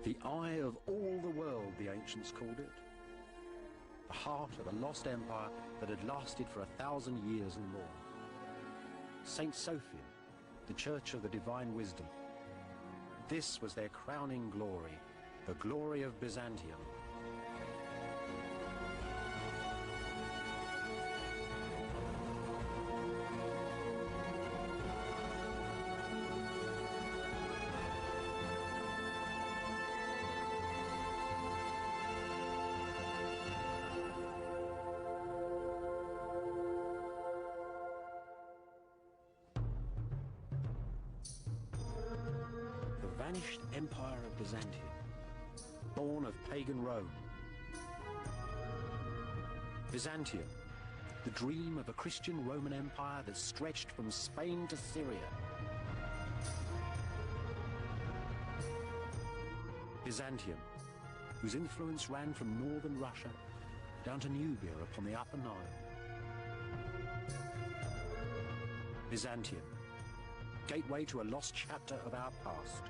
The eye of all the world, the ancients called it. The heart of a lost empire that had lasted for 1,000 years and more. Saint Sophia, the Church of the Divine Wisdom. This was their crowning glory, the glory of Byzantium. Vanished Empire of Byzantium, born of pagan Rome. Byzantium, the dream of a Christian Roman Empire that stretched from Spain to Syria. Byzantium, whose influence ran from northern Russia down to Nubia upon the Upper Nile. Byzantium, gateway to a lost chapter of our past.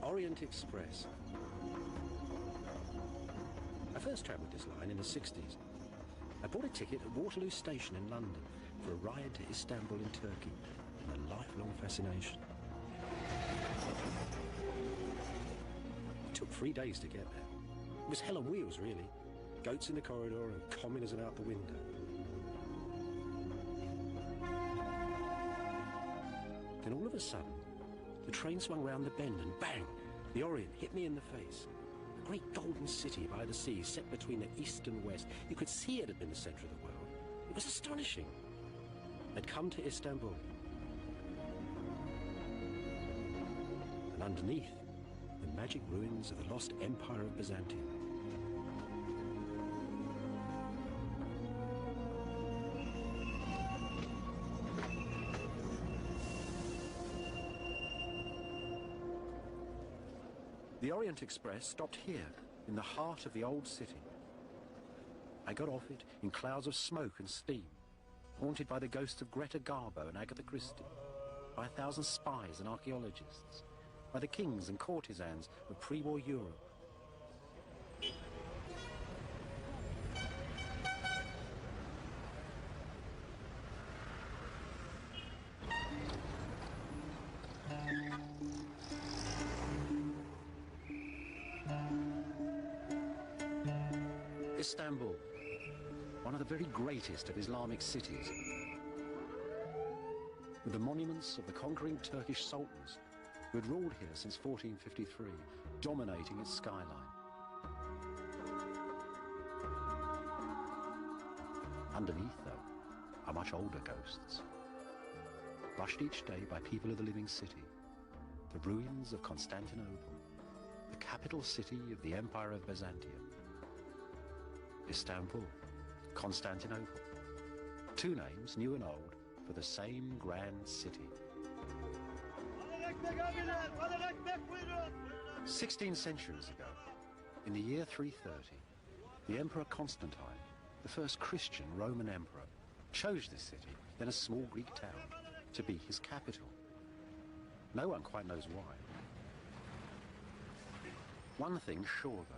Orient Express. I first travelled this line in the 60s. I bought a ticket at Waterloo Station in London for a ride to Istanbul in Turkey, and a lifelong fascination. It took 3 days to get there. It was hell on wheels, really. Goats in the corridor and communism out the window. Then all of a sudden, the train swung round the bend and bang! The Orient hit me in the face. A great golden city by the sea, set between the east and west. You could see it had been the centre of the world. It was astonishing. I'd come to Istanbul. And underneath, the magic ruins of the lost Empire of Byzantium. The Orient Express stopped here, in the heart of the old city. I got off it in clouds of smoke and steam, haunted by the ghosts of Greta Garbo and Agatha Christie, by 1,000 spies and archaeologists, by the kings and courtesans of pre-war Europe. Istanbul, one of the very greatest of Islamic cities, with the monuments of the conquering Turkish sultans who had ruled here since 1453, dominating its skyline. Underneath, though, are much older ghosts, brushed each day by people of the living city, the ruins of Constantinople, the capital city of the Empire of Byzantium. Istanbul, Constantinople, two names, new and old, for the same grand city. 16 centuries ago, in the year 330, the Emperor Constantine, the first Christian Roman emperor, chose this city, then a small Greek town, to be his capital. No one quite knows why. One thing's sure, though.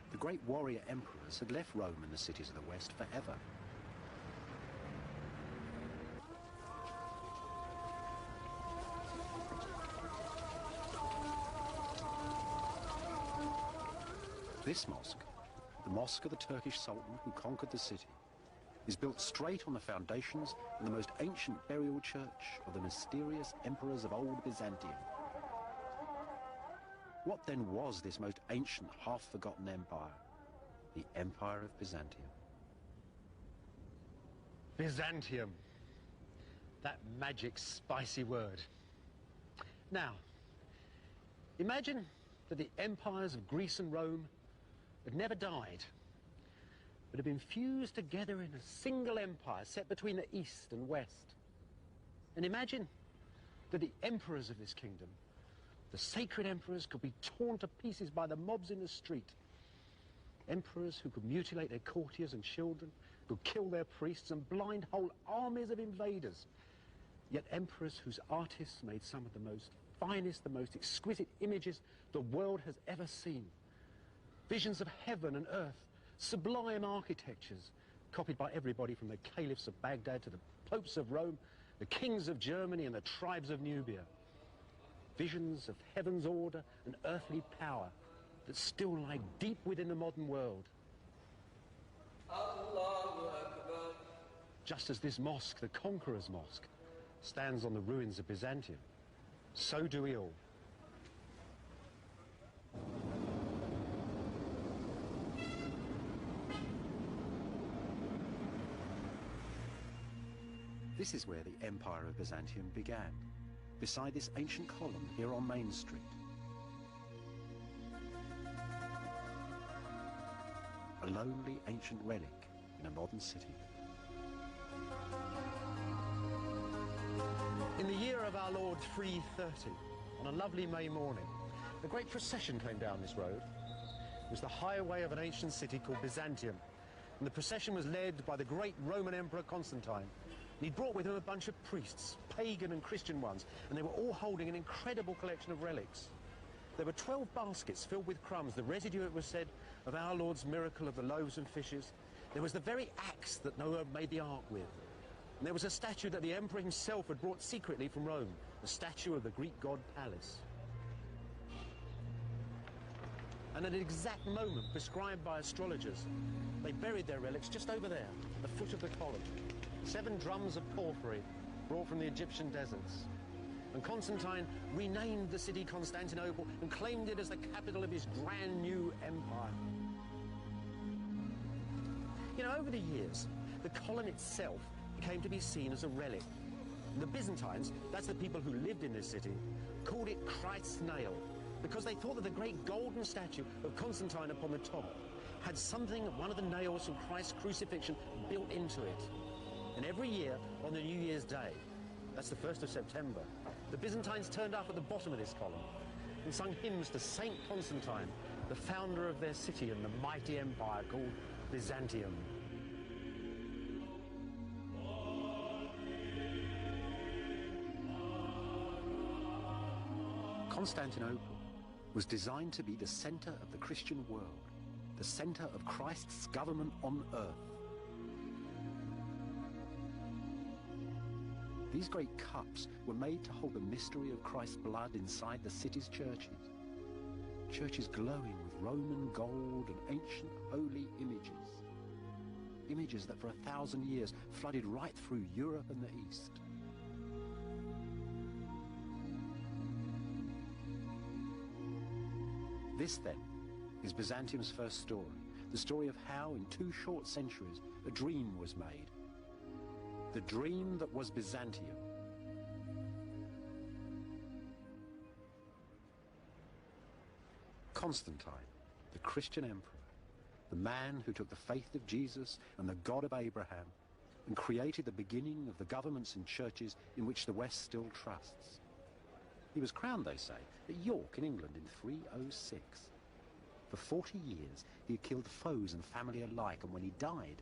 The great warrior emperors had left Rome and the cities of the West forever. This mosque, the mosque of the Turkish Sultan who conquered the city, is built straight on the foundations of the most ancient burial church of the mysterious emperors of old Byzantium. What then was this most ancient, half-forgotten empire? The Empire of Byzantium. Byzantium. That magic, spicy word. Now, imagine that the empires of Greece and Rome had never died, but had been fused together in a single empire set between the East and West. And imagine that the emperors of this kingdom The sacred emperors could be torn to pieces by the mobs in the street. Emperors who could mutilate their courtiers and children, could kill their priests and blind whole armies of invaders. Yet emperors whose artists made some of the most finest, the most exquisite images the world has ever seen. Visions of heaven and earth, sublime architectures, copied by everybody from the caliphs of Baghdad to the popes of Rome, the kings of Germany and the tribes of Nubia. Visions of heaven's order and earthly power that still lie deep within the modern world. Allahu Akbar. Just as this mosque, the Conqueror's Mosque, stands on the ruins of Byzantium, so do we all. This is where the Empire of Byzantium began, beside this ancient column here on Main Street. A lonely ancient relic in a modern city. In the year of our Lord 330, on a lovely May morning, a great procession came down this road. It was the highway of an ancient city called Byzantium, and the procession was led by the great Roman Emperor Constantine. And he'd brought with him a bunch of priests, pagan and Christian ones, and they were all holding an incredible collection of relics. There were 12 baskets filled with crumbs, the residue, it was said, of our Lord's miracle of the loaves and fishes. There was the very axe that Noah made the ark with. And there was a statue that the emperor himself had brought secretly from Rome, a statue of the Greek god Pallas. And at an exact moment prescribed by astrologers, they buried their relics just over there, at the foot of the column. 7 drums of porphyry brought from the Egyptian deserts. And Constantine renamed the city Constantinople and claimed it as the capital of his brand new empire. You know, over the years, the column itself came to be seen as a relic. And the Byzantines, that's the people who lived in this city, called it Christ's nail, because they thought that the great golden statue of Constantine upon the top had something of one of the nails from Christ's crucifixion built into it. And every year, on the New Year's Day, that's the 1st of September, the Byzantines turned up at the bottom of this column and sung hymns to Saint Constantine, the founder of their city and the mighty empire called Byzantium. Constantinople was designed to be the center of the Christian world, the center of Christ's government on earth. These great cups were made to hold the mystery of Christ's blood inside the city's churches. Churches glowing with Roman gold and ancient holy images. Images that for 1,000 years flooded right through Europe and the East. This, then, is Byzantium's first story, the story of how, in 2 short centuries, a dream was made. The dream that was Byzantium. Constantine, the Christian emperor, the man who took the faith of Jesus and the God of Abraham and created the beginning of the governments and churches in which the West still trusts. He was crowned, they say, at York in England in 306. For 40 years, he had killed foes and family alike, and when he died,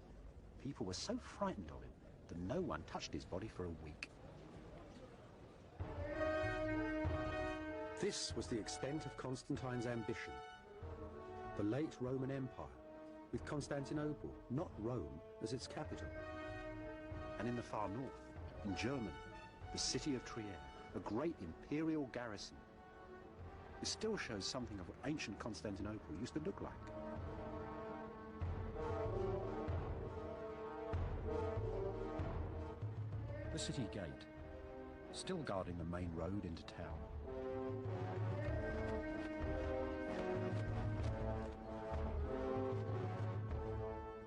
people were so frightened of him that no one touched his body for a week. This was the extent of Constantine's ambition. The late Roman Empire, with Constantinople, not Rome, as its capital. And in the far north, in Germany, the city of Trier, a great imperial garrison. It still shows something of what ancient Constantinople used to look like. The city gate, still guarding the main road into town.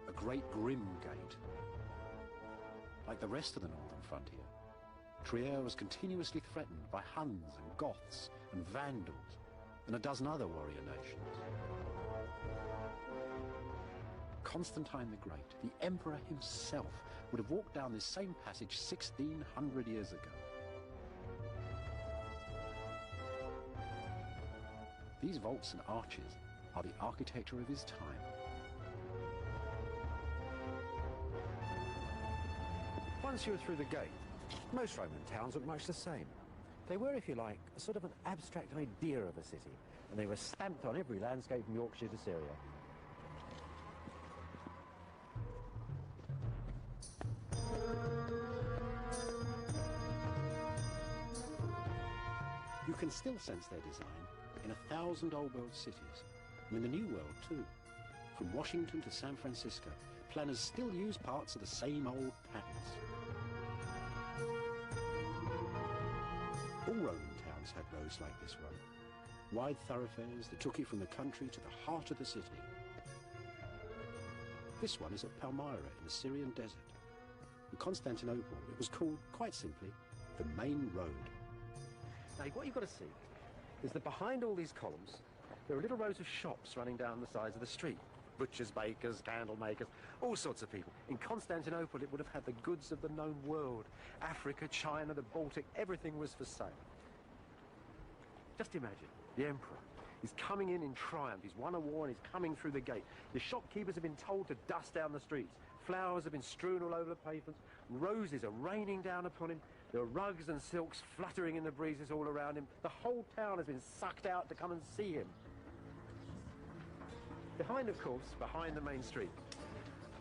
A great grim gate. Like the rest of the northern frontier, Trier was continuously threatened by Huns and Goths and Vandals and a dozen other warrior nations. Constantine the Great, the emperor himself, would have walked down this same passage 1,600 years ago. These vaults and arches are the architecture of his time. Once you were through the gate, most Roman towns looked much the same. They were, if you like, a sort of an abstract idea of a city, and they were stamped on every landscape from Yorkshire to Syria. You can still sense their design in 1,000 old world cities, and in the New World too. From Washington to San Francisco, planners still use parts of the same old patterns. All Roman towns had roads like this one, wide thoroughfares that took you from the country to the heart of the city. This one is at Palmyra in the Syrian desert. In Constantinople, it was called, quite simply, the main road. Now, what you've got to see is that behind all these columns, there are little rows of shops running down the sides of the street. Butchers, bakers, candle makers, all sorts of people. In Constantinople, it would have had the goods of the known world. Africa, China, the Baltic, everything was for sale. Just imagine, the emperor is coming in triumph. He's won a war and he's coming through the gate. The shopkeepers have been told to dust down the streets. Flowers have been strewn all over the pavements. Roses are raining down upon him. There are rugs and silks fluttering in the breezes all around him. The whole town has been sucked out to come and see him. Behind, of course, behind the main street,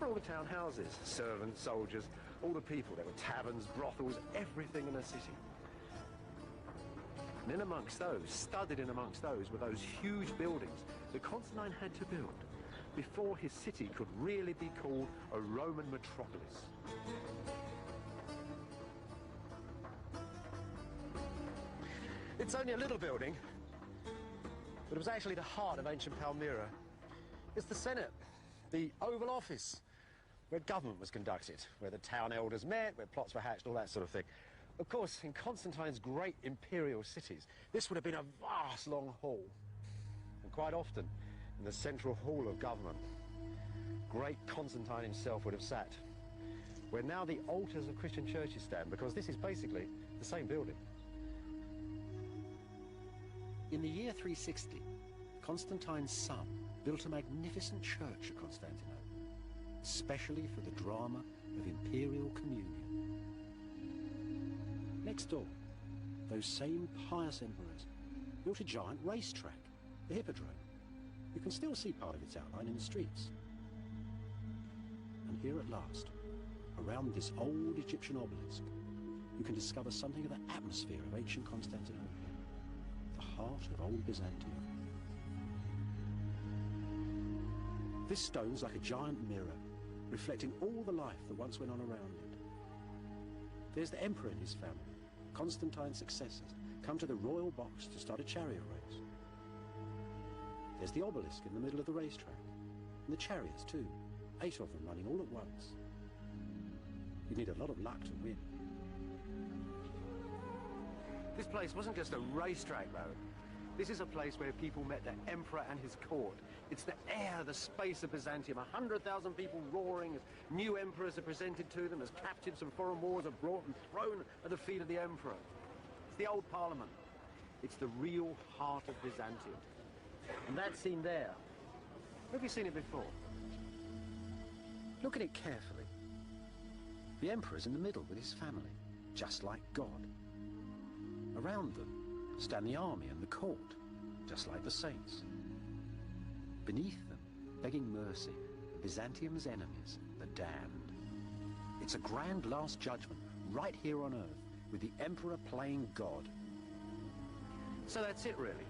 are all the town houses, servants, soldiers, all the people. There were taverns, brothels, everything in a city. And in amongst those, studded in amongst those, were those huge buildings that Constantine had to build before his city could really be called a Roman metropolis. It's only a little building, but it was actually the heart of ancient Palmyra. It's the Senate, the Oval Office, where government was conducted, where the town elders met, where plots were hatched, all that sort of thing. Of course, in Constantine's great imperial cities, this would have been a vast long hall. And quite often, in the central hall of government, great Constantine himself would have sat, where now the altars of Christian churches stand, because this is basically the same building. In the year 360, Constantine's son built a magnificent church at Constantinople, especially for the drama of imperial communion. Next door, those same pious emperors built a giant racetrack, the Hippodrome. You can still see part of its outline in the streets. And here at last, around this old Egyptian obelisk, you can discover something of the atmosphere of ancient Constantinople, the heart of old Byzantium. This stone's like a giant mirror, reflecting all the life that once went on around it. There's the emperor and his family, Constantine's successors, come to the royal box to start a chariot race. There's the obelisk in the middle of the racetrack, and the chariots too, 8 of them running all at once. You need a lot of luck to win. This place wasn't just a racetrack, though. This is a place where people met the emperor and his court. It's the air, the space of Byzantium. 100,000 people roaring as new emperors are presented to them, as captives from foreign wars are brought and thrown at the feet of the emperor. It's the old parliament. It's the real heart of Byzantium. And that scene there, have you seen it before? Look at it carefully. The emperor's in the middle with his family, just like God. Around them stand the army and the court, just like the saints. Beneath them, begging mercy, Byzantium's enemies, the damned. It's a grand last judgment, right here on earth, with the emperor playing God. So that's it, really.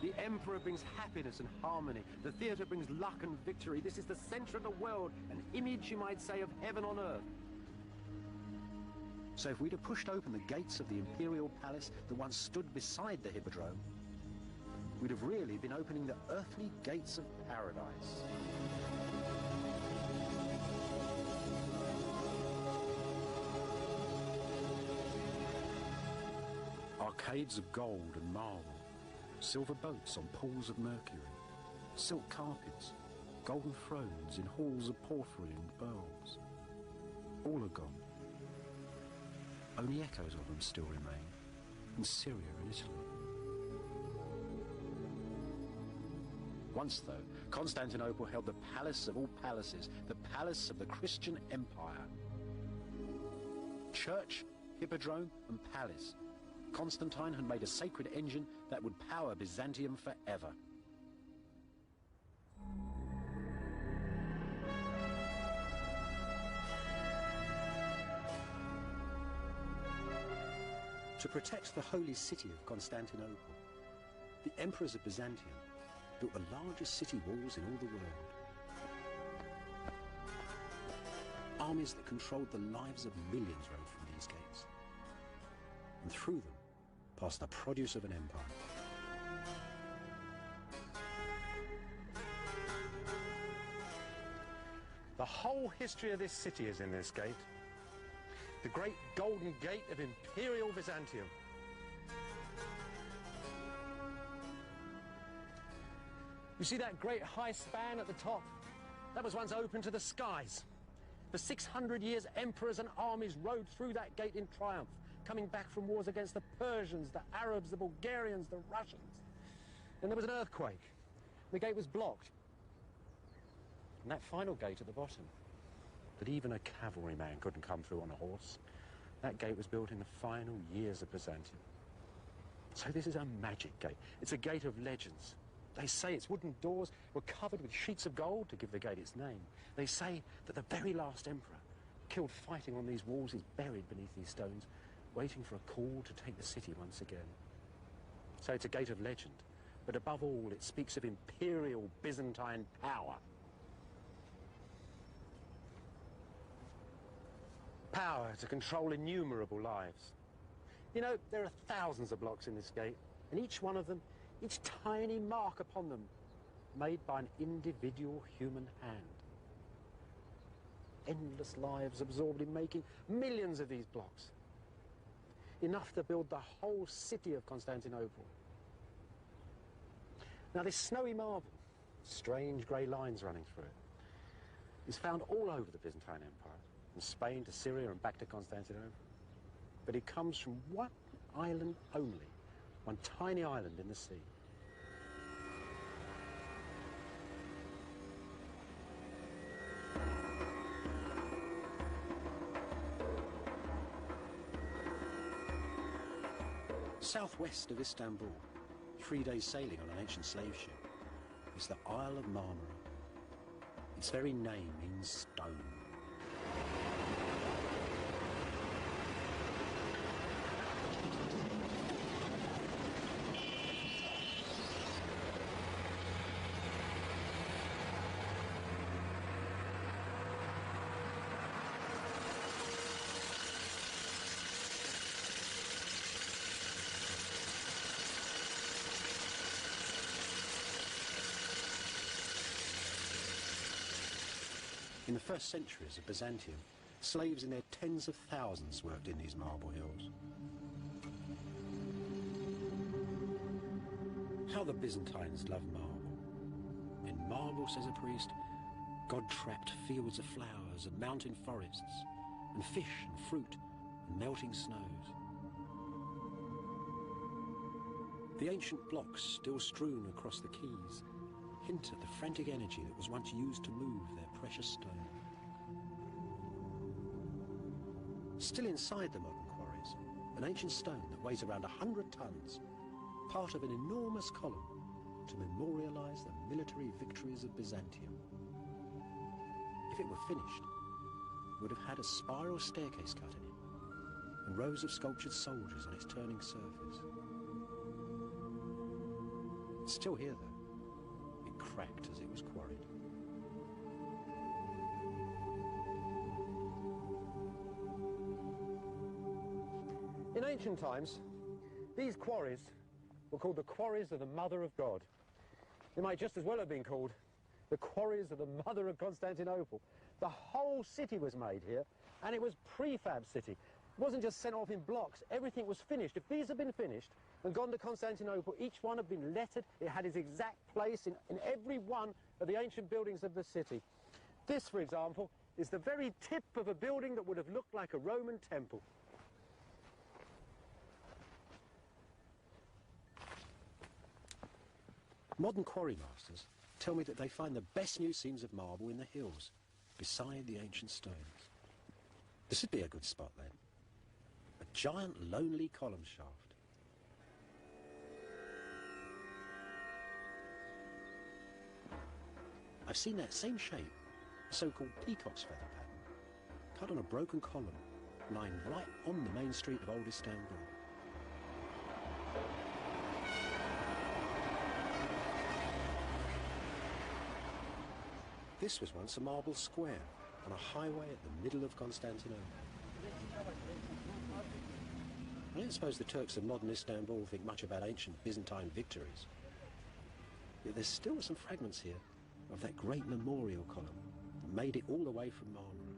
The emperor brings happiness and harmony. The theatre brings luck and victory. This is the centre of the world, an image, you might say, of heaven on earth. So if we'd have pushed open the gates of the imperial palace that once stood beside the Hippodrome, we'd have really been opening the earthly gates of paradise. Arcades of gold and marble, silver boats on pools of mercury, silk carpets, golden thrones in halls of porphyry and pearls. All are gone. Only echoes of them still remain in Syria and Italy. Once, though, Constantinople held the palace of all palaces, the palace of the Christian Empire. Church, hippodrome, and palace. Constantine had made a sacred engine that would power Byzantium forever. To protect the holy city of Constantinople, the emperors of Byzantium built the largest city walls in all the world. Armies that controlled the lives of millions rode through these gates, and through them passed the produce of an empire. The whole history of this city is in this gate. The great Golden Gate of Imperial Byzantium. You see that great high span at the top? That was once open to the skies. For 600 years, emperors and armies rode through that gate in triumph, coming back from wars against the Persians, the Arabs, the Bulgarians, the Russians. Then there was an earthquake. The gate was blocked. And that final gate at the bottom, that even a cavalryman couldn't come through on a horse, that gate was built in the final years of Byzantium. So this is a magic gate. It's a gate of legends. They say its wooden doors were covered with sheets of gold to give the gate its name. They say that the very last emperor, killed fighting on these walls, is buried beneath these stones, waiting for a call to take the city once again. So it's a gate of legend, but above all, it speaks of imperial Byzantine power. Power to control innumerable lives. You know, there are thousands of blocks in this gate, and each one of them, each tiny mark upon them, made by an individual human hand. Endless lives absorbed in making millions of these blocks. Enough to build the whole city of Constantinople. Now this snowy marble, strange grey lines running through it, is found all over the Byzantine Empire, from Spain to Syria and back to Constantinople. But it comes from one island only, one tiny island in the sea. Southwest of Istanbul, 3 days sailing on an ancient slave ship, is the Isle of Marmara. Its very name means stone. In the first centuries of Byzantium, slaves in their tens of thousands worked in these marble hills. How the Byzantines loved marble. In marble, says a priest, God trapped fields of flowers and mountain forests, and fish and fruit and melting snows. The ancient blocks still strewn across the quays hint at the frantic energy that was once used to move their precious stone. Still inside the modern quarries, an ancient stone that weighs around 100 tons, part of an enormous column to memorialise the military victories of Byzantium. If it were finished, it would have had a spiral staircase cut in it, and rows of sculptured soldiers on its turning surface. It's still here, though. It cracked as it was quarried. In ancient times, these quarries were called the quarries of the Mother of God. They might just as well have been called the quarries of the Mother of Constantinople. The whole city was made here, and it was prefab city. It wasn't just sent off in blocks. Everything was finished. If these had been finished and gone to Constantinople, each one had been lettered. It had its exact place in every one of the ancient buildings of the city. This, for example, is the very tip of a building that would have looked like a Roman temple. Modern quarry masters tell me that they find the best new seams of marble in the hills, beside the ancient stones. This would be a good spot then. A giant lonely column shaft. I've seen that same shape, a so-called peacock's feather pattern, cut on a broken column, lying right on the main street of old Istanbul. This was once a marble square on a highway at the middle of Constantinople. I don't suppose the Turks of modern Istanbul think much about ancient Byzantine victories. Yet there's still some fragments here of that great memorial column that made it all the way from Marmara.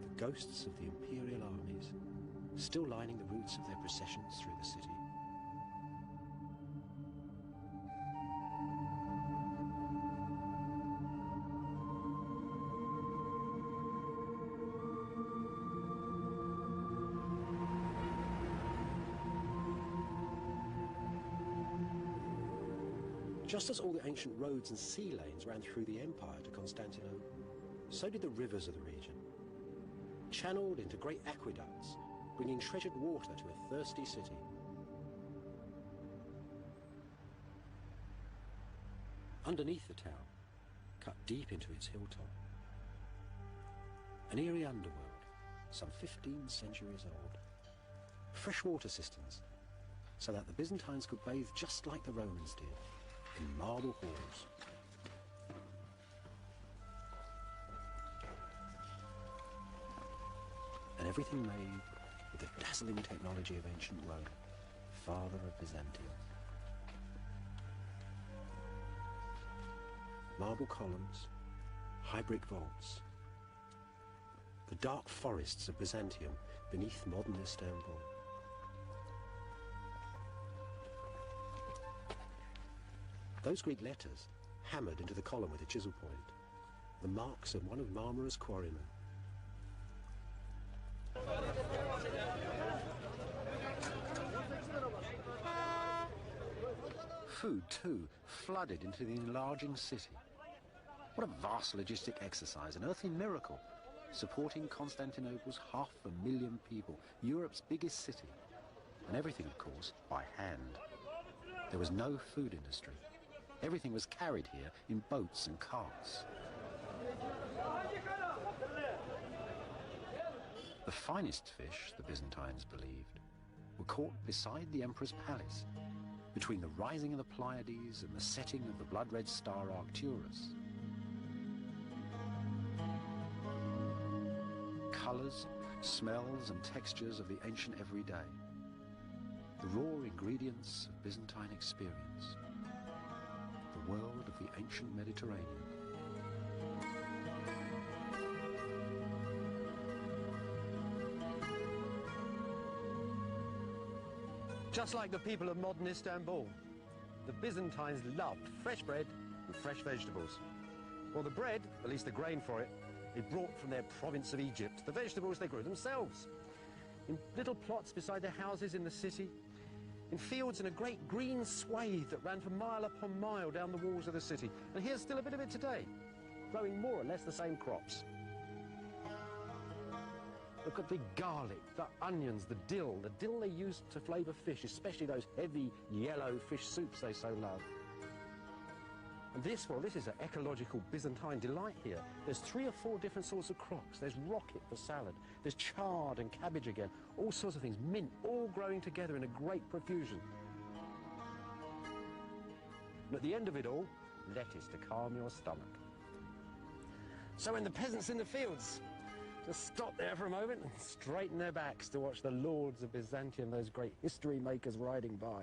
The ghosts of the imperial armies still lining the routes of their processions through the city. Just as all the ancient roads and sea lanes ran through the empire to Constantinople, so did the rivers of the region, channeled into great aqueducts, bringing treasured water to a thirsty city. Underneath the town, cut deep into its hilltop, an eerie underworld, some 15 centuries old. Freshwater cisterns, so that the Byzantines could bathe just like the Romans did, in marble halls. And everything made with the dazzling technology of ancient Rome, father of Byzantium. Marble columns, high brick vaults, the dark forests of Byzantium beneath modern Istanbul. Those Greek letters, hammered into the column with a chisel point, the marks of one of Marmara's quarrymen. Food, too, flooded into the enlarging city. What a vast logistic exercise, an earthly miracle, supporting Constantinople's 500,000 people, Europe's biggest city. And everything, of course, by hand. There was no food industry. Everything was carried here in boats and carts. The finest fish, the Byzantines believed, were caught beside the emperor's palace, between the rising of the Pleiades and the setting of the blood-red star Arcturus. Colours, smells and textures of the ancient everyday. The raw ingredients of Byzantine experience. The world of the ancient Mediterranean. Just like the people of modern Istanbul, the Byzantines loved fresh bread and fresh vegetables. Well, the bread, at least the grain for it, they brought from their province of Egypt. The vegetables they grew themselves, in little plots beside their houses in the city, in fields in a great green swathe that ran for mile upon mile down the walls of the city. And here's still a bit of it today, growing more or less the same crops. Look at the garlic, the onions, the dill they use to flavour fish, especially those heavy yellow fish soups they so love. And this, well, this is an ecological Byzantine delight here. There's 3 or 4 different sorts of crops. There's rocket for salad. There's chard and cabbage again. All sorts of things, mint, all growing together in a great profusion. And at the end of it all, lettuce to calm your stomach. So when the peasants in the fields just stop there for a moment and straighten their backs to watch the lords of Byzantium, those great history makers riding by,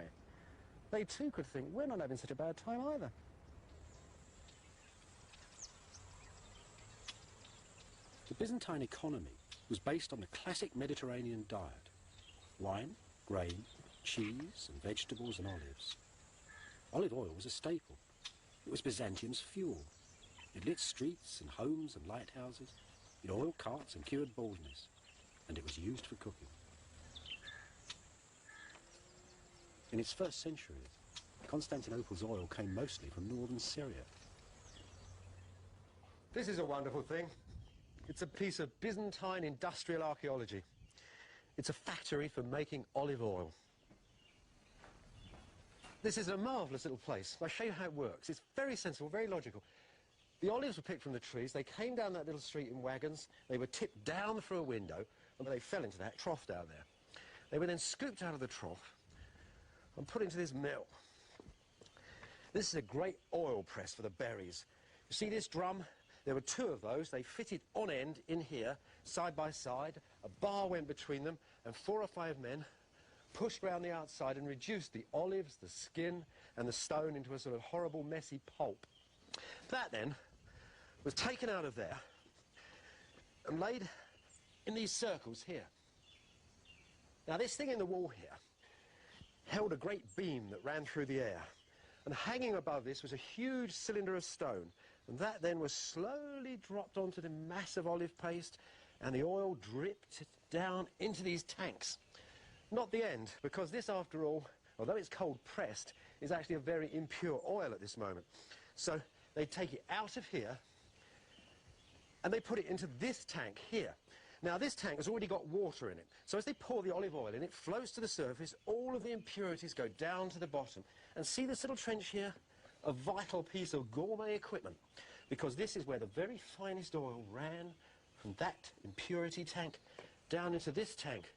they too could think, we're not having such a bad time either. The Byzantine economy was based on the classic Mediterranean diet: wine, grain, cheese and vegetables and olives. Olive oil was a staple. It was Byzantium's fuel. It lit streets and homes and lighthouses. It oiled carts and cured baldness. And it was used for cooking. In its first centuries, Constantinople's oil came mostly from northern Syria. This is a wonderful thing. It's a piece of Byzantine industrial archaeology. It's a factory for making olive oil. This is a marvellous little place. I'll show you how it works. It's very sensible, very logical. The olives were picked from the trees. They came down that little street in wagons. They were tipped down through a window, and they fell into that trough down there. They were then scooped out of the trough and put into this mill. This is a great oil press for the berries. You see this drum? There were two of those. They fitted on end in here, side by side. A bar went between them, and 4 or 5 men pushed round the outside and reduced the olives, the skin, and the stone into a sort of horrible, messy pulp. That then was taken out of there and laid in these circles here. Now, this thing in the wall here held a great beam that ran through the air, and hanging above this was a huge cylinder of stone, and that then was slowly dropped onto the mass of olive paste, and the oil dripped down into these tanks. Not the end, because this, after all, although it's cold pressed, is actually a very impure oil at this moment. So they take it out of here and they put it into this tank here. Now, this tank has already got water in it, so as they pour the olive oil in, it flows to the surface, all of the impurities go down to the bottom. And see this little trench here? A vital piece of gourmet equipment, because this is where the very finest oil ran from that impurity tank down into this tank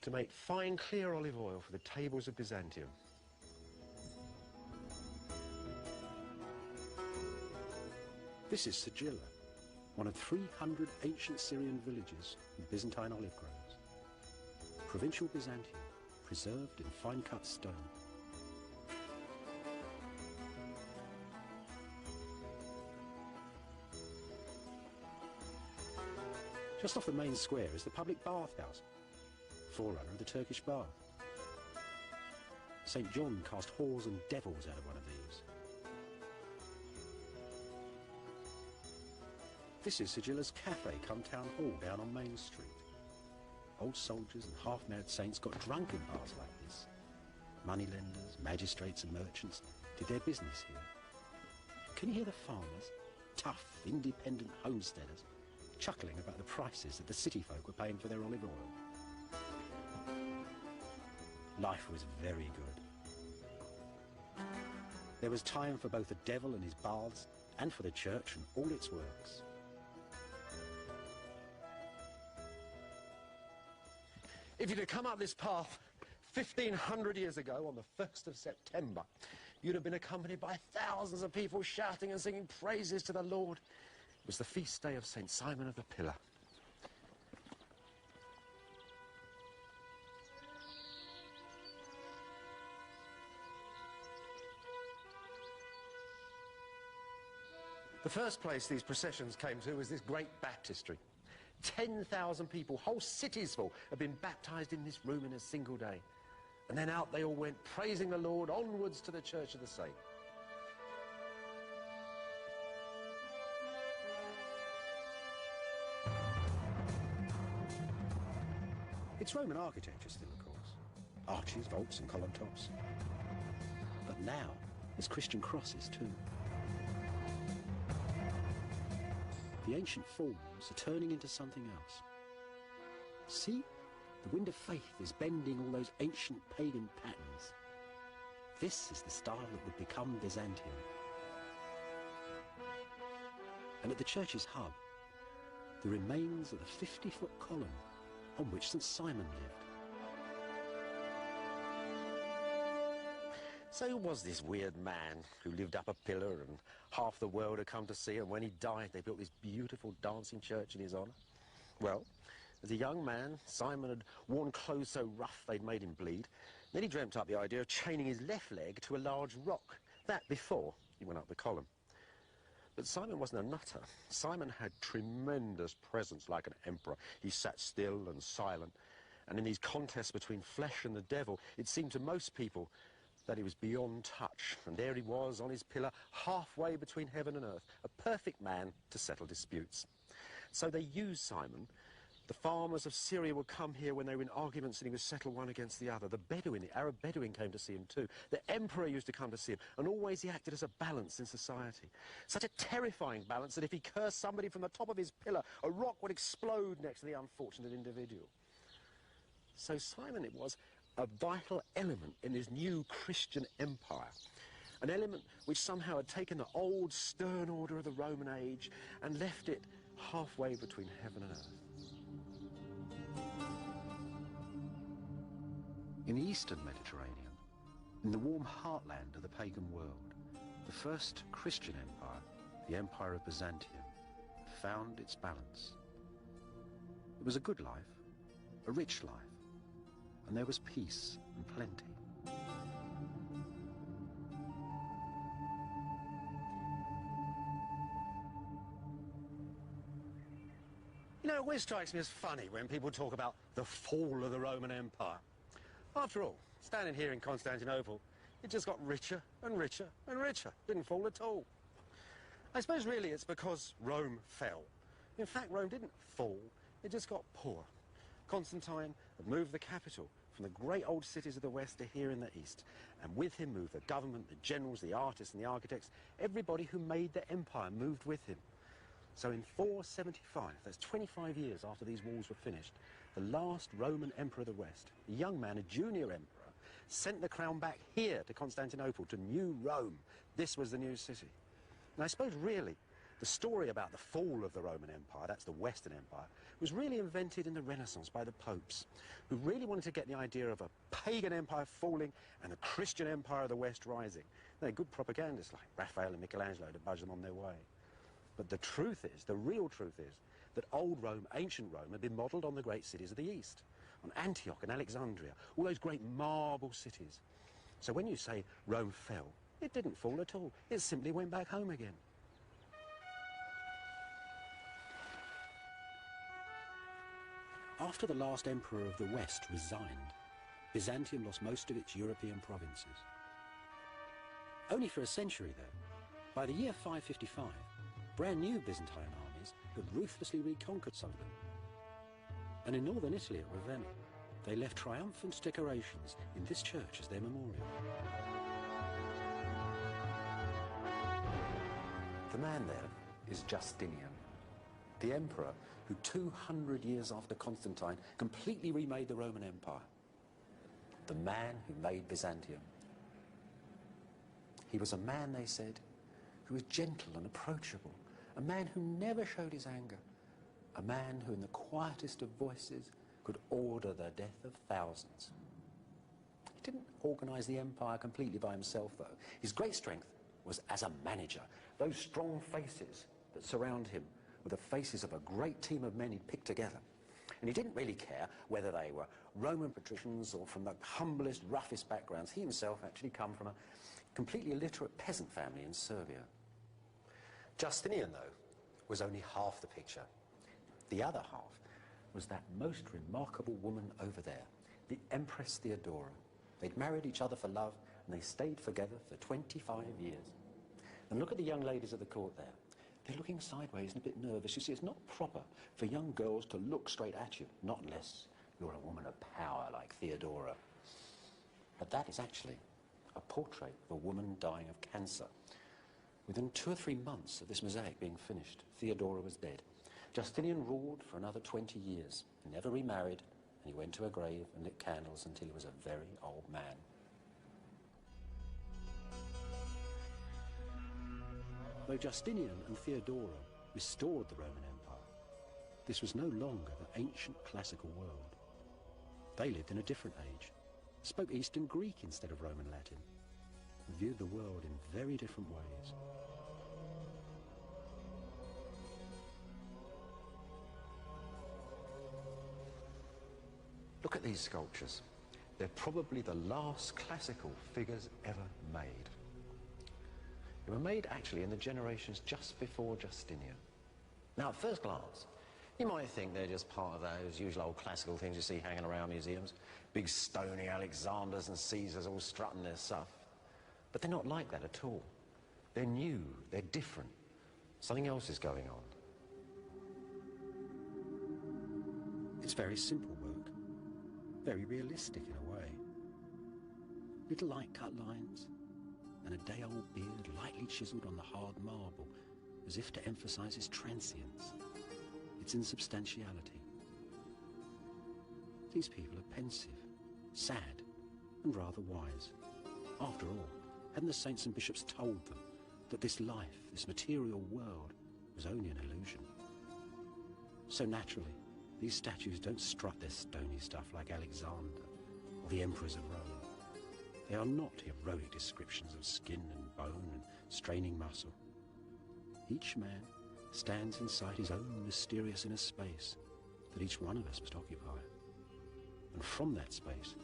to make fine, clear olive oil for the tables of Byzantium. This is Sigilla, one of 300 ancient Syrian villages with Byzantine olive groves. Provincial Byzantium, preserved in fine-cut stone. Just off the main square is the public bathhouse, forerunner of the Turkish bath. St. John cast whores and devils out of one of these. This is Sigilla's cafe come town hall down on Main Street. Old soldiers and half-mad saints got drunk in bars like this. Moneylenders, magistrates and merchants did their business here. Can you hear the farmers, tough, independent homesteaders, chuckling about the prices that the city folk were paying for their olive oil? Life was very good. There was time for both the devil and his baths, and for the church and all its works. If you'd have come up this path 1,500 years ago on the 1st of September, you'd have been accompanied by thousands of people shouting and singing praises to the Lord. It was the feast day of St. Simon of the Pillar. The first place these processions came to was this great baptistry. 10,000 people, whole cities full, have been baptised in this room in a single day. And then out they all went, praising the Lord, onwards to the Church of the Saint. It's Roman architecture still, of course. Arches, vaults and column tops. But now, there's Christian crosses too. The ancient forms are turning into something else. See? The wind of faith is bending all those ancient pagan patterns. This is the style that would become Byzantium. And at the church's hub, the remains of the 50-foot column on which St. Simon lived. So who was this weird man who lived up a pillar and half the world had come to see him? When he died, they built this beautiful dancing church in his honour. Well, as a young man, Simon had worn clothes so rough they'd made him bleed. Then he dreamt up the idea of chaining his left leg to a large rock. That before he went up the column. But Simon wasn't a nutter. Simon had tremendous presence like an emperor. He sat still and silent. And in these contests between flesh and the devil, it seemed to most people that he was beyond touch. And there he was on his pillar, halfway between heaven and earth, a perfect man to settle disputes. So they used Simon The farmers of Syria would come here when they were in arguments and he would settle one against the other. The Bedouin, the Arab Bedouin, came to see him too. The emperor used to come to see him, and always he acted as a balance in society. Such a terrifying balance that if he cursed somebody from the top of his pillar, a rock would explode next to the unfortunate individual. So Simon it was a vital element in his new Christian empire. An element which somehow had taken the old stern order of the Roman age and left it halfway between heaven and earth. In the eastern Mediterranean, in the warm heartland of the pagan world, the first Christian empire, the Empire of Byzantium, found its balance. It was a good life, a rich life, and there was peace and plenty. You know, it always strikes me as funny when people talk about the fall of the Roman Empire. After all, standing here in Constantinople, it just got richer and richer and richer. Didn't fall at all. I suppose really it's because Rome fell. In fact, Rome didn't fall, it just got poor. Constantine had moved the capital from the great old cities of the west to here in the east. And with him moved the government, the generals, the artists and the architects. Everybody who made the empire moved with him. So in 475, that's 25 years after these walls were finished, the last Roman emperor of the West, a young man, a junior emperor, sent the crown back here to Constantinople, to New Rome. This was the new city. And I suppose really the story about the fall of the Roman Empire, that's the Western Empire, was really invented in the Renaissance by the popes, who really wanted to get the idea of a pagan empire falling and a Christian empire of the West rising. They're good propagandists like Raphael and Michelangelo to budge them on their way. But the truth is, the real truth is, that old Rome, ancient Rome, had been modelled on the great cities of the East, on Antioch and Alexandria, all those great marble cities. So when you say Rome fell, it didn't fall at all. It simply went back home again. After the last emperor of the West resigned, Byzantium lost most of its European provinces. Only for a century, though. By the year 555, brand new Byzantine armies had ruthlessly reconquered some of them. And in northern Italy at Ravenna, they left triumphant decorations in this church as their memorial. The man there is Justinian, the emperor who 200 years after Constantine completely remade the Roman Empire. The man who made Byzantium. He was a man, they said, who was gentle and approachable, a man who never showed his anger, a man who in the quietest of voices could order the death of thousands. He didn't organize the empire completely by himself, though. His great strength was as a manager. Those strong faces that surround him were the faces of a great team of men he'd picked together. And he didn't really care whether they were Roman patricians or from the humblest, roughest backgrounds. He himself actually come from a completely illiterate peasant family in Serbia. Justinian, though, was only half the picture. The other half was that most remarkable woman over there, the Empress Theodora. They'd married each other for love, and they stayed together for 25 years. And look at the young ladies of the court there. They're looking sideways and a bit nervous. You see, it's not proper for young girls to look straight at you, not unless you're a woman of power like Theodora. But that is actually a portrait of a woman dying of cancer. Within 2 or 3 months of this mosaic being finished, Theodora was dead. Justinian ruled for another 20 years. He never remarried, and he went to her grave and lit candles until he was a very old man. Though Justinian and Theodora restored the Roman Empire, this was no longer the ancient classical world. They lived in a different age, spoke Eastern Greek instead of Roman Latin, and viewed the world in very different ways. Look at these sculptures. They're probably the last classical figures ever made. They were made actually in the generations just before Justinian. Now, at first glance, you might think they're just part of those usual old classical things you see hanging around museums. Big stony Alexanders and Caesars all strutting their stuff. But they're not like that at all. They're new, they're different. Something else is going on. It's very simple work, very realistic in a way. Little light cut lines, and a day-old beard lightly chiselled on the hard marble, as if to emphasise its transience, its insubstantiality. These people are pensive, sad, and rather wise. After all, hadn't the saints and bishops told them that this life, this material world, was only an illusion? So naturally, these statues don't strut their stony stuff like Alexander or the emperors of Rome. They are not heroic descriptions of skin and bone and straining muscle. Each man stands inside his own mysterious inner space that each one of us must occupy. And from that space,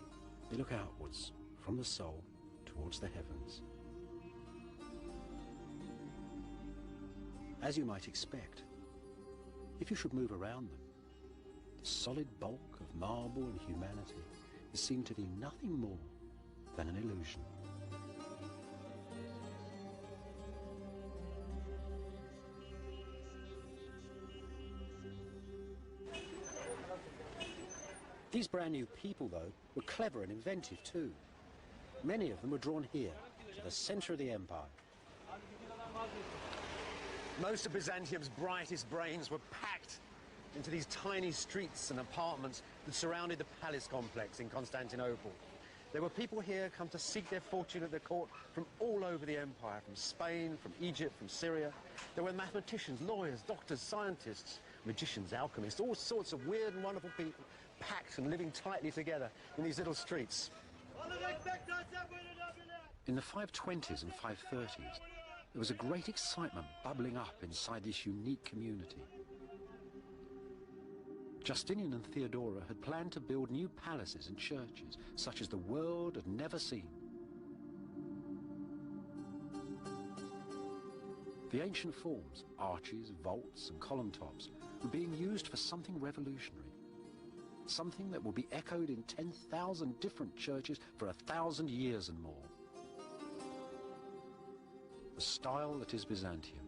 they look outwards, from the soul, towards the heavens. As you might expect, if you should move around them, the solid bulk of marble and humanity is seen to be nothing more than an illusion. These brand new people, though, were clever and inventive too. Many of them were drawn here, to the centre of the empire. Most of Byzantium's brightest brains were packed into these tiny streets and apartments that surrounded the palace complex in Constantinople. There were people here come to seek their fortune at the court from all over the empire, from Spain, from Egypt, from Syria. There were mathematicians, lawyers, doctors, scientists, magicians, alchemists, all sorts of weird and wonderful people packed and living tightly together in these little streets. In the 520s and 530s, there was a great excitement bubbling up inside this unique community. Justinian and Theodora had planned to build new palaces and churches, such as the world had never seen. The ancient forms, arches, vaults, and column tops, were being used for something revolutionary. Something that will be echoed in 10,000 different churches for 1,000 years and more. The style that is Byzantium.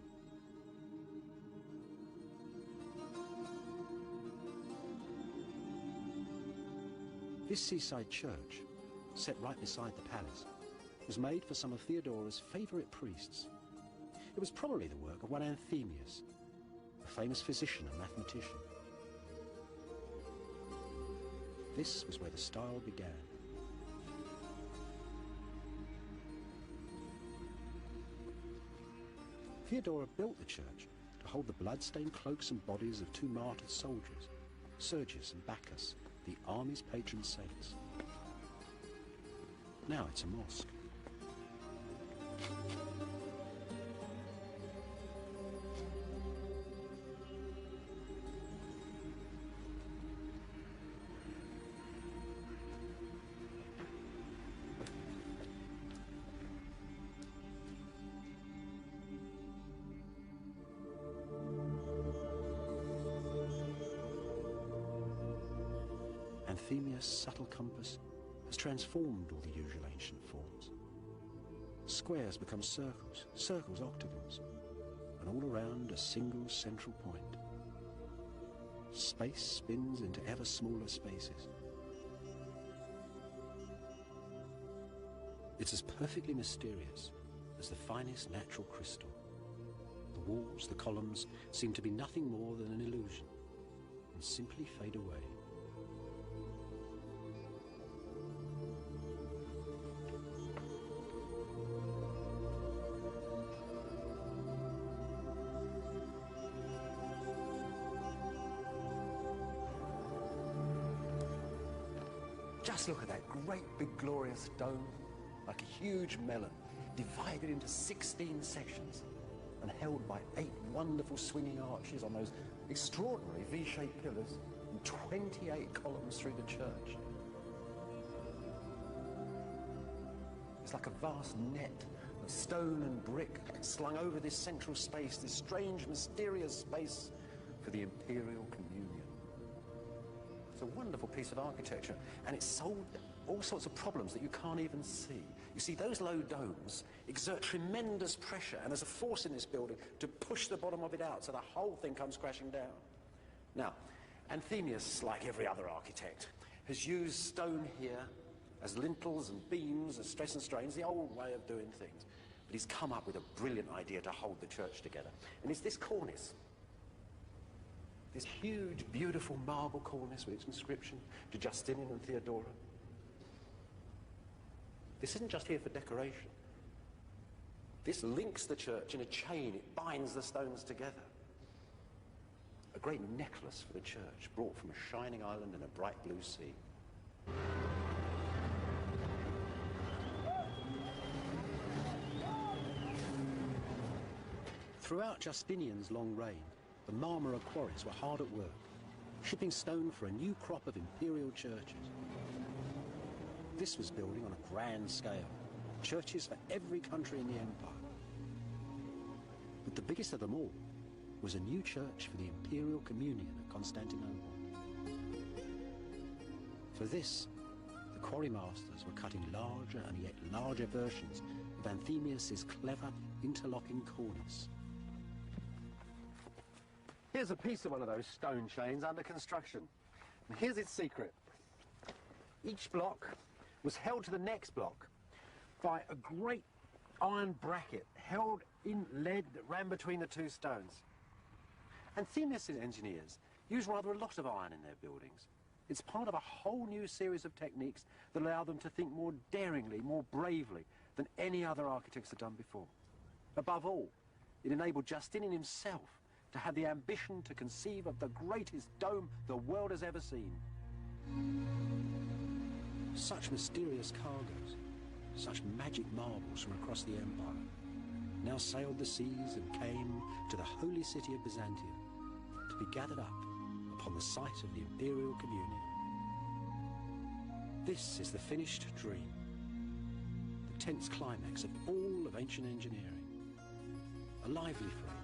This seaside church, set right beside the palace, was made for some of Theodora's favourite priests. It was probably the work of one Anthemius, a famous physician and mathematician. This was where the style began. Theodora built the church to hold the blood-stained cloaks and bodies of two martyred soldiers, Sergius and Bacchus, the army's patron saints. Now it's a mosque. Anthemius' subtle compass has transformed all the usual ancient forms. Squares become circles, circles octagons, and all around a single central point. Space spins into ever smaller spaces. It's as perfectly mysterious as the finest natural crystal. The walls, the columns, seem to be nothing more than an illusion, and simply fade away. Just look at that great big glorious dome, like a huge melon, divided into 16 sections and held by 8 wonderful swinging arches on those extraordinary V-shaped pillars and 28 columns through the church. It's like a vast net of stone and brick slung over this central space, this strange, mysterious space for the imperial communion. It's a wonderful piece of architecture, and it's solved all sorts of problems that you can't even see. You see, those low domes exert tremendous pressure, and there's a force in this building to push the bottom of it out so the whole thing comes crashing down. Now, Anthemius, like every other architect, has used stone here as lintels and beams, as stress and strains, the old way of doing things. But he's come up with a brilliant idea to hold the church together. And it's this cornice. This huge, beautiful marble cornice with its inscription to Justinian and Theodora. This isn't just here for decoration. This links the church in a chain. It binds the stones together. A great necklace for the church, brought from a shining island in a bright blue sea. Throughout Justinian's long reign, the Marmara quarries were hard at work, shipping stone for a new crop of imperial churches. This was building on a grand scale, churches for every country in the empire. But the biggest of them all was a new church for the imperial communion at Constantinople. For this, the quarry masters were cutting larger and yet larger versions of Anthemius's clever interlocking cornice. Here's a piece of one of those stone chains under construction. And here's its secret. Each block was held to the next block by a great iron bracket held in lead that ran between the two stones. Anthemius' engineers use rather a lot of iron in their buildings. It's part of a whole new series of techniques that allow them to think more daringly, more bravely than any other architects had done before. Above all, it enabled Justinian himself to have the ambition to conceive of the greatest dome the world has ever seen. Such mysterious cargoes, such magic marbles from across the empire, now sailed the seas and came to the holy city of Byzantium to be gathered up upon the site of the imperial communion. This is the finished dream, the tense climax of all of ancient engineering. A lively frame,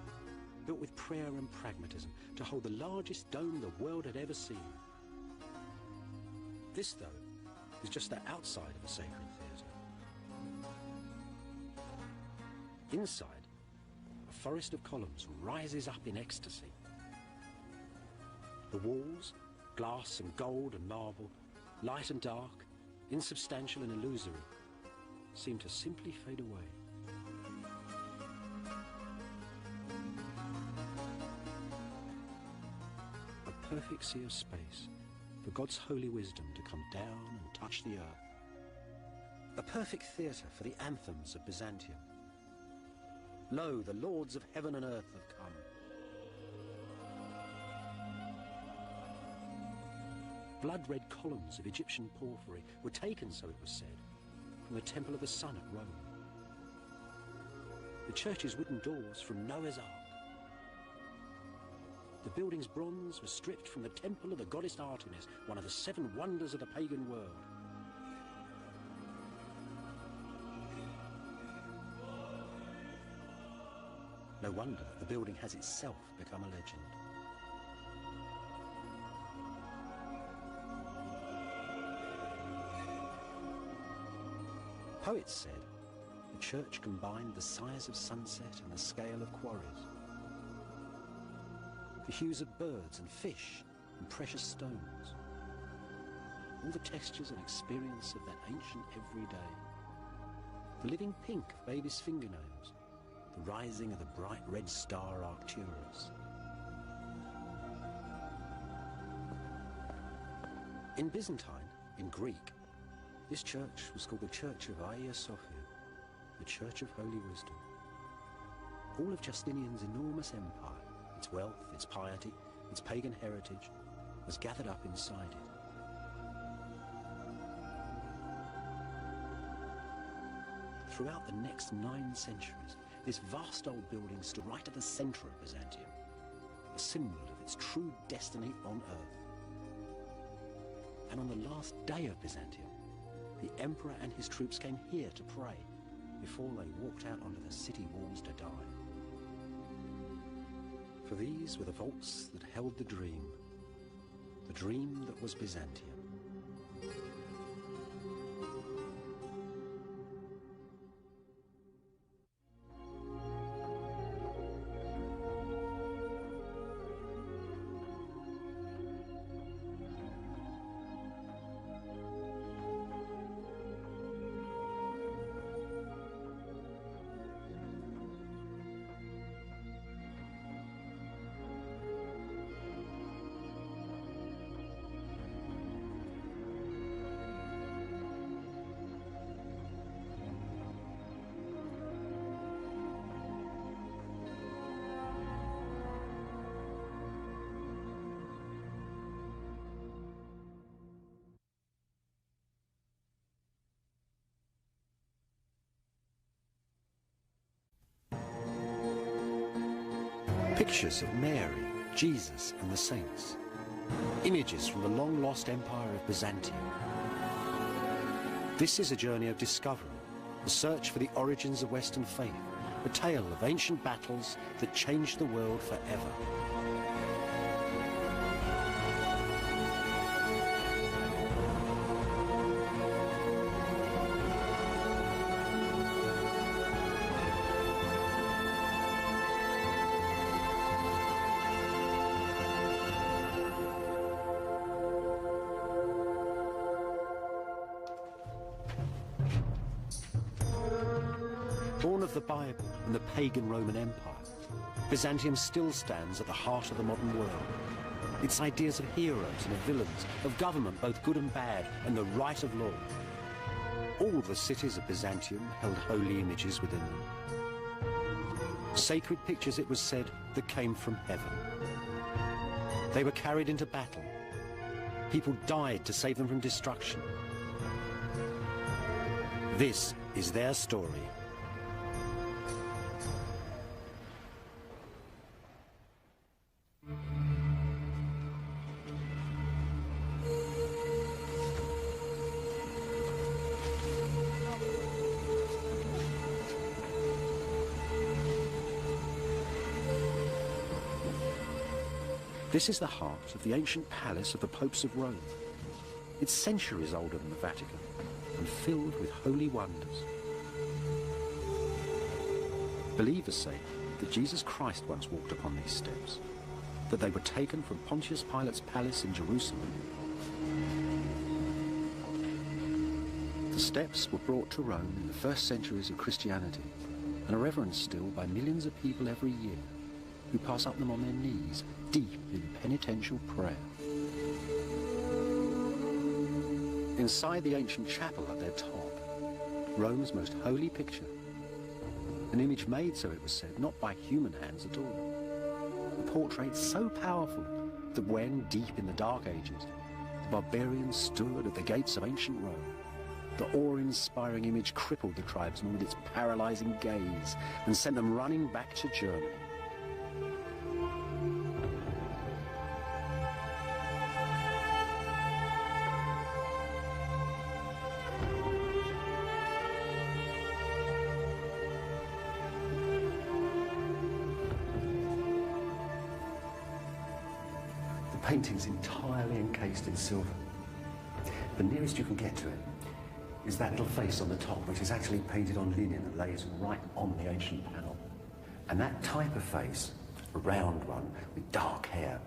built with prayer and pragmatism to hold the largest dome the world had ever seen. This, though, is just the outside of a sacred theatre. Inside, a forest of columns rises up in ecstasy. The walls, glass and gold and marble, light and dark, insubstantial and illusory, seem to simply fade away. A perfect sea of space for God's holy wisdom to come down and touch the earth. A perfect theatre for the anthems of Byzantium. Lo, the lords of heaven and earth have come. Blood-red columns of Egyptian porphyry were taken, so it was said, from the Temple of the Sun at Rome. The church's wooden doors from Noah's Ark. The building's bronze was stripped from the temple of the goddess Artemis, one of the 7 wonders of the pagan world. No wonder the building has itself become a legend. Poets said the church combined the size of sunset and the scale of quarries, the hues of birds and fish and precious stones, all the textures and experience of that ancient everyday, the living pink of baby's fingernails, the rising of the bright red star Arcturus. In Byzantine, in Greek, this church was called the Church of Hagia Sophia, the Church of Holy Wisdom. All of Justinian's enormous empire, its wealth, its piety, its pagan heritage, was gathered up inside it. Throughout the next 9 centuries, this vast old building stood right at the centre of Byzantium, a symbol of its true destiny on earth. And on the last day of Byzantium, the emperor and his troops came here to pray before they walked out onto the city walls to die. For these were the vaults that held the dream that was Byzantium. Pictures of Mary, Jesus and the saints. Images from the long-lost empire of Byzantium. This is a journey of discovery, a search for the origins of Western faith, a tale of ancient battles that changed the world forever. Born of the Bible and the pagan Roman Empire, Byzantium still stands at the heart of the modern world. Its ideas of heroes and of villains, of government both good and bad, and the right of law. All the cities of Byzantium held holy images within them. Sacred pictures, it was said, that came from heaven. They were carried into battle. People died to save them from destruction. This is their story. This is the heart of the ancient palace of the popes of Rome. It's centuries older than the Vatican and filled with holy wonders. Believers say that Jesus Christ once walked upon these steps, that they were taken from Pontius Pilate's palace in Jerusalem. The steps were brought to Rome in the first centuries of Christianity and are reverenced still by millions of people every year who pass up them on their knees, deep in penitential prayer. Inside the ancient chapel at their top, Rome's most holy picture, an image made, so it was said, not by human hands at all. A portrait so powerful that when, deep in the Dark Ages, the barbarians stood at the gates of ancient Rome, the awe-inspiring image crippled the tribesmen with its paralyzing gaze and sent them running back to Germany. The painting's entirely encased in silver. The nearest you can get to it is that little face on the top, which is actually painted on linen and lays right on the ancient panel. And that type of face, a round one with dark hair,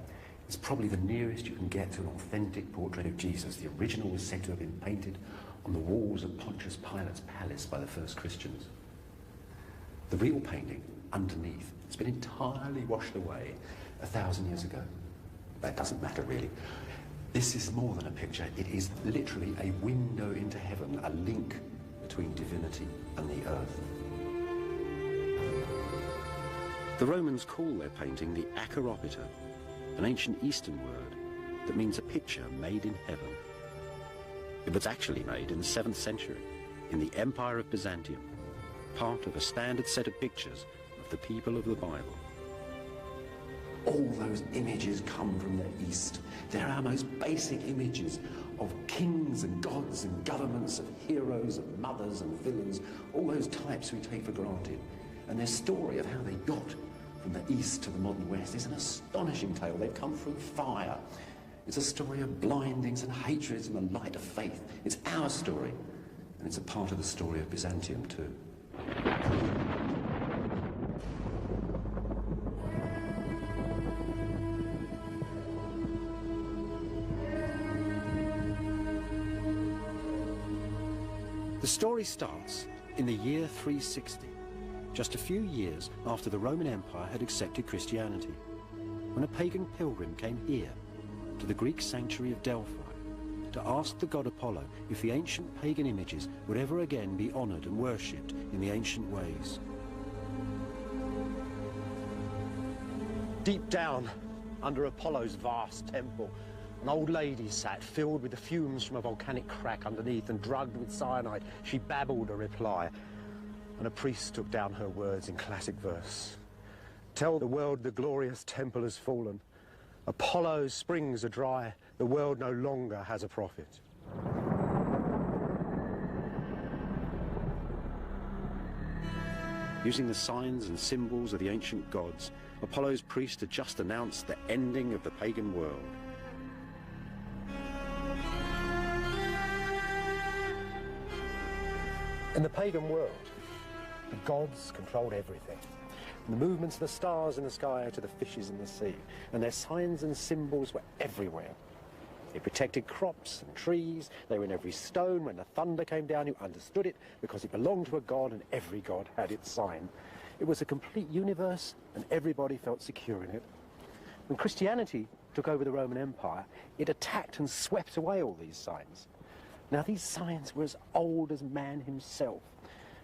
is probably the nearest you can get to an authentic portrait of Jesus. The original was said to have been painted on the walls of Pontius Pilate's palace by the first Christians. The real painting, underneath, has been entirely washed away 1,000 years ago. That doesn't matter, really. This is more than a picture. It is literally a window into heaven, a link between divinity and the earth. The Romans call their painting the acropitor, an ancient Eastern word that means a picture made in heaven. It was actually made in the 7th century in the Empire of Byzantium, part of a standard set of pictures of the people of the Bible. All those images come from the East. They're our most basic images of kings and gods and governments, of heroes, of mothers and villains, all those types we take for granted. And their story of how they got from the East to the modern West is an astonishing tale. They've come through fire. It's a story of blindings and hatreds and the light of faith. It's our story, and it's a part of the story of Byzantium too. The story starts in the year 360, just a few years after the Roman Empire had accepted Christianity, when a pagan pilgrim came here, to the Greek sanctuary of Delphi, to ask the god Apollo if the ancient pagan images would ever again be honoured and worshipped in the ancient ways. Deep down, under Apollo's vast temple, an old lady sat, filled with the fumes from a volcanic crack underneath and drugged with cyanide. She babbled a reply, and a priest took down her words in classic verse. Tell the world the glorious temple has fallen. Apollo's springs are dry. The world no longer has a prophet. Using the signs and symbols of the ancient gods, Apollo's priest had just announced the ending of the pagan world. In the pagan world, the gods controlled everything. From the movements of the stars in the sky to the fishes in the sea. And their signs and symbols were everywhere. They protected crops and trees. They were in every stone. When the thunder came down, you understood it because it belonged to a god, and every god had its sign. It was a complete universe, and everybody felt secure in it. When Christianity took over the Roman Empire, it attacked and swept away all these signs. Now, these signs were as old as man himself.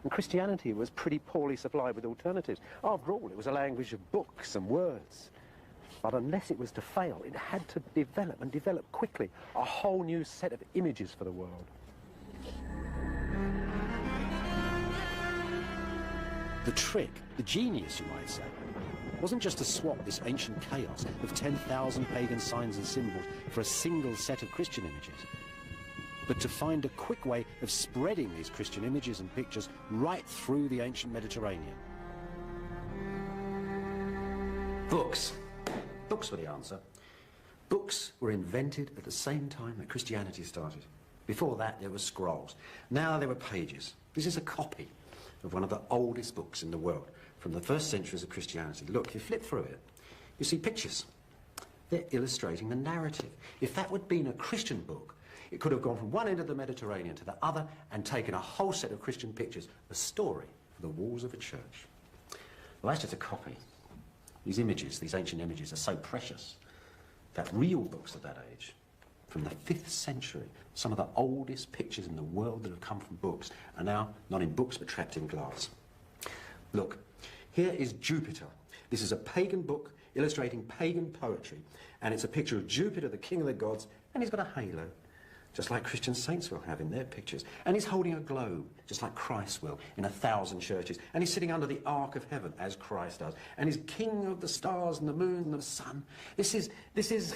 And Christianity was pretty poorly supplied with alternatives. After all, it was a language of books and words. But unless it was to fail, it had to develop, and develop quickly, a whole new set of images for the world. The trick, the genius, you might say, wasn't just to swap this ancient chaos of 10,000 pagan signs and symbols for a single set of Christian images, but to find a quick way of spreading these Christian images and pictures right through the ancient Mediterranean. Books. Books were the answer. Books were invented at the same time that Christianity started. Before that, there were scrolls. Now there were pages. This is a copy of one of the oldest books in the world, from the first centuries of Christianity. Look, if you flip through it, you see pictures. They're illustrating the narrative. If that would have been a Christian book, it could have gone from one end of the Mediterranean to the other and taken a whole set of Christian pictures, a story for the walls of a church. Well, that's just a copy. These images, these ancient images, are so precious that real books of that age, from the 5th century, some of the oldest pictures in the world that have come from books, are now not in books but trapped in glass. Look, here is Jupiter. This is a pagan book illustrating pagan poetry, and it's a picture of Jupiter, the king of the gods, and he's got a halo, just like Christian saints will have in their pictures. And he's holding a globe, just like Christ will, in 1,000 churches. And he's sitting under the ark of heaven, as Christ does. And he's king of the stars and the moon and the sun. This is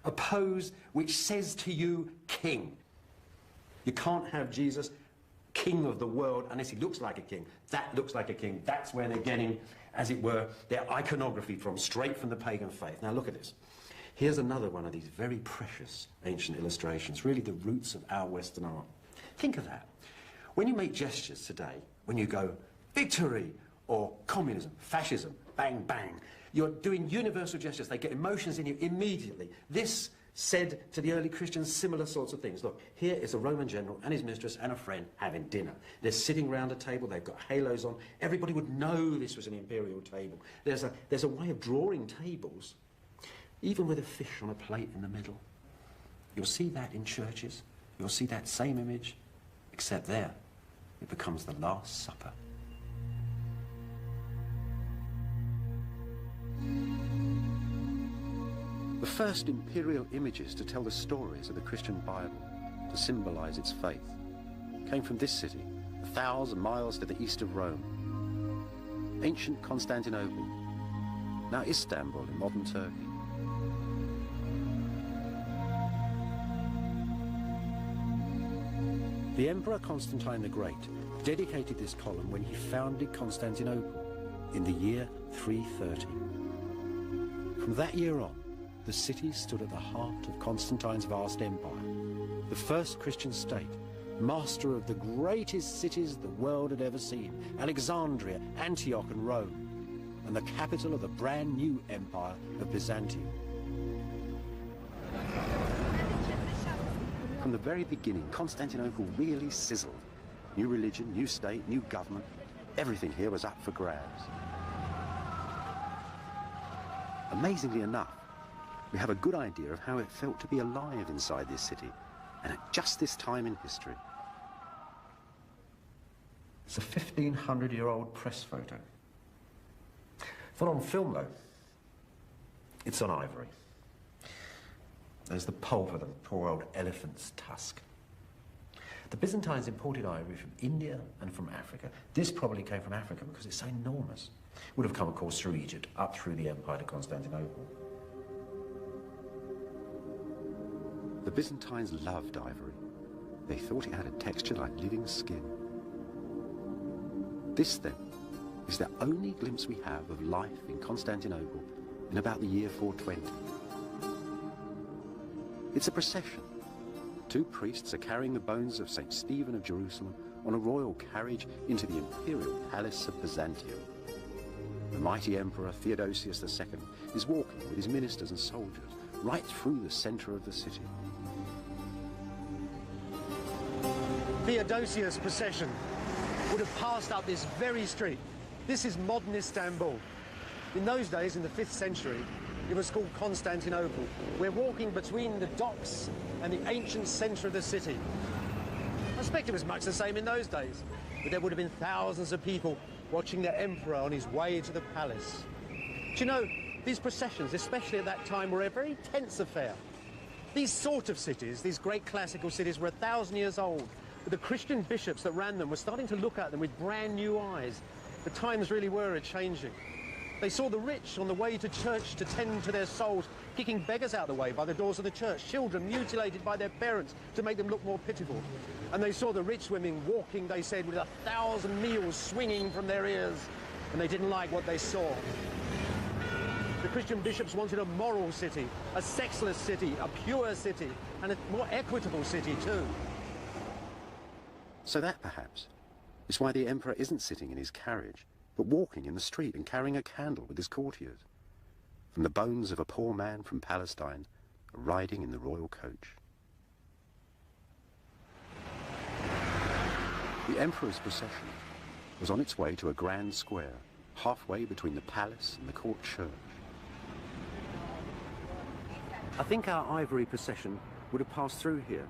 a pose which says to you, king. You can't have Jesus, king of the world, unless he looks like a king. That looks like a king. That's where they're getting, as it were, their iconography from, straight from the pagan faith. Now look at this. Here's another one of these very precious ancient illustrations, really the roots of our Western art. Think of that. When you make gestures today, when you go, victory, or communism, fascism, bang, bang, you're doing universal gestures. They get emotions in you immediately. This said to the early Christians similar sorts of things. Look, here is a Roman general and his mistress and a friend having dinner. They're sitting round a table, they've got halos on. Everybody would know this was an imperial table. There's a way of drawing tables, even with a fish on a plate in the middle. You'll see that in churches. You'll see that same image, except there, it becomes the Last Supper. The first imperial images to tell the stories of the Christian Bible, to symbolize its faith, came from this city, 1,000 miles to the east of Rome. Ancient Constantinople, now Istanbul in modern Turkey. The Emperor Constantine the Great dedicated this column when he founded Constantinople in the year 330. From that year on, the city stood at the heart of Constantine's vast empire, the first Christian state, master of the greatest cities the world had ever seen, Alexandria, Antioch and Rome, and the capital of the brand new empire of Byzantium. From the very beginning, Constantinople really sizzled. New religion, new state, new government, everything here was up for grabs. Amazingly enough, we have a good idea of how it felt to be alive inside this city, and at just this time in history. It's a 1,500-year-old press photo. It's not on film, though. It's on ivory. There's the pulp of the poor old elephant's tusk. The Byzantines imported ivory from India and from Africa. This probably came from Africa because it's so enormous. Would have come, of course, through Egypt, up through the empire to Constantinople. The Byzantines loved ivory. They thought it had a texture like living skin. This, then, is the only glimpse we have of life in Constantinople in about the year 420. It's a procession. Two priests are carrying the bones of St. Stephen of Jerusalem on a royal carriage into the imperial palace of Byzantium. The mighty emperor Theodosius II is walking with his ministers and soldiers right through the center of the city. Theodosius' procession would have passed up this very street. This is modern Istanbul. In those days, in the 5th century, it was called Constantinople. We're walking between the docks and the ancient centre of the city. I suspect it was much the same in those days, but there would have been thousands of people watching their emperor on his way to the palace. Do you know, these processions, especially at that time, were a very tense affair. These sort of cities, these great classical cities, were 1,000 years old, but the Christian bishops that ran them were starting to look at them with brand new eyes. The times really were a-changing. They saw the rich on the way to church to tend to their souls, kicking beggars out of the way by the doors of the church, children mutilated by their parents to make them look more pitiful. And they saw the rich women walking, they said, with 1,000 meals swinging from their ears, and they didn't like what they saw. The Christian bishops wanted a moral city, a sexless city, a pure city, and a more equitable city too. So that, perhaps, is why the emperor isn't sitting in his carriage, but walking in the street and carrying a candle with his courtiers. From the bones of a poor man from Palestine, riding in the royal coach. The emperor's procession was on its way to a grand square, halfway between the palace and the court church. I think our ivory procession would have passed through here,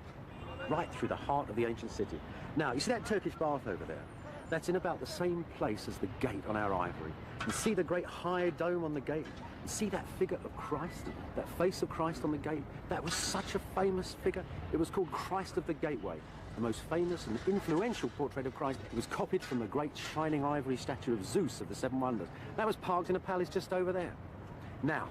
right through the heart of the ancient city. Now, you see that Turkish bath over there? That's in about the same place as the gate on our ivory. You see the great high dome on the gate? You see that figure of Christ, that face of Christ on the gate? That was such a famous figure. It was called Christ of the Gateway, the most famous and influential portrait of Christ. It was copied from the great shining ivory statue of Zeus of the Seven Wonders. That was parked in a palace just over there. Now,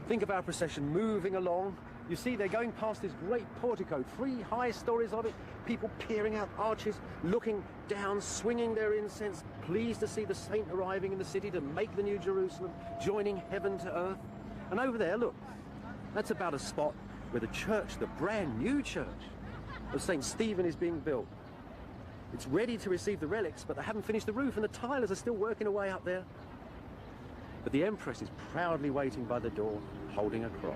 think of our procession moving along. You see, they're going past this great portico, 3 high stories of it, people peering out arches, looking down, swinging their incense, pleased to see the saint arriving in the city to make the new Jerusalem, joining heaven to earth. And over there, look, that's about a spot where the church, the brand new church of St. Stephen is being built. It's ready to receive the relics, but they haven't finished the roof, and the tilers are still working away up there. But the Empress is proudly waiting by the door, holding a cross.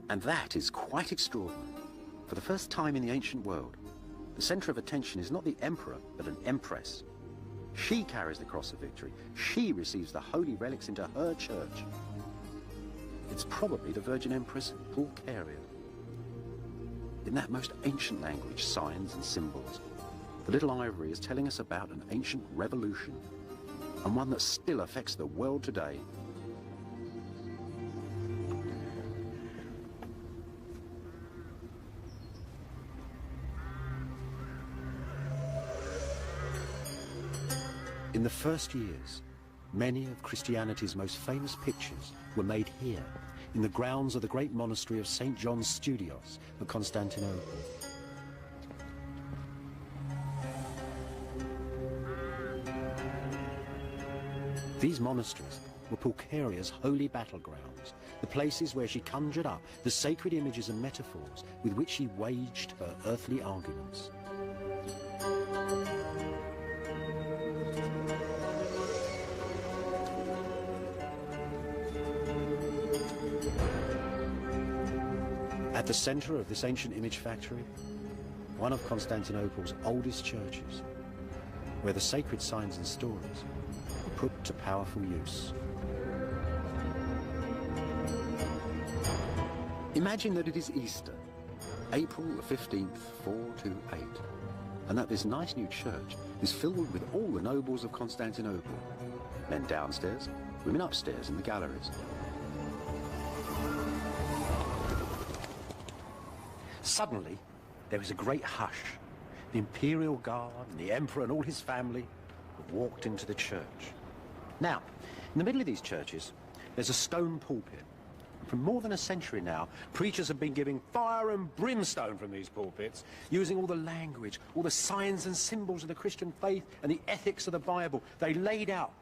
And that is quite extraordinary. For the first time in the ancient world, the centre of attention is not the emperor, but an empress. She carries the cross of victory. She receives the holy relics into her church. It's probably the Virgin Empress Pulcheria. In that most ancient language, signs and symbols, the little ivory is telling us about an ancient revolution, and one that still affects the world today. In the first years, many of Christianity's most famous pictures were made here, in the grounds of the great monastery of St. John Studios at Constantinople. These monasteries were Pulcheria's holy battlegrounds, the places where she conjured up the sacred images and metaphors with which she waged her earthly arguments. At the centre of this ancient image factory, one of Constantinople's oldest churches, where the sacred signs and stories were put to powerful use. Imagine that it is Easter, April the 15th, 428, and that this nice new church is filled with all the nobles of Constantinople, men downstairs, women upstairs in the galleries. Suddenly, there was a great hush. The imperial guard and the emperor and all his family walked into the church. Now, in the middle of these churches, there's a stone pulpit. For more than a century now, preachers have been giving fire and brimstone from these pulpits, using all the language, all the signs and symbols of the Christian faith and the ethics of the Bible. They laid out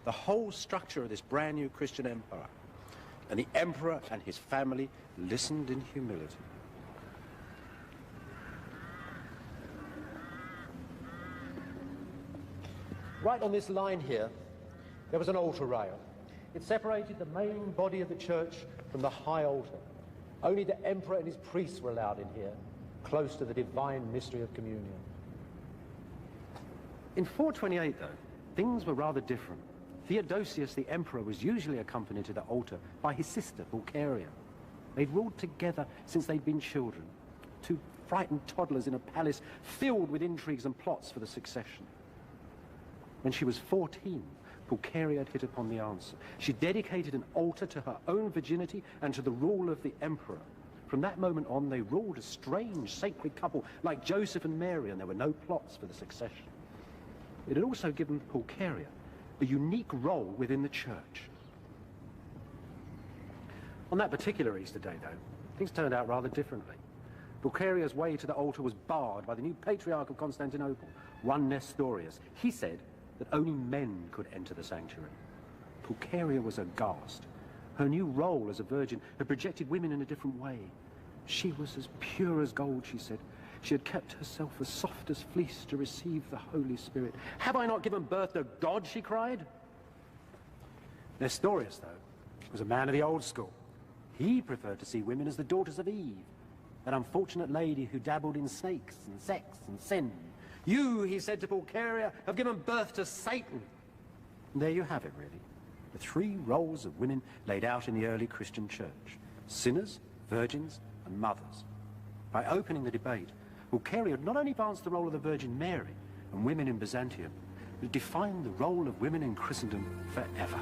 the whole structure of this brand new Christian empire. And the emperor and his family listened in humility. Right on this line here, there was an altar rail. It separated the main body of the church from the high altar. Only the emperor and his priests were allowed in here, close to the divine mystery of communion. In 428, though, things were rather different. Theodosius, the emperor, was usually accompanied to the altar by his sister, Pulcheria. They'd ruled together since they'd been children, two frightened toddlers in a palace filled with intrigues and plots for the succession. When she was 14, Pulcheria had hit upon the answer. She dedicated an altar to her own virginity and to the rule of the emperor. From that moment on, they ruled a strange, sacred couple like Joseph and Mary, and there were no plots for the succession. It had also given Pulcheria a unique role within the church. On that particular Easter day, though, things turned out rather differently. Pulcheria's way to the altar was barred by the new patriarch of Constantinople, one Nestorius. He said that only men could enter the sanctuary. Pulcheria was aghast. Her new role as a virgin had projected women in a different way. She was as pure as gold, she said. She had kept herself as soft as fleece to receive the Holy Spirit. Have I not given birth to God, she cried. Nestorius, though, was a man of the old school. He preferred to see women as the daughters of Eve, an unfortunate lady who dabbled in snakes and sex and sin. You, he said to Pulcheria, have given birth to Satan. And there you have it, really. The three roles of women laid out in the early Christian church: sinners, virgins, and mothers. By opening the debate, Pulcheria not only advanced the role of the Virgin Mary and women in Byzantium, but defined the role of women in Christendom forever.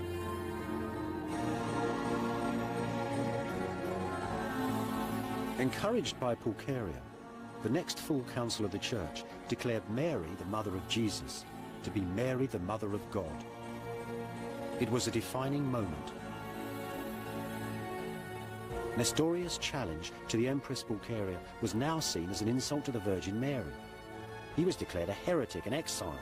Encouraged by Pulcheria, the next full council of the church declared Mary, the mother of Jesus, to be Mary, the mother of God. It was a defining moment. Nestorius' challenge to the Empress Pulcheria was now seen as an insult to the Virgin Mary. He was declared a heretic and exiled.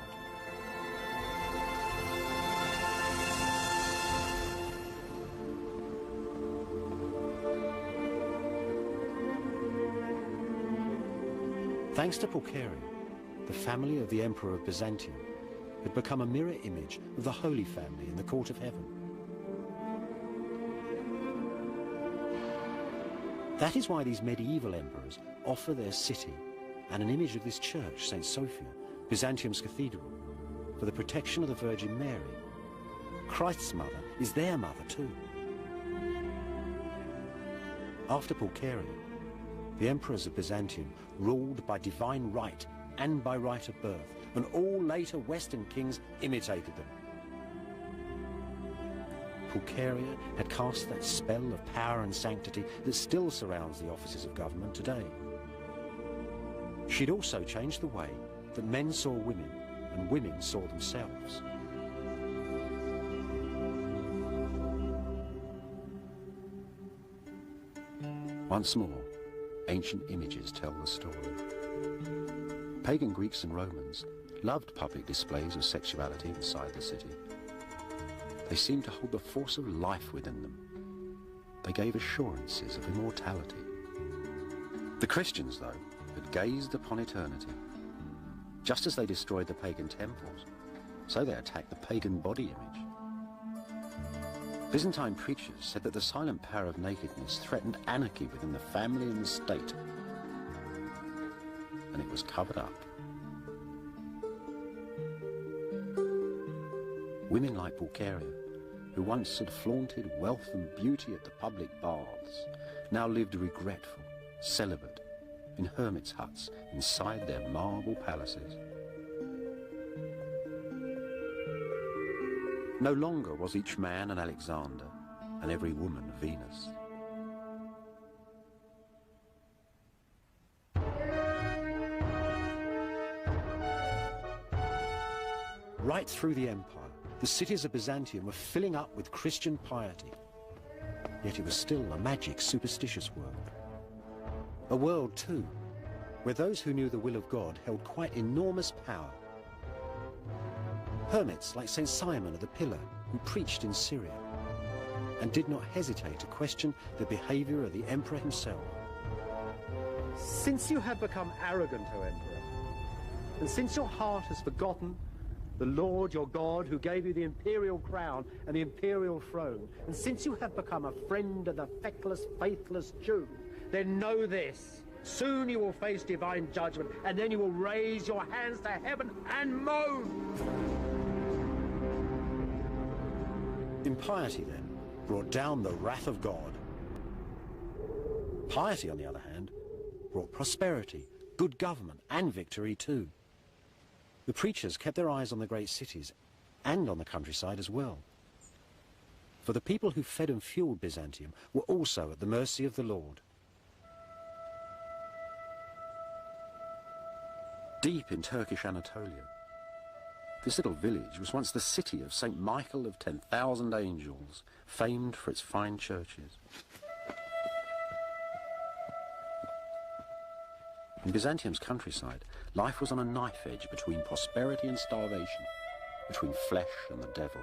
Thanks to Pulcheria, the family of the Emperor of Byzantium had become a mirror image of the Holy Family in the court of heaven. That is why these medieval emperors offer their city and an image of this church, St. Sophia, Byzantium's cathedral, for the protection of the Virgin Mary. Christ's mother is their mother too. After Pulcheria, the emperors of Byzantium ruled by divine right and by right of birth, and all later Western kings imitated them. Pulcheria had cast that spell of power and sanctity that still surrounds the offices of government today. She'd also changed the way that men saw women and women saw themselves. Once more, ancient images tell the story. Pagan Greeks and Romans loved public displays of sexuality inside the city. They seemed to hold the force of life within them. They gave assurances of immortality. The Christians, though, had gazed upon eternity. Just as they destroyed the pagan temples, so they attacked the pagan body image. Byzantine preachers said that the silent power of nakedness threatened anarchy within the family and the state, and it was covered up. Women like Pulcheria, who once had flaunted wealth and beauty at the public baths, now lived regretful, celibate, in hermits' huts inside their marble palaces. No longer was each man an Alexander and every woman Venus. Right through the empire, the cities of Byzantium were filling up with Christian piety. Yet it was still a magic, superstitious world. A world, too, where those who knew the will of God held quite enormous power. Hermits like St. Simon of the Pillar, who preached in Syria, and did not hesitate to question the behavior of the emperor himself. Since you have become arrogant, O Emperor, and since your heart has forgotten the Lord your God who gave you the imperial crown and the imperial throne, and since you have become a friend of the feckless, faithless Jew, then know this: soon you will face divine judgment, and then you will raise your hands to heaven and moan. Impiety, then, brought down the wrath of God. Piety, on the other hand, brought prosperity, good government, and victory too. The preachers kept their eyes on the great cities and on the countryside as well. For the people who fed and fueled Byzantium were also at the mercy of the Lord. Deep in Turkish Anatolia, this little village was once the city of St. Michael of 10,000 angels, famed for its fine churches. In Byzantium's countryside, life was on a knife edge between prosperity and starvation, between flesh and the devil.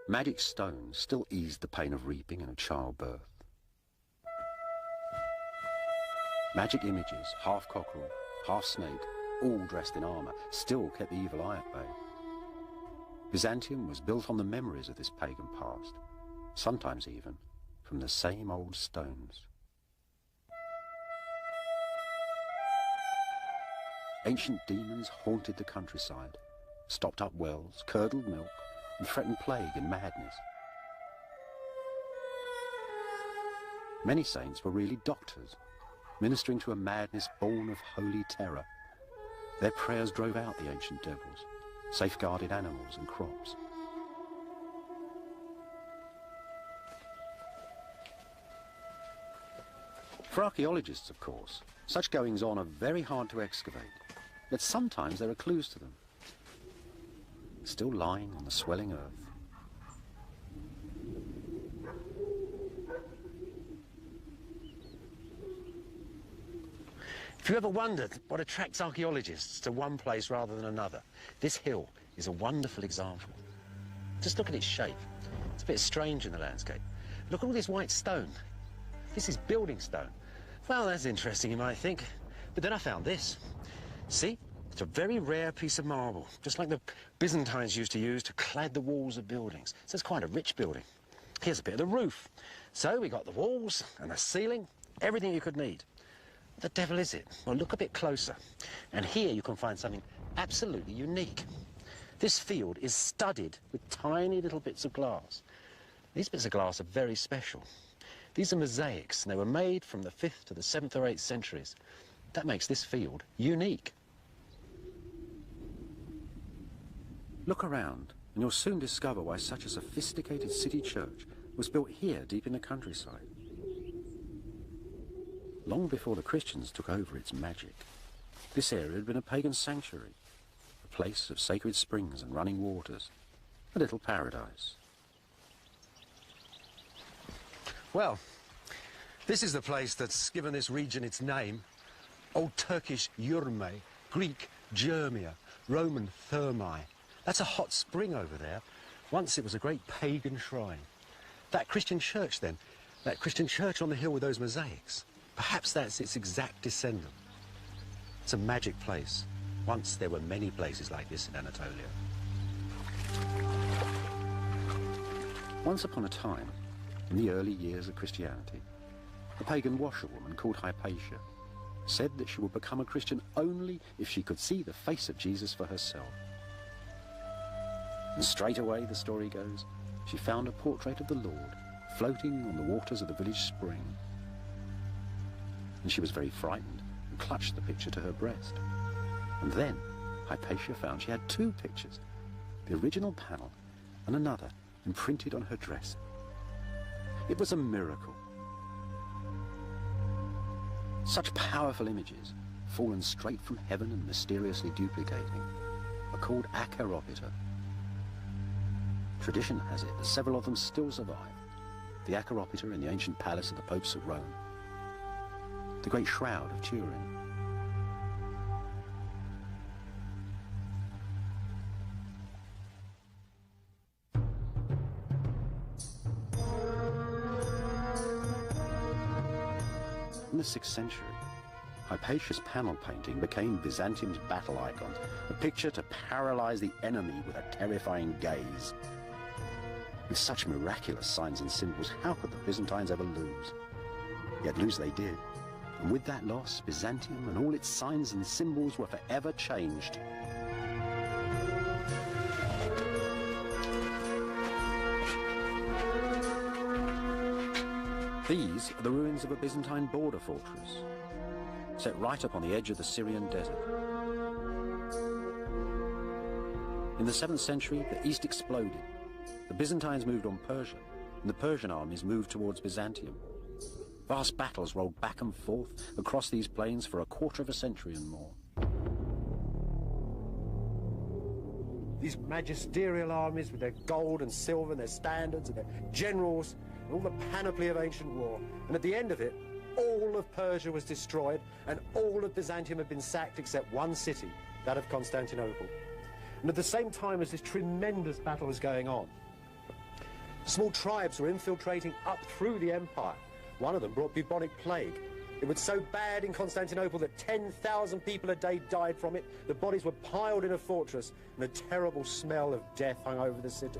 Magic stones still eased the pain of reaping and of childbirth. Magic images, half cockerel, half snake, all dressed in armour, still kept the evil eye at bay. Byzantium was built on the memories of this pagan past, sometimes even from the same old stones. Ancient demons haunted the countryside, stopped up wells, curdled milk, and threatened plague and madness. Many saints were really doctors, ministering to a madness born of holy terror. Their prayers drove out the ancient devils, safeguarded animals and crops. For archaeologists, of course, such goings-on are very hard to excavate, but sometimes there are clues to them, still lying on the swelling earth. If you ever wondered what attracts archaeologists to one place rather than another, this hill is a wonderful example. Just look at its shape. It's a bit strange in the landscape. Look at all this white stone. This is building stone. Well, that's interesting, you might think. But then I found this. See? It's a very rare piece of marble, just like the Byzantines used to use to clad the walls of buildings. So it's quite a rich building. Here's a bit of the roof. So we got the walls and the ceiling, everything you could need. What the devil is it? Well, look a bit closer. And here you can find something absolutely unique. This field is studded with tiny little bits of glass. These bits of glass are very special. These are mosaics, and they were made from the 5th to the 7th or 8th centuries. That makes this field unique. Look around, and you'll soon discover why such a sophisticated city church was built here deep in the countryside. Long before the Christians took over its magic, this area had been a pagan sanctuary, a place of sacred springs and running waters, a little paradise. Well, this is the place that's given this region its name. Old Turkish Yurme, Greek Germia, Roman Thermae. That's a hot spring over there. Once it was a great pagan shrine. That Christian church then, that Christian church on the hill with those mosaics, perhaps that's its exact descendant. It's a magic place. Once there were many places like this in Anatolia. Once upon a time, in the early years of Christianity, a pagan washerwoman called Hypatia said that she would become a Christian only if she could see the face of Jesus for herself. And straight away, the story goes, she found a portrait of the Lord floating on the waters of the village spring. And she was very frightened and clutched the picture to her breast. And then Hypatia found she had two pictures, the original panel and another imprinted on her dress. It was a miracle. Such powerful images, fallen straight from heaven and mysteriously duplicating, are called acheropita. Tradition has it that several of them still survive. The acheropita in the ancient palace of the popes of Rome, the Great Shroud of Turin, in the 6th century, Hypatia's panel painting became Byzantium's battle icon, a picture to paralyze the enemy with a terrifying gaze. With such miraculous signs and symbols, how could the Byzantines ever lose? Yet lose they did, and with that loss, Byzantium and all its signs and symbols were forever changed. These are the ruins of a Byzantine border fortress, set right up on the edge of the Syrian desert. In the 7th century, the east exploded. The Byzantines moved on Persia, and the Persian armies moved towards Byzantium. Vast battles rolled back and forth across these plains for a quarter of a century and more. These magisterial armies with their gold and silver and their standards and their generals and all the panoply of ancient war. And at the end of it, all of Persia was destroyed and all of Byzantium had been sacked except one city, that of Constantinople. And at the same time as this tremendous battle was going on, small tribes were infiltrating up through the empire. One of them brought bubonic plague. It was so bad in Constantinople that 10,000 people a day died from it. The bodies were piled in a fortress, and a terrible smell of death hung over the city.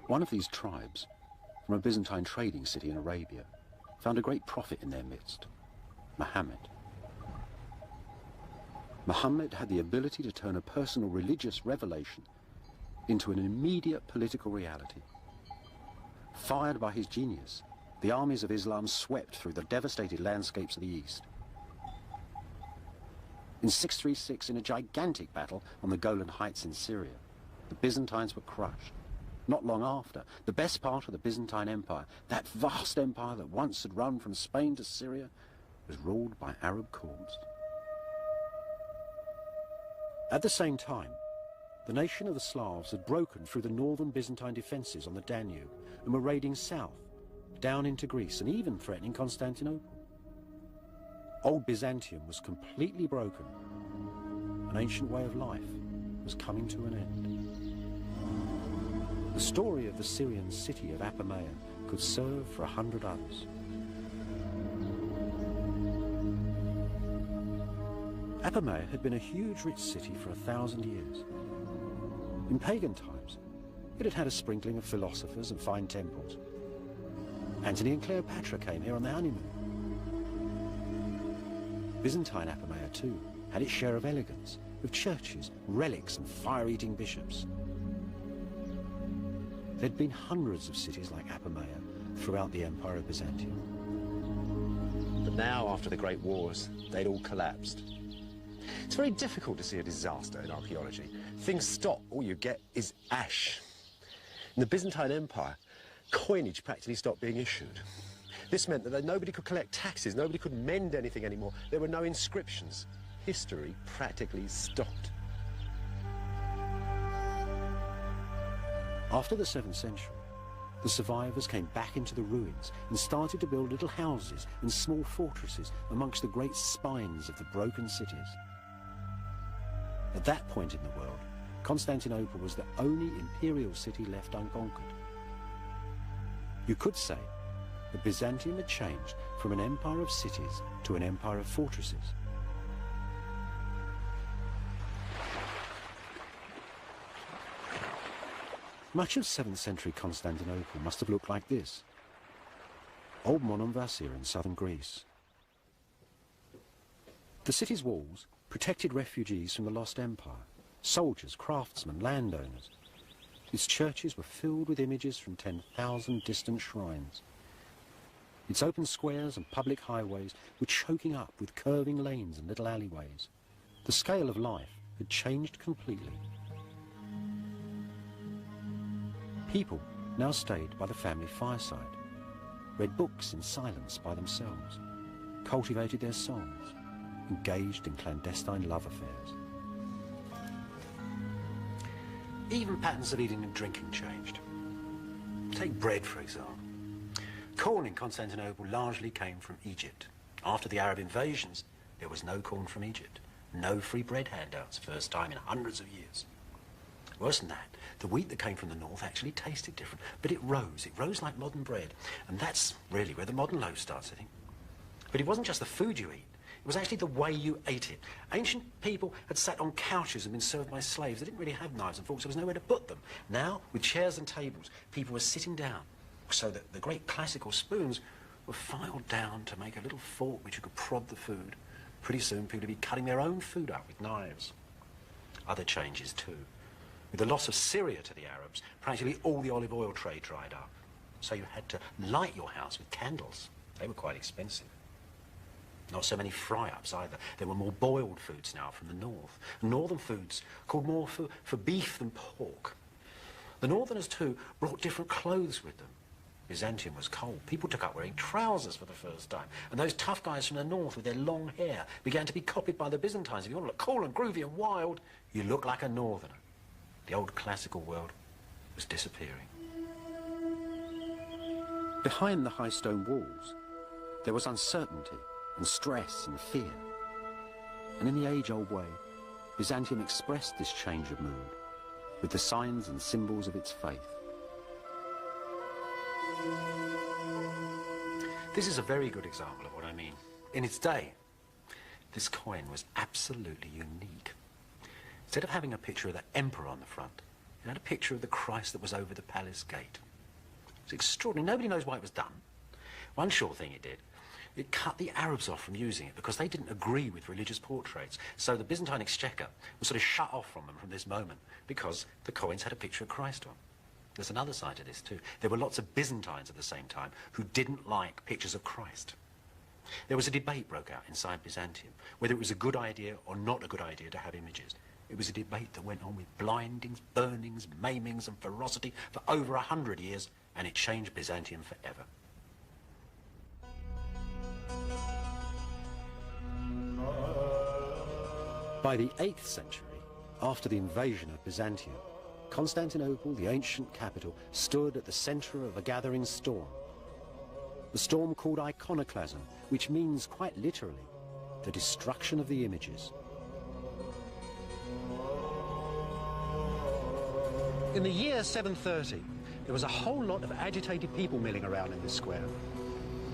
One of these tribes, from a Byzantine trading city in Arabia, found a great prophet in their midst, Muhammad. Muhammad had the ability to turn a personal religious revelation into an immediate political reality. Fired by his genius, the armies of Islam swept through the devastated landscapes of the East. In 636, in a gigantic battle on the Golan Heights in Syria, the Byzantines were crushed. Not long after, the best part of the Byzantine Empire, that vast empire that once had run from Spain to Syria, was ruled by Arab courts. At the same time, the nation of the Slavs had broken through the northern Byzantine defences on the Danube and were raiding south, down into Greece and even threatening Constantinople. Old Byzantium was completely broken. An ancient way of life was coming to an end. The story of the Syrian city of Apamea could serve for 100 others. Apamea had been a huge rich city for 1,000 years. In pagan times, it had had a sprinkling of philosophers and fine temples. Antony and Cleopatra came here on their honeymoon. Byzantine Apamea, too, had its share of elegance, with churches, relics and fire-eating bishops. There'd been hundreds of cities like Apamea throughout the Empire of Byzantium. But now, after the Great Wars, they'd all collapsed. It's very difficult to see a disaster in archaeology. Things stop, all you get is ash. In the Byzantine Empire, coinage practically stopped being issued. This meant that nobody could collect taxes, nobody could mend anything anymore. There were no inscriptions. History practically stopped. After the 7th century, the survivors came back into the ruins and started to build little houses and small fortresses amongst the great spines of the broken cities. At that point in the world, Constantinople was the only imperial city left unconquered. You could say that Byzantium had changed from an empire of cities to an empire of fortresses. Much of 7th century Constantinople must have looked like this. Old Monemvasia in southern Greece. The city's walls protected refugees from the lost empire, soldiers, craftsmen, landowners. Its churches were filled with images from 10,000 distant shrines. Its open squares and public highways were choking up with curving lanes and little alleyways. The scale of life had changed completely. People now stayed by the family fireside. read books in silence by themselves, cultivated their souls, engaged in clandestine love affairs. Even patterns of eating and drinking changed. Take bread, for example. Corn in Constantinople largely came from Egypt. After the Arab invasions, there was no corn from Egypt. No free bread handouts, first time in hundreds of years. Worse than that, the wheat that came from the north actually tasted different, but it rose like modern bread. And that's really where the modern loaf starts, I think. But it wasn't just the food you eat, it was actually the way you ate it. Ancient people had sat on couches and been served by slaves. They didn't really have knives and forks, there was nowhere to put them. Now, with chairs and tables, people were sitting down, so that the great classical spoons were filed down to make a little fork which you could prod the food. Pretty soon people would be cutting their own food up with knives. Other changes too. With the loss of Syria to the Arabs, practically all the olive oil trade dried up. So you had to light your house with candles. They were quite expensive. Not so many fry-ups either. There were more boiled foods now from the north. Northern foods called more for beef than pork. The northerners too brought different clothes with them. Byzantium was cold. People took up wearing trousers for the first time. And those tough guys from the north with their long hair began to be copied by the Byzantines. If you want to look cool and groovy and wild, you look like a northerner. The old classical world was disappearing. Behind the high stone walls, there was uncertainty and stress and fear. And in the age-old way, Byzantium expressed this change of mood with the signs and symbols of its faith. This is a very good example of what I mean. In its day, this coin was absolutely unique. Instead of having a picture of the emperor on the front, it had a picture of the Christ that was over the palace gate. It's extraordinary. Nobody knows why it was done. One sure thing it did, it cut the Arabs off from using it because they didn't agree with religious portraits. So the Byzantine exchequer was sort of shut off from them from this moment because the coins had a picture of Christ on. There's another side to this too. There were lots of Byzantines at the same time who didn't like pictures of Christ. There was a debate broke out inside Byzantium whether it was a good idea or not a good idea to have images. It was a debate that went on with blindings, burnings, maimings and ferocity for over 100 years, and it changed Byzantium forever. By the 8th century, after the invasion of Byzantium, Constantinople, the ancient capital, stood at the centre of a gathering storm. The storm called iconoclasm, which means quite literally, the destruction of the images. In the year 730, there was a whole lot of agitated people milling around in this square.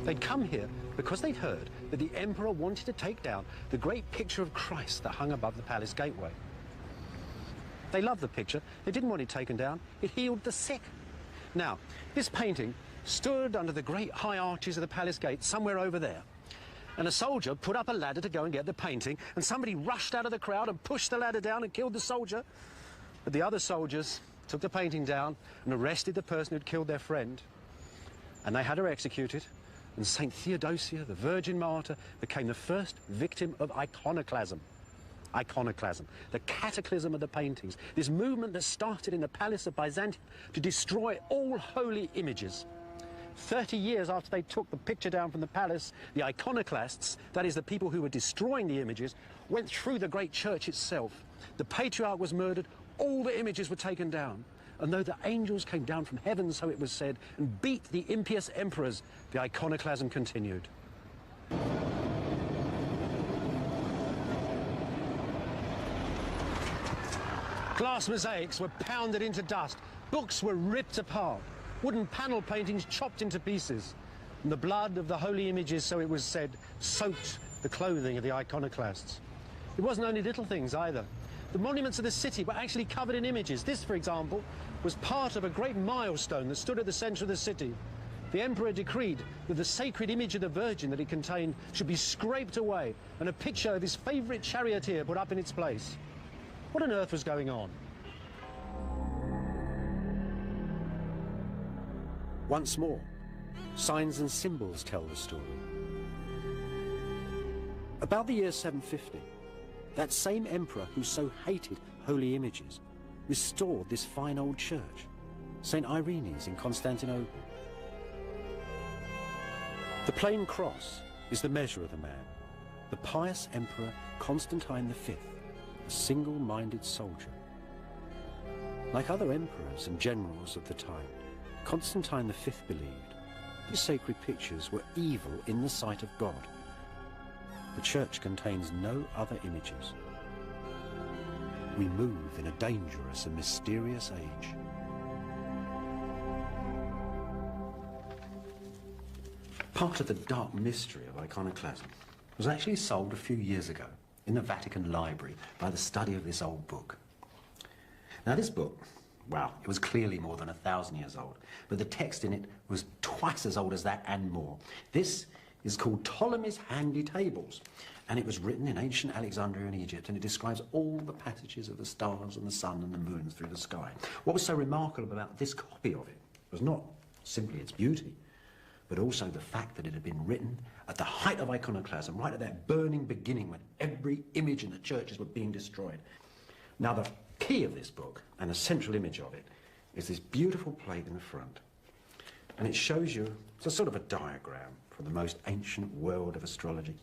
They'd come here because they'd heard that the emperor wanted to take down the great picture of Christ that hung above the palace gateway. They loved the picture. They didn't want it taken down. It healed the sick. Now, this painting stood under the great high arches of the palace gate somewhere over there. And a soldier put up a ladder to go and get the painting, and somebody rushed out of the crowd and pushed the ladder down and killed the soldier. But the other soldiers took the painting down and arrested the person who'd killed their friend. And they had her executed. And St. Theodosius, the Virgin Martyr, became the first victim of iconoclasm. Iconoclasm, the cataclysm of the paintings, this movement that started in the palace of Byzantium to destroy all holy images. 30 years after they took the picture down from the palace, the iconoclasts, that is the people who were destroying the images, went through the great church itself. The patriarch was murdered, all the images were taken down. And though the angels came down from heaven, so it was said, and beat the impious emperors, the iconoclasm continued. Glass mosaics were pounded into dust, books were ripped apart, wooden panel paintings chopped into pieces, and the blood of the holy images, so it was said, soaked the clothing of the iconoclasts. It wasn't only little things either. The monuments of the city were actually covered in images. This, for example, was part of a great milestone that stood at the centre of the city. The emperor decreed that the sacred image of the Virgin that it contained should be scraped away and a picture of his favourite charioteer put up in its place. What on earth was going on? Once more, signs and symbols tell the story. About the year 750, that same emperor who so hated holy images restored this fine old church, St. Irene's in Constantinople. The plain cross is the measure of the man. The pious Emperor Constantine V, a single-minded soldier. Like other emperors and generals of the time, Constantine V believed his sacred pictures were evil in the sight of God. The church contains no other images. We move in a dangerous and mysterious age. Part of the dark mystery of iconoclasm was actually solved a few years ago in the Vatican Library by the study of this old book. Now this book, well, it was clearly more than 1,000 years old, but the text in it was twice as old as that and more. This is called Ptolemy's Handy Tables, and it was written in ancient Alexandria in Egypt, and it describes all the passages of the stars and the sun and the moons through the sky. What was so remarkable about this copy of it was not simply its beauty, but also the fact that it had been written at the height of iconoclasm, right at that burning beginning when every image in the churches were being destroyed. Now the key of this book, and a central image of it, is this beautiful plate in the front. And it shows you, it's a sort of a diagram from the most ancient world of astrology.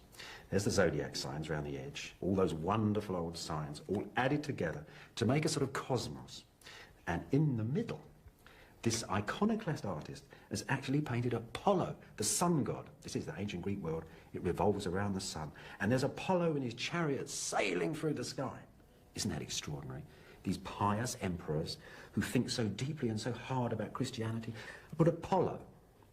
There's the zodiac signs around the edge, all those wonderful old signs, all added together to make a sort of cosmos. And in the middle, this iconoclast artist has actually painted Apollo, the sun god. This is the ancient Greek world. It revolves around the sun. And there's Apollo in his chariot sailing through the sky. Isn't that extraordinary? These pious emperors who think so deeply and so hard about Christianity put Apollo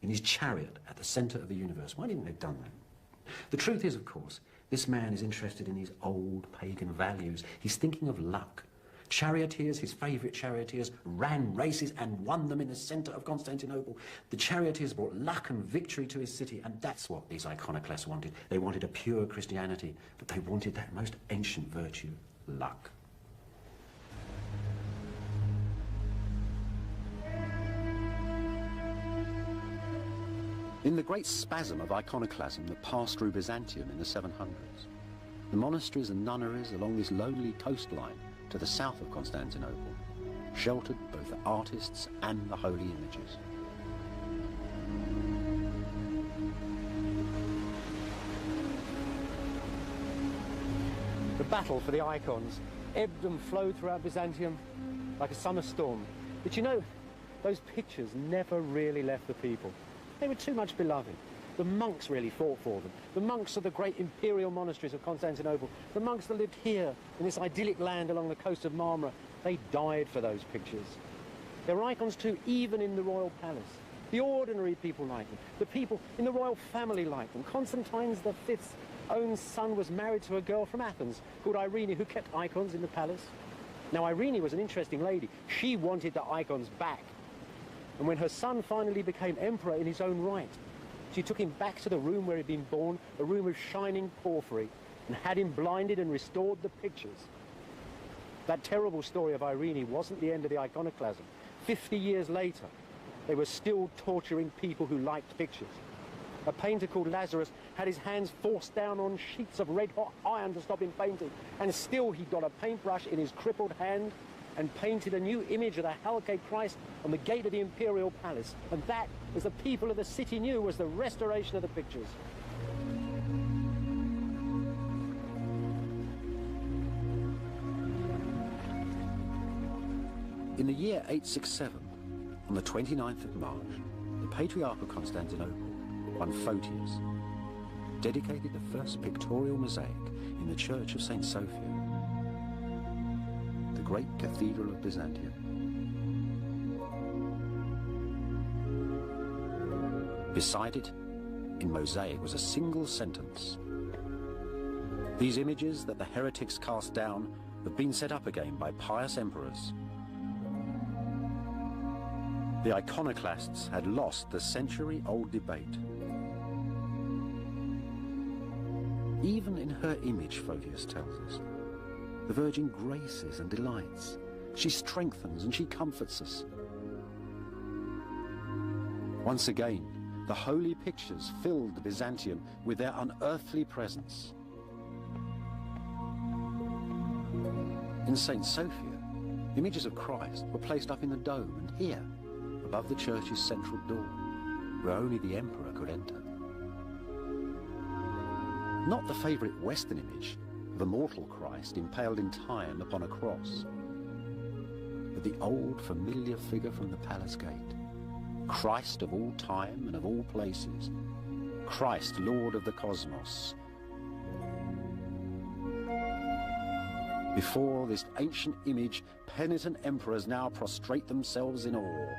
in his chariot at the center of the universe. Why didn't they have done that? The truth is, of course, this man is interested in these old pagan values. He's thinking of luck. Charioteers, his favourite charioteers, ran races and won them in the centre of Constantinople. The charioteers brought luck and victory to his city, and that's what these iconoclasts wanted. They wanted a pure Christianity, but they wanted that most ancient virtue, luck. In the great spasm of iconoclasm that passed through Byzantium in the 700s, the monasteries and nunneries along this lonely coastline to the south of Constantinople sheltered both the artists and the holy images. The battle for the icons ebbed and flowed throughout Byzantium like a summer storm. But you know, those pictures never really left the people. They were too much beloved. The monks really fought for them. The monks of the great imperial monasteries of Constantinople, the monks that lived here in this idyllic land along the coast of Marmara, they died for those pictures. There were icons too, even in the royal palace. The ordinary people liked them. The people in the royal family liked them. Constantine V's own son was married to a girl from Athens called Irene, who kept icons in the palace. Now, Irene was an interesting lady. She wanted the icons back. And when her son finally became emperor in his own right, she took him back to the room where he'd been born, a room of shining porphyry, and had him blinded and restored the pictures. That terrible story of Irene wasn't the end of the iconoclasm. 50 years later, they were still torturing people who liked pictures. A painter called Lazarus had his hands forced down on sheets of red-hot iron to stop him painting, and still he got a paintbrush in his crippled hand and painted a new image of the Halcate Christ on the gate of the imperial palace. And that, as the people of the city knew, was the restoration of the pictures. In the year 867, on the 29th of March, the Patriarch of Constantinople, one Photius, dedicated the first pictorial mosaic in the church of St. Sophia, the great cathedral of Byzantium. Beside it, in mosaic, was a single sentence. These images that the heretics cast down have been set up again by pious emperors. The iconoclasts had lost the century-old debate. Even in her image, Photius tells us, the Virgin graces and delights. She strengthens and she comforts us. Once again, the holy pictures filled Byzantium with their unearthly presence. In St. Sophia, images of Christ were placed up in the dome, and here, above the church's central door, where only the emperor could enter. Not the favourite Western image of a mortal Christ impaled in time upon a cross, but the old familiar figure from the palace gate, Christ of all time and of all places, Christ, Lord of the cosmos. Before this ancient image, penitent emperors now prostrate themselves in awe.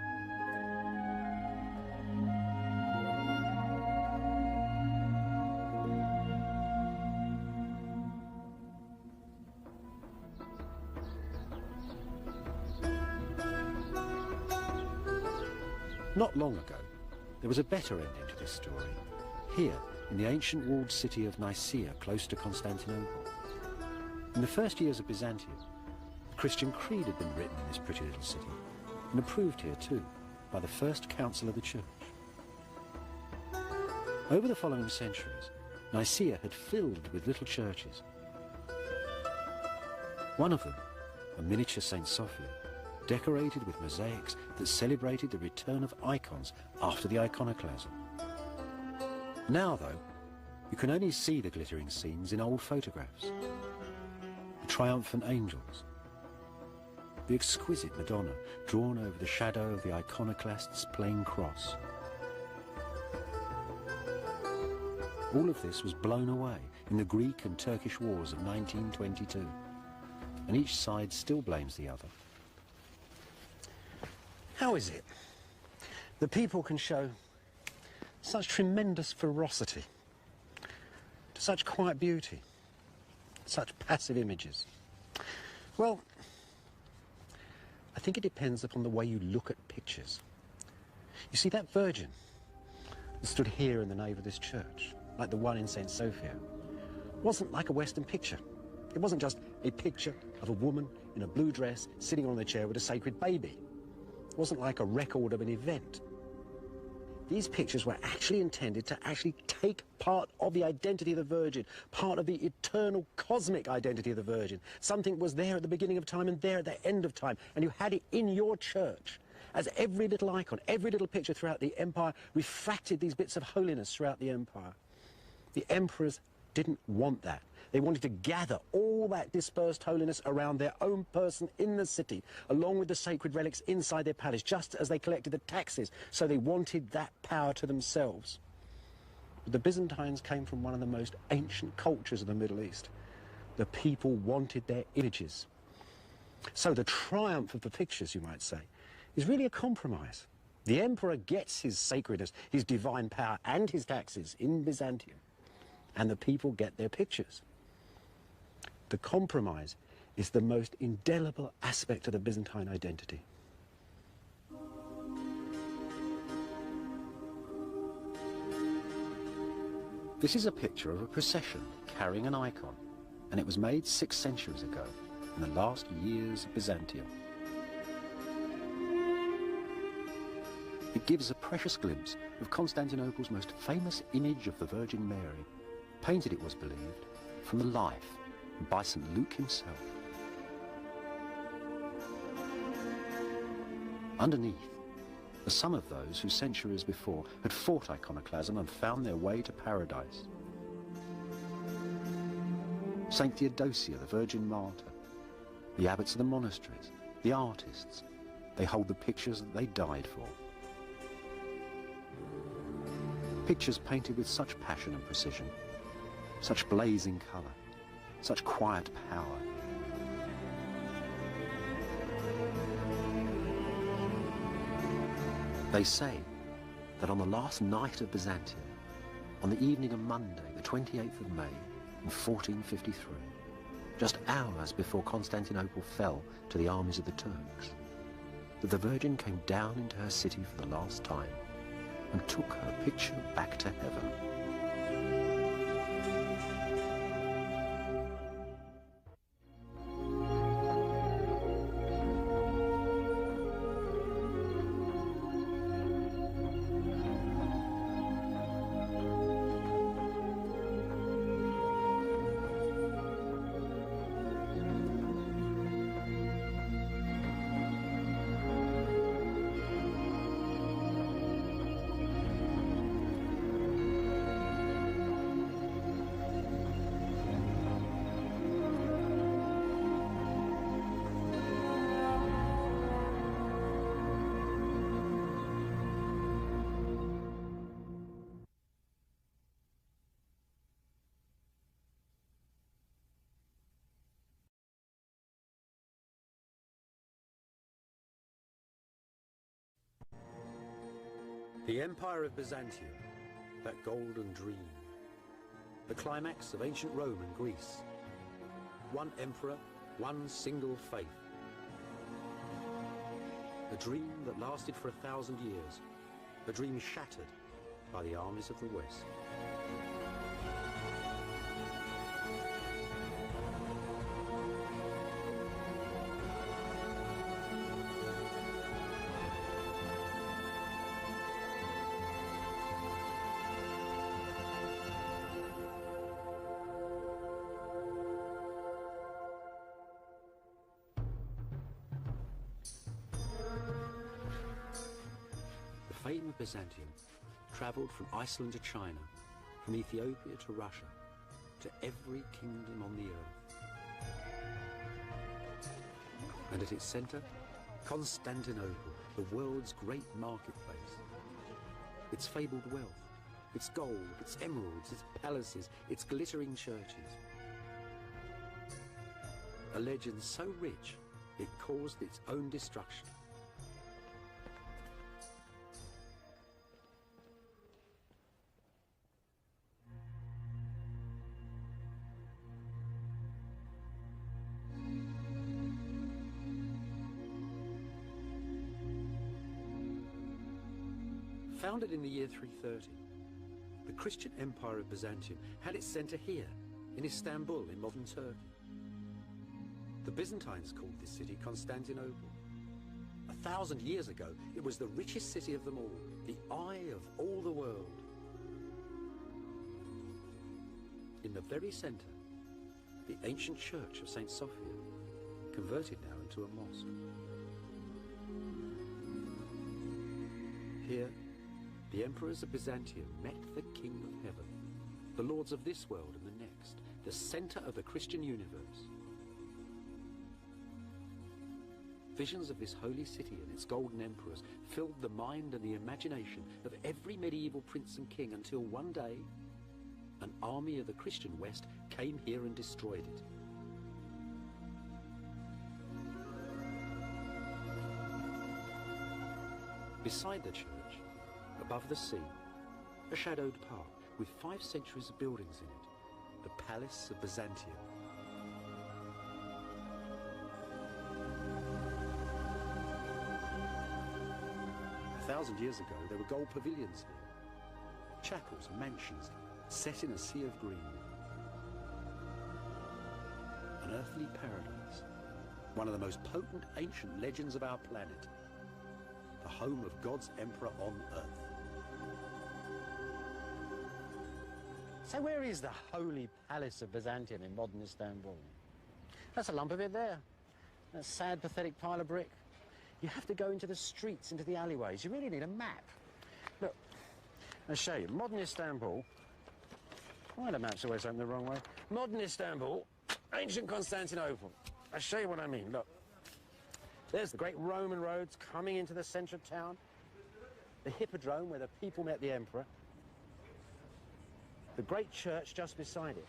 Not long ago, there was a better ending to this story, here in the ancient walled city of Nicaea, close to Constantinople. In the first years of Byzantium, the Christian creed had been written in this pretty little city, and approved here too, by the first council of the church. Over the following centuries, Nicaea had filled with little churches. One of them, a miniature St. Sophia, decorated with mosaics that celebrated the return of icons after the iconoclasm. Now, though, you can only see the glittering scenes in old photographs. The triumphant angels, the exquisite Madonna drawn over the shadow of the iconoclast's plain cross. All of this was blown away in the Greek and Turkish wars of 1922, and each side still blames the other. How is it that people can show such tremendous ferocity to such quiet beauty, such passive images? Well, I think it depends upon the way you look at pictures. You see, that Virgin that stood here in the nave of this church, like the one in St. Sophia, wasn't like a Western picture. It wasn't just a picture of a woman in a blue dress sitting on a chair with a sacred baby. It wasn't like a record of an event. These pictures were actually intended to actually take part of the identity of the Virgin, part of the eternal cosmic identity of the Virgin. Something was there at the beginning of time and there at the end of time, and you had it in your church. As every little icon, every little picture throughout the empire refracted these bits of holiness throughout the empire. The emperors didn't want that. They wanted to gather all that dispersed holiness around their own person in the city, along with the sacred relics inside their palace, just as they collected the taxes. So they wanted that power to themselves. But the Byzantines came from one of the most ancient cultures of the Middle East. The people wanted their images. So the triumph of the pictures, you might say, is really a compromise. The emperor gets his sacredness, his divine power, and his taxes in Byzantium, and the people get their pictures. The compromise is the most indelible aspect of the Byzantine identity. This is a picture of a procession carrying an icon, and it was made 6 centuries ago, in the last years of Byzantium. It gives a precious glimpse of Constantinople's most famous image of the Virgin Mary, painted, it was believed, from the life by St. Luke himself. Underneath are some of those who centuries before had fought iconoclasm and found their way to paradise. St. Theodosia, the Virgin Martyr, the abbots of the monasteries, the artists, they hold the pictures that they died for. Pictures painted with such passion and precision, such blazing colour, such quiet power. They say that on the last night of Byzantium, on the evening of Monday, the 28th of May, in 1453, just hours before Constantinople fell to the armies of the Turks, that the Virgin came down into her city for the last time and took her picture back to heaven. The Empire of Byzantium, that golden dream. The climax of ancient Rome and Greece. One emperor, one single faith. A dream that lasted for 1,000 years. A dream shattered by the armies of the West. The fame of Byzantium travelled from Iceland to China, from Ethiopia to Russia, to every kingdom on the earth. And at its centre, Constantinople, the world's great marketplace. Its fabled wealth, its gold, its emeralds, its palaces, its glittering churches. A legend so rich, it caused its own destruction. Founded in the year 330, the Christian Empire of Byzantium had its centre here, in Istanbul, in modern Turkey. The Byzantines called this city Constantinople. 1,000 years ago, it was the richest city of them all, the eye of all the world. In the very centre, the ancient church of St. Sophia, converted now into a mosque. Here, the emperors of Byzantium met the King of Heaven, the lords of this world and the next, the centre of the Christian universe. Visions of this holy city and its golden emperors filled the mind and the imagination of every medieval prince and king until one day, an army of the Christian West came here and destroyed it. Beside the church, above the sea, a shadowed park with 5 centuries of buildings in it, the Palace of Byzantium. A 1,000 years ago, there were gold pavilions here, chapels and mansions set in a sea of green. An earthly paradise, one of the most potent ancient legends of our planet, the home of God's emperor on earth. So where is the Holy Palace of Byzantium in modern Istanbul? That's a lump of it there. That sad, pathetic pile of brick. You have to go into the streets, into the alleyways. You really need a map. Look, I'll show you. Modern Istanbul. Why the map's always open the wrong way? Modern Istanbul, ancient Constantinople. I'll show you what I mean. Look, there's the great Roman roads coming into the centre of town. The Hippodrome, where the people met the emperor. The great church just beside it.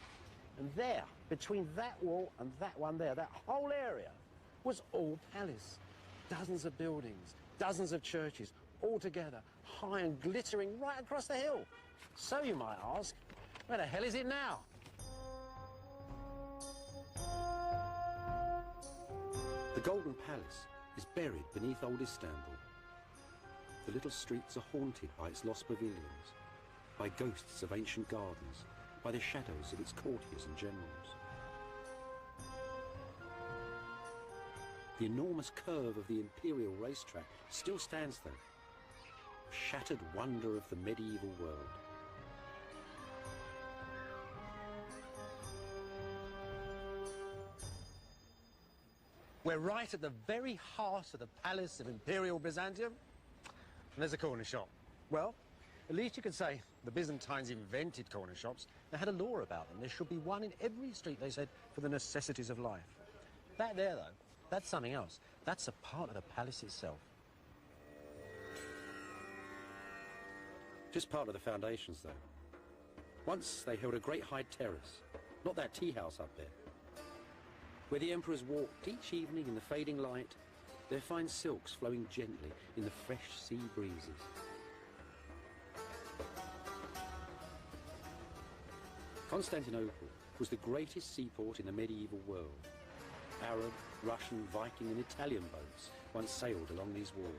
And there, between that wall and that one there, that whole area was all palace. Dozens of buildings, dozens of churches, all together, high and glittering right across the hill. So you might ask, where the hell is it now? The Golden Palace is buried beneath old Istanbul. The little streets are haunted by its lost pavilions, by ghosts of ancient gardens, by the shadows of its courtiers and generals. The enormous curve of the imperial racetrack still stands there, a shattered wonder of the medieval world. We're right at the very heart of the Palace of Imperial Byzantium. And there's a corner shop. Well, at least you could say the Byzantines invented corner shops. They had a law about them. There should be one in every street, they said, for the necessities of life. That there, though, that's something else. That's a part of the palace itself. Just part of the foundations, though. Once they held a great high terrace, not that tea house up there, where the emperors walked each evening in the fading light, their fine silks flowing gently in the fresh sea breezes. Constantinople was the greatest seaport in the medieval world. Arab, Russian, Viking and Italian boats once sailed along these walls.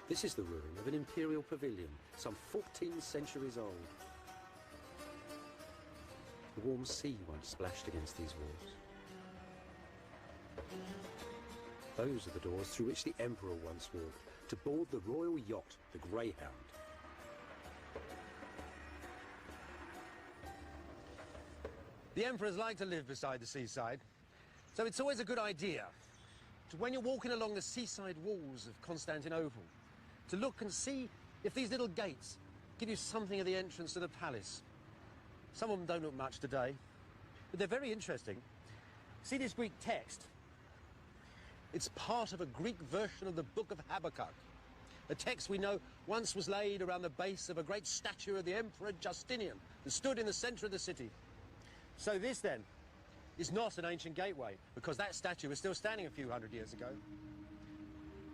This is the ruin of an imperial pavilion, some 14 centuries old. A warm sea once splashed against these walls. Those are the doors through which the emperor once walked to board the royal yacht, the Greyhound. The emperors like to live beside the seaside, so it's always a good idea to, when you're walking along the seaside walls of Constantinople, to look and see if these little gates give you something of the entrance to the palace. Some of them don't look much today, but they're very interesting. See this Greek text? It's part of a Greek version of the Book of Habakkuk, a text we know once was laid around the base of a great statue of the Emperor Justinian that stood in the centre of the city. So this, then, is not an ancient gateway, because that statue is still standing a few hundred years ago.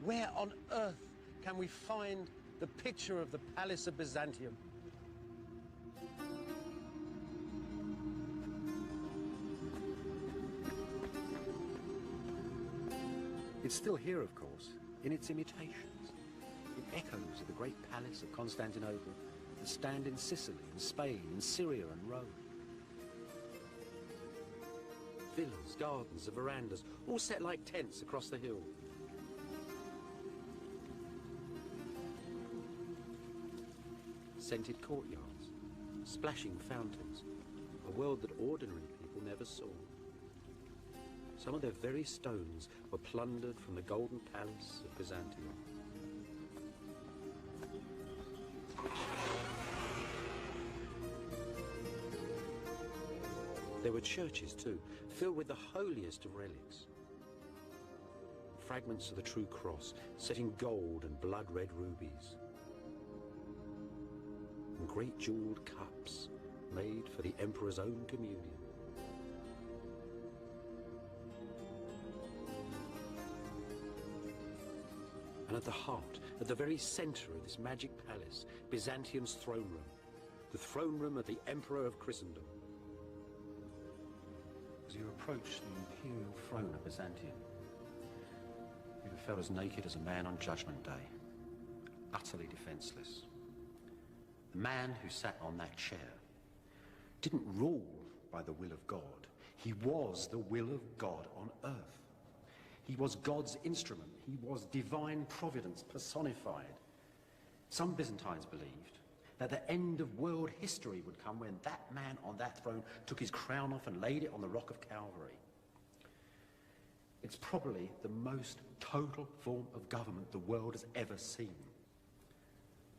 Where on earth can we find the picture of the Palace of Byzantium? It's still here, of course, in its imitations, in echoes of the great palace of Constantinople that stand in Sicily, in Spain, in Syria and Rome. Villas, gardens, and verandas, all set like tents across the hill. Scented courtyards, splashing fountains, a world that ordinary people never saw. Some of their very stones were plundered from the golden palace of Byzantium. There were churches too, filled with the holiest of relics. Fragments of the true cross, set in gold and blood-red rubies. And great jewelled cups, made for the emperor's own communion. And at the heart, at the very centre of this magic palace, Byzantium's throne room. The throne room of the Emperor of Christendom. As you approach the imperial throne of Byzantium, you felt as naked as a man on Judgment Day, utterly defenceless. The man who sat on that chair didn't rule by the will of God. He was the will of God on earth. He was God's instrument. He was divine providence personified. Some Byzantines believed that the end of world history would come when that man on that throne took his crown off and laid it on the rock of Calvary. It's probably the most total form of government the world has ever seen.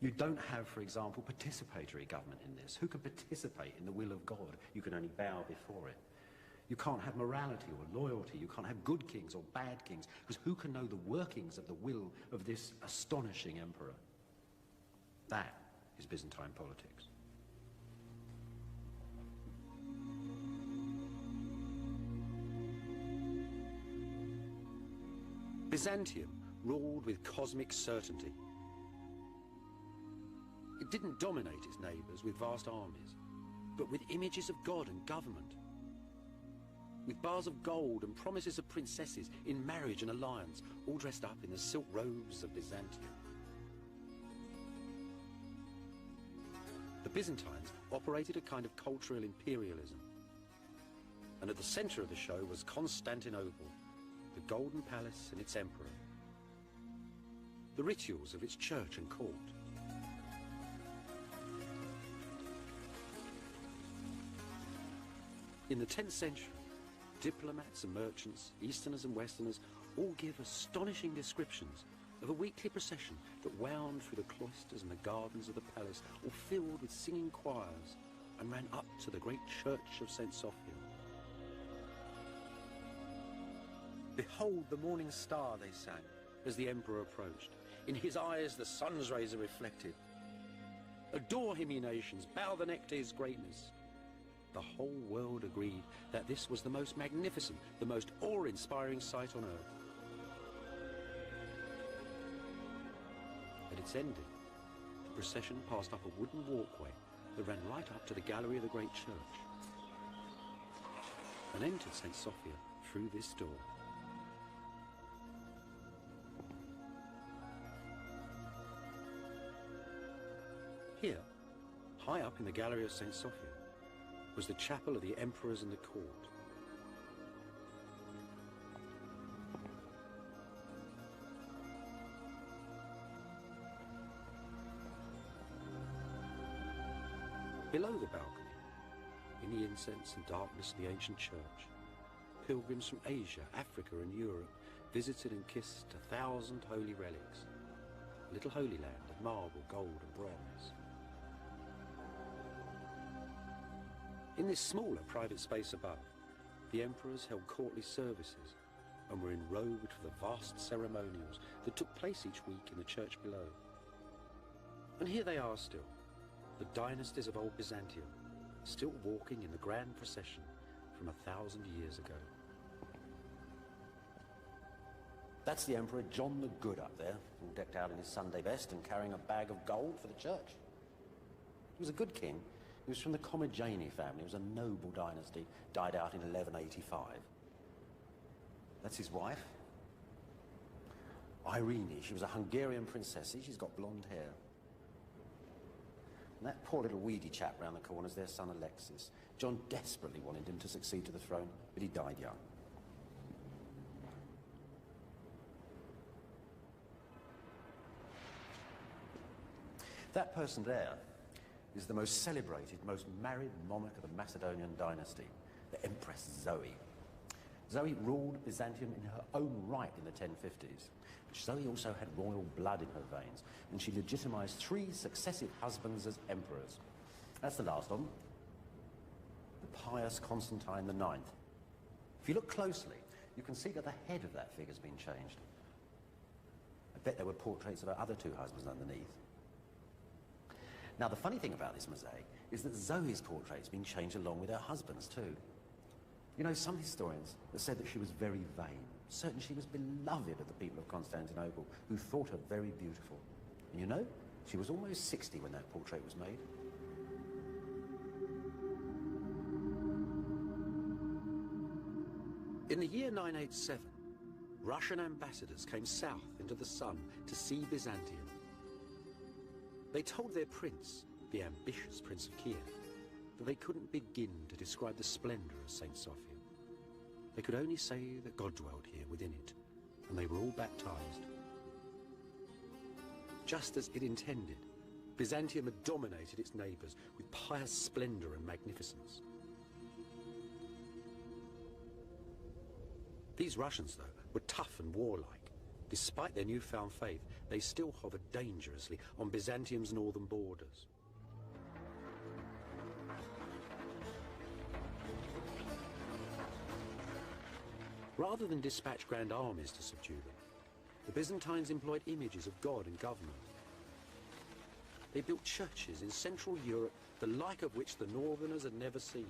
You don't have, for example, participatory government in this. Who can participate in the will of God? You can only bow before it. You can't have morality or loyalty. You can't have good kings or bad kings, because who can know the workings of the will of this astonishing emperor? That is Byzantine politics. Byzantium ruled with cosmic certainty. It didn't dominate its neighbours with vast armies, but with images of God and government, with bars of gold and promises of princesses in marriage and alliance, all dressed up in the silk robes of Byzantium. The Byzantines operated a kind of cultural imperialism, and at the centre of the show was Constantinople, the Golden Palace and its emperor, the rituals of its church and court. In the 10th century, diplomats and merchants, Easterners and Westerners, all give astonishing descriptions of a weekly procession that wound through the cloisters and the gardens of the palace, all filled with singing choirs, and ran up to the great church of St. Sophia. Behold the morning star, they sang, as the emperor approached. In his eyes the sun's rays are reflected. Adore him, ye nations, bow the neck to his greatness. The whole world agreed that this was the most magnificent, the most awe-inspiring sight on earth. At its ending, procession passed up a wooden walkway that ran right up to the gallery of the great church and entered St. Sophia through this door. Here, high up in the gallery of St. Sophia, was the chapel of the emperors and the court. Below the balcony, in the incense and darkness of the ancient church, pilgrims from Asia, Africa and Europe visited and kissed 1,000 holy relics, a little holy land of marble, gold and bronze. In this smaller private space above, the emperors held courtly services and were enrobed for the vast ceremonials that took place each week in the church below. And here they are still, the dynasties of old Byzantium, still walking in the grand procession from 1,000 years ago. That's the Emperor John the Good up there, all decked out in his Sunday best and carrying a bag of gold for the church. He was a good king. He was from the Commagene family. It was a noble dynasty, died out in 1185. That's his wife, Irene. She was a Hungarian princess. She's got blonde hair. And that poor little weedy chap round the corner is their son Alexis. John desperately wanted him to succeed to the throne, but he died young. That person there is the most celebrated, most married monarch of the Macedonian dynasty, the Empress Zoe. Zoe ruled Byzantium in her own right in the 1050s. Zoe also had royal blood in her veins, and she legitimized 3 successive husbands as emperors. That's the last of them, the pious Constantine IX. If you look closely, you can see that the head of that figure's been changed. I bet there were portraits of her other 2 husbands underneath. Now, the funny thing about this mosaic is that Zoe's portrait's been changed along with her husband's too. You know, some historians have said that she was very vain, certain she was beloved of the people of Constantinople, who thought her very beautiful. And you know, she was almost 60 when that portrait was made. In the year 987, Russian ambassadors came south into the sun to see Byzantium. They told their prince, the ambitious Prince of Kiev, that they couldn't begin to describe the splendor of St. Sophia. They could only say that God dwelt here within it, and they were all baptized. Just as it intended, Byzantium had dominated its neighbors with pious splendor and magnificence. These Russians, though, were tough and warlike. Despite their newfound faith, they still hovered dangerously on Byzantium's northern borders. Rather than dispatch grand armies to subdue them, the Byzantines employed images of God and government. They built churches in Central Europe, the like of which the Northerners had never seen.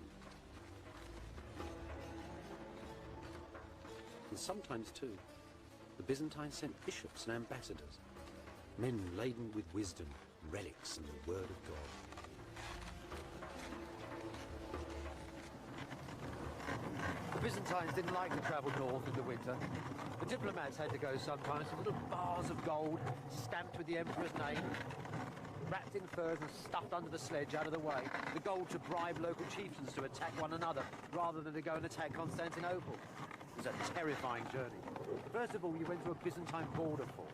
And sometimes, too, the Byzantines sent bishops and ambassadors, men laden with wisdom, relics, and the word of God. The Byzantines didn't like to travel north in the winter. The diplomats had to go sometimes with little bars of gold stamped with the emperor's name, wrapped in furs and stuffed under the sledge out of the way. The gold to bribe local chieftains to attack one another rather than to go and attack Constantinople. It was a terrifying journey. First of all, you went to a Byzantine border fort.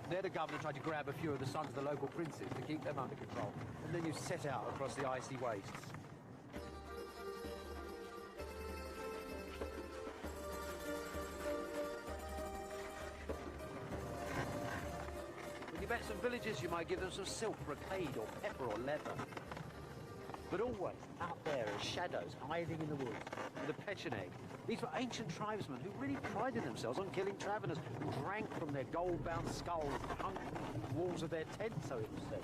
There the governor tried to grab a few of the sons of the local princes to keep them under control. And then you set out across the icy wastes. When you met some villagers, you might give them some silk, brocade, or pepper, or leather. But always out there as shadows hiding in the woods with a pecheneg. These were ancient tribesmen who really prided themselves on killing travellers who drank from their gold-bound skulls and hung from the walls of their tents, so it was said.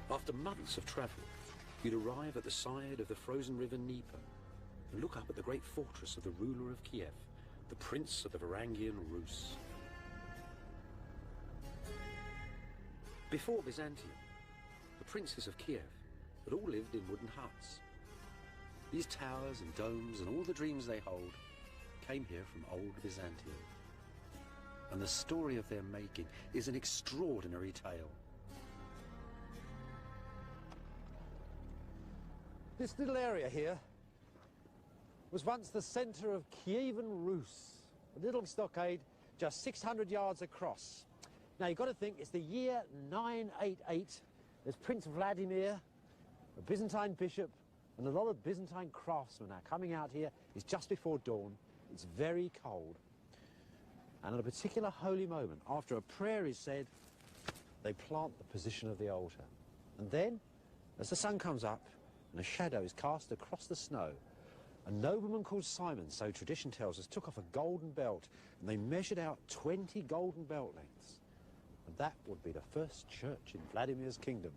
After months of travel, you'd arrive at the side of the frozen river Dnieper and look up at the great fortress of the ruler of Kiev, the prince of the Varangian Rus. Before Byzantium, the princes of Kiev had all lived in wooden huts. These towers and domes and all the dreams they hold came here from old Byzantium. And the story of their making is an extraordinary tale. This little area here was once the centre of Kievan Rus, a little stockade just 600 yards across. Now you've got to think it's the year 988. There's Prince Vladimir, a Byzantine bishop, and a lot of Byzantine craftsmen are coming out here. It's just before dawn. It's very cold. And at a particular holy moment, after a prayer is said, they plant the position of the altar. And then, as the sun comes up and a shadow is cast across the snow, a nobleman called Simon, so tradition tells us, took off a golden belt and they measured out 20 golden belt lengths. And that would be the first church in Vladimir's kingdom.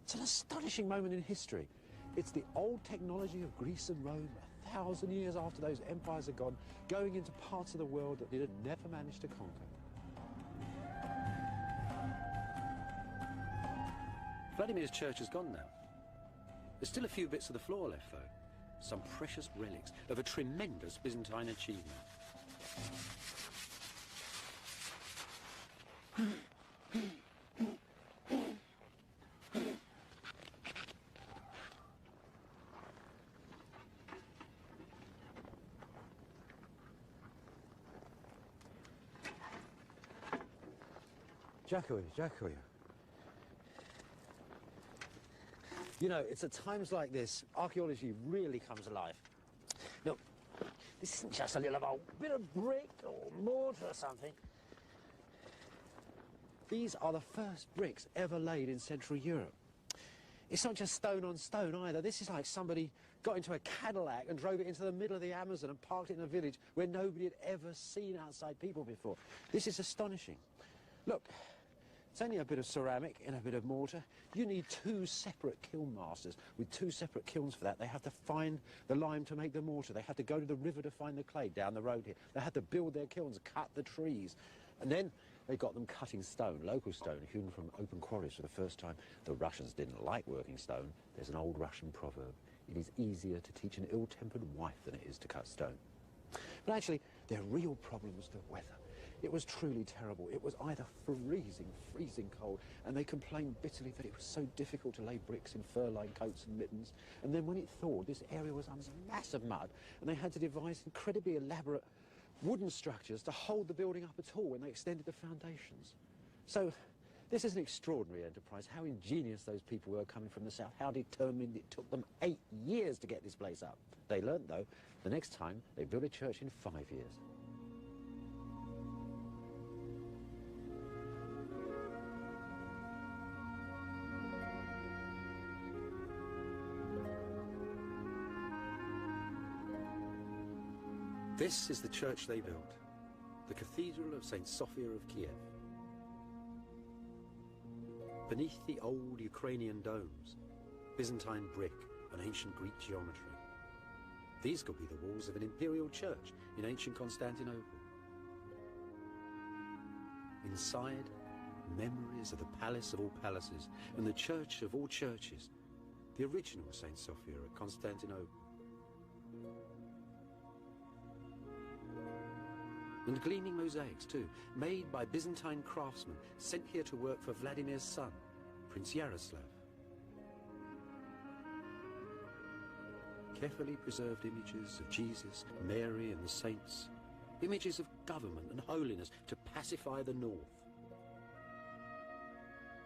It's an astonishing moment in history. It's the old technology of Greece and Rome, 1,000 years after those empires are gone, going into parts of the world that it had never managed to conquer. Vladimir's church is gone now. There's still a few bits of the floor left, though. Some precious relics of a tremendous Byzantine achievement. Dziękuję. You know, it's at times like this, archaeology really comes alive. Look, this isn't just a little old bit of brick or mortar or something. These are the first bricks ever laid in Central Europe. It's not just stone on stone either. This is like somebody got into a Cadillac and drove it into the middle of the Amazon and parked it in a village where nobody had ever seen outside people before. This is astonishing. Look, it's only a bit of ceramic and a bit of mortar. You need two separate kiln masters with two separate kilns for that. They have to find the lime to make the mortar. They have to go to the river to find the clay down the road here. They have to build their kilns, cut the trees. And then they got them cutting stone, local stone, hewn from open quarries for the first time. The Russians didn't like working stone. There's an old Russian proverb. It is easier to teach an ill-tempered wife than it is to cut stone. But actually, their real problem was the weather. It was truly terrible. It was either freezing cold, and they complained bitterly that it was so difficult to lay bricks in fur-lined coats and mittens. And then when it thawed, this area was under a mass of mud, and they had to devise incredibly elaborate wooden structures to hold the building up at all when they extended the foundations. So this is an extraordinary enterprise. How ingenious those people were coming from the south, how determined it took them 8 years to get this place up. They learnt, though, the next time they built a church in 5 years. This is the church they built, the Cathedral of St. Sophia of Kiev. Beneath the old Ukrainian domes, Byzantine brick and ancient Greek geometry, these could be the walls of an imperial church in ancient Constantinople. Inside, memories of the palace of all palaces and the church of all churches, the original St. Sophia at Constantinople. And gleaming mosaics too, made by Byzantine craftsmen sent here to work for Vladimir's son, Prince Yaroslav. Carefully preserved images of Jesus, Mary and the saints, images of government and holiness to pacify the north.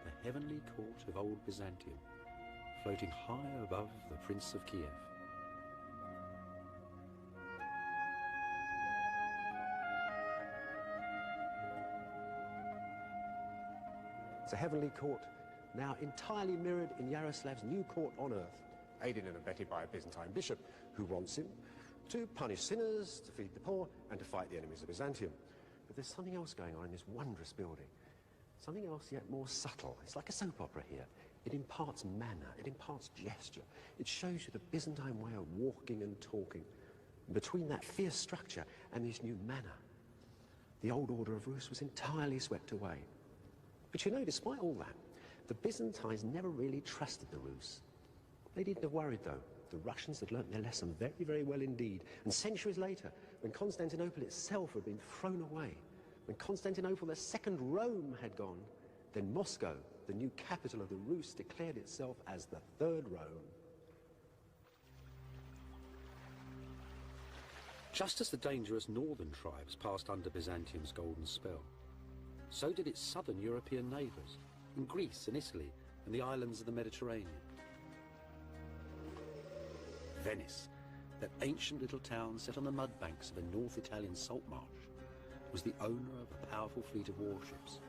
The heavenly court of old Byzantium, floating high above the Prince of Kiev. It's a heavenly court, now entirely mirrored in Yaroslav's new court on earth, aided and abetted by a Byzantine bishop who wants him to punish sinners, to feed the poor, and to fight the enemies of Byzantium. But there's something else going on in this wondrous building. Something else yet more subtle. It's like a soap opera here. It imparts manner, it imparts gesture. It shows you the Byzantine way of walking and talking. And between that fierce structure and this new manner, the old order of Rus was entirely swept away. But you know, despite all that, the Byzantines never really trusted the Rus. They didn't have worried, though. The Russians had learnt their lesson very, very well indeed. And centuries later, when Constantinople itself had been thrown away, when Constantinople, the second Rome, had gone, then Moscow, the new capital of the Rus, declared itself as the third Rome. Just as the dangerous northern tribes passed under Byzantium's golden spell, so did its southern European neighbours, in Greece and Italy and the islands of the Mediterranean. Venice, that ancient little town set on the mud banks of a North Italian salt marsh, was the owner of a powerful fleet of warships,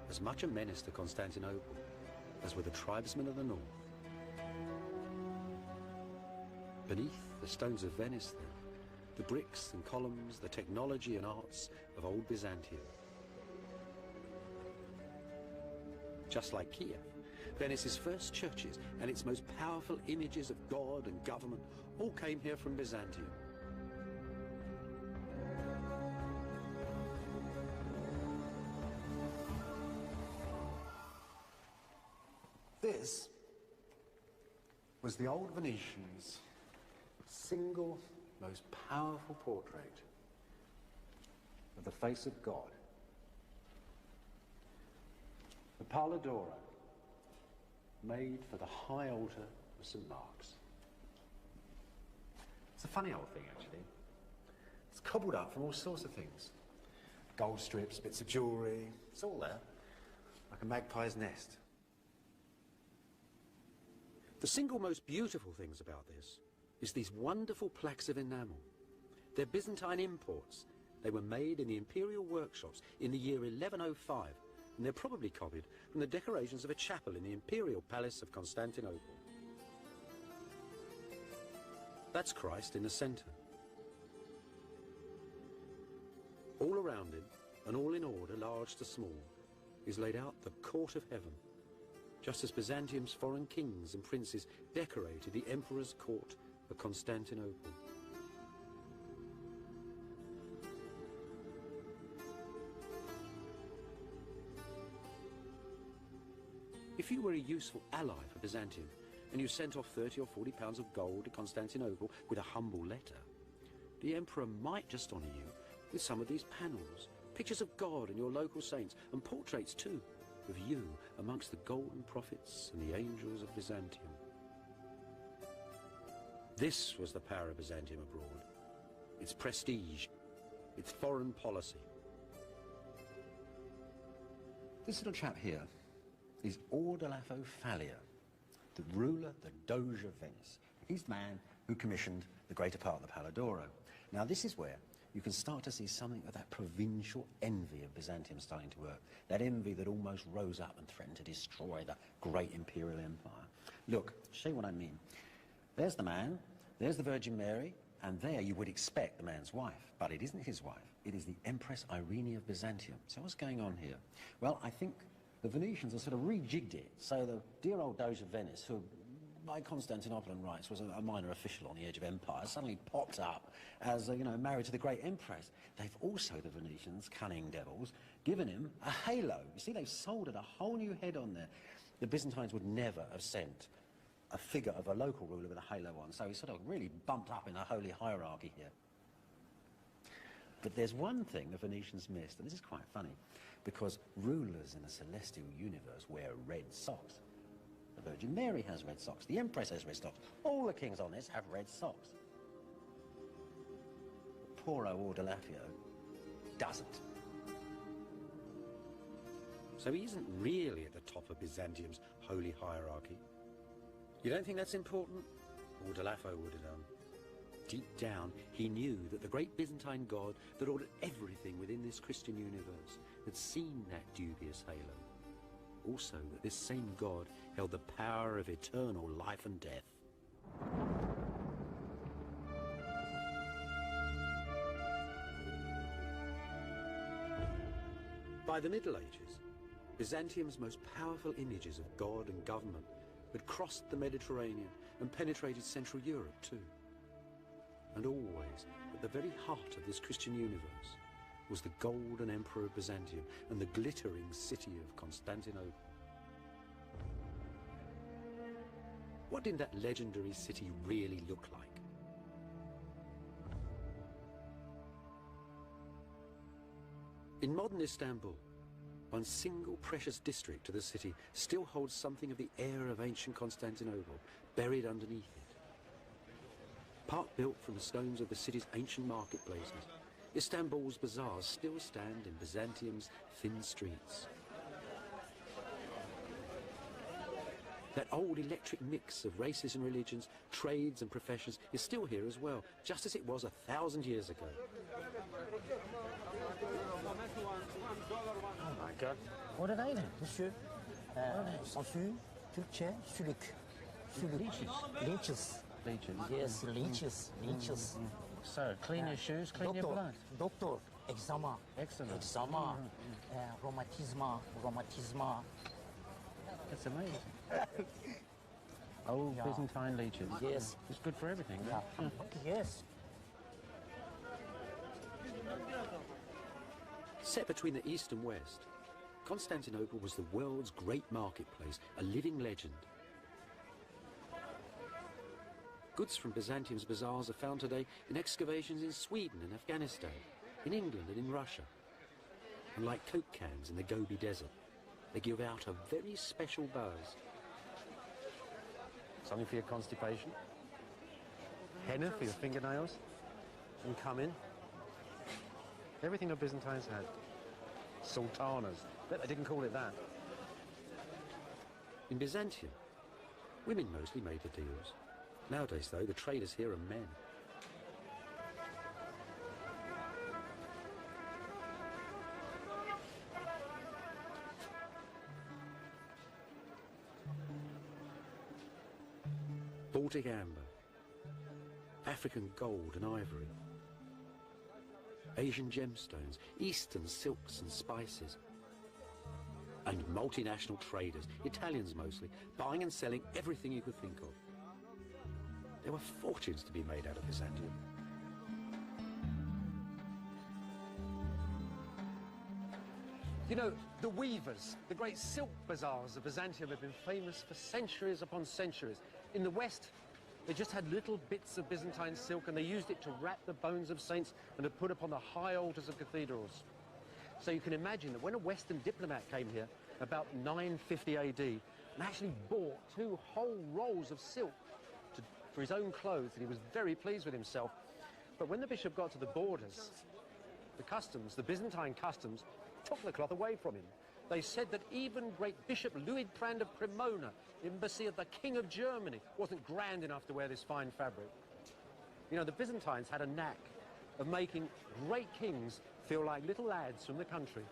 as much a menace to Constantinople as were the tribesmen of the north. Beneath the stones of Venice, then, the bricks and columns, the technology and arts of old Byzantium. Just like Kiev, Venice's first churches and its most powerful images of God and government all came here from Byzantium. This was the old Venetians' single most powerful portrait of the face of God. The Palla d'Oro, made for the high altar of St. Mark's. It's a funny old thing, actually. It's cobbled up from all sorts of things. Gold strips, bits of jewellery, it's all there, like a magpie's nest. The single most beautiful things about this is these wonderful plaques of enamel. They're Byzantine imports. They were made in the imperial workshops in the year 1105, and they're probably copied from the decorations of a chapel in the imperial palace of Constantinople. That's Christ in the centre. All around him, and all in order, large to small, is laid out the court of heaven, just as Byzantium's foreign kings and princes decorated the emperor's court of Constantinople. If you were a useful ally for Byzantium, and you sent off 30 or 40 pounds of gold to Constantinople with a humble letter, the emperor might just honour you with some of these panels, pictures of God and your local saints, and portraits too, of you amongst the golden prophets and the angels of Byzantium. This was the power of Byzantium abroad, its prestige, its foreign policy. This little chap here is Ordelafo Fallia, the ruler, the Doge of Venice. He's the man who commissioned the greater part of the Palla d'Oro. Now this is where you can start to see something of that provincial envy of Byzantium starting to work. That envy that almost rose up and threatened to destroy the great imperial empire. Look, show you what I mean. There's the man, there's the Virgin Mary, and there you would expect the man's wife. But it isn't his wife. It is the Empress Irene of Byzantium. So what's going on here? Well, I think the Venetians have sort of rejigged it. So the dear old Doge of Venice, who by Constantinopolitan rights was a minor official on the edge of empire, suddenly popped up as, you know, married to the great empress. They've also, the Venetians, cunning devils, given him a halo. You see, they've soldered a whole new head on there. The Byzantines would never have sent a figure of a local ruler with a halo on, so he's sort of really bumped up in the holy hierarchy here. But there's one thing the Venetians missed, and this is quite funny, because rulers in the celestial universe wear red socks. The Virgin Mary has red socks, the Empress has red socks, all the kings on this have red socks. Poor old Ordelafio doesn't. So he isn't really at the top of Byzantium's holy hierarchy. You don't think that's important? Ordelafo would have done. Deep down, he knew that the great Byzantine God that ordered everything within this Christian universe had seen that dubious halo. Also, that this same God held the power of eternal life and death. By the Middle Ages, Byzantium's most powerful images of God and government had crossed the Mediterranean and penetrated Central Europe too. And always, at the very heart of this Christian universe, was the golden emperor of Byzantium and the glittering city of Constantinople. What did that legendary city really look like? In modern Istanbul, one single precious district of the city still holds something of the air of ancient Constantinople buried underneath it. Part built from the stones of the city's ancient marketplaces, Istanbul's bazaars still stand in Byzantium's thin streets. That old electric mix of races and religions, trades and professions is still here as well, just as it was 1,000 years ago. Oh my God. What are they then? Monsieur, Sansü, Türkçe, sülük. Leeches. Leeches. Leeches. Yes, leeches. Leeches. So, clean your shoes, clean your blood. Doctor, eczema. Eczema. Eczema. Rheumatisma. That's amazing. Old Byzantine leeches. Yes. It's good for everything, Yeah. right? Yes. Set between the east and west, Constantinople was the world's great marketplace, a living legend. Goods from Byzantium's bazaars are found today in excavations in Sweden and Afghanistan, in England and in Russia. And like Coke cans in the Gobi Desert, they give out a very special buzz. Something for your constipation. Henna for your fingernails. And come in. Everything the Byzantines had. Sultanas. Bet they didn't call it that. In Byzantium, women mostly made the deals. Nowadays, though, the traders here are men. Baltic amber, African gold and ivory, Asian gemstones, Eastern silks and spices, and multinational traders, Italians mostly, buying and selling everything you could think of. There were fortunes to be made out of Byzantium. You know, the weavers, the great silk bazaars of Byzantium have been famous for centuries upon centuries. In the West, they just had little bits of Byzantine silk and they used it to wrap the bones of saints and to put upon the high altars of cathedrals. So you can imagine that when a Western diplomat came here about 950 AD and actually bought 2 whole rolls of silk for his own clothes, and he was very pleased with himself. But when the bishop got to the borders, the Byzantine customs, took the cloth away from him. They said that even great Bishop Luitprand of Cremona, embassy of the King of Germany, wasn't grand enough to wear this fine fabric. You know, the Byzantines had a knack of making great kings feel like little lads from the country.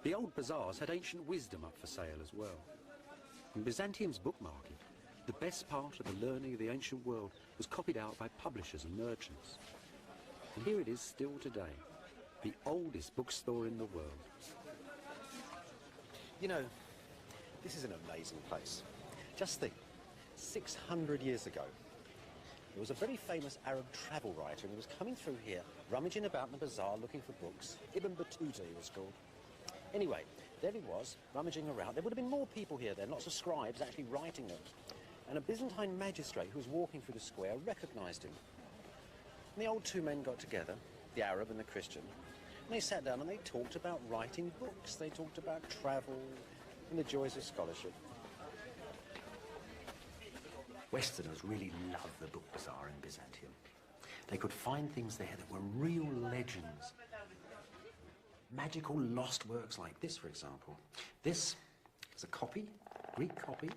The old bazaars had ancient wisdom up for sale as well. In Byzantium's book market, the best part of the learning of the ancient world was copied out by publishers and merchants. And here it is still today, the oldest bookstore in the world. You know, this is an amazing place. Just think, 600 years ago, there was a very famous Arab travel writer, and he was coming through here, rummaging about in the bazaar looking for books. Ibn Battuta, he was called. Anyway, there he was, rummaging around. There would have been more people here then, lots of scribes actually writing them. And a Byzantine magistrate who was walking through the square recognised him. And the old 2 men got together, the Arab and the Christian, and they sat down and they talked about writing books. They talked about travel and the joys of scholarship. Westerners really loved the book bazaar in Byzantium. They could find things there that were real legends. Magical lost works like this, for example. This is a copy, Greek copy,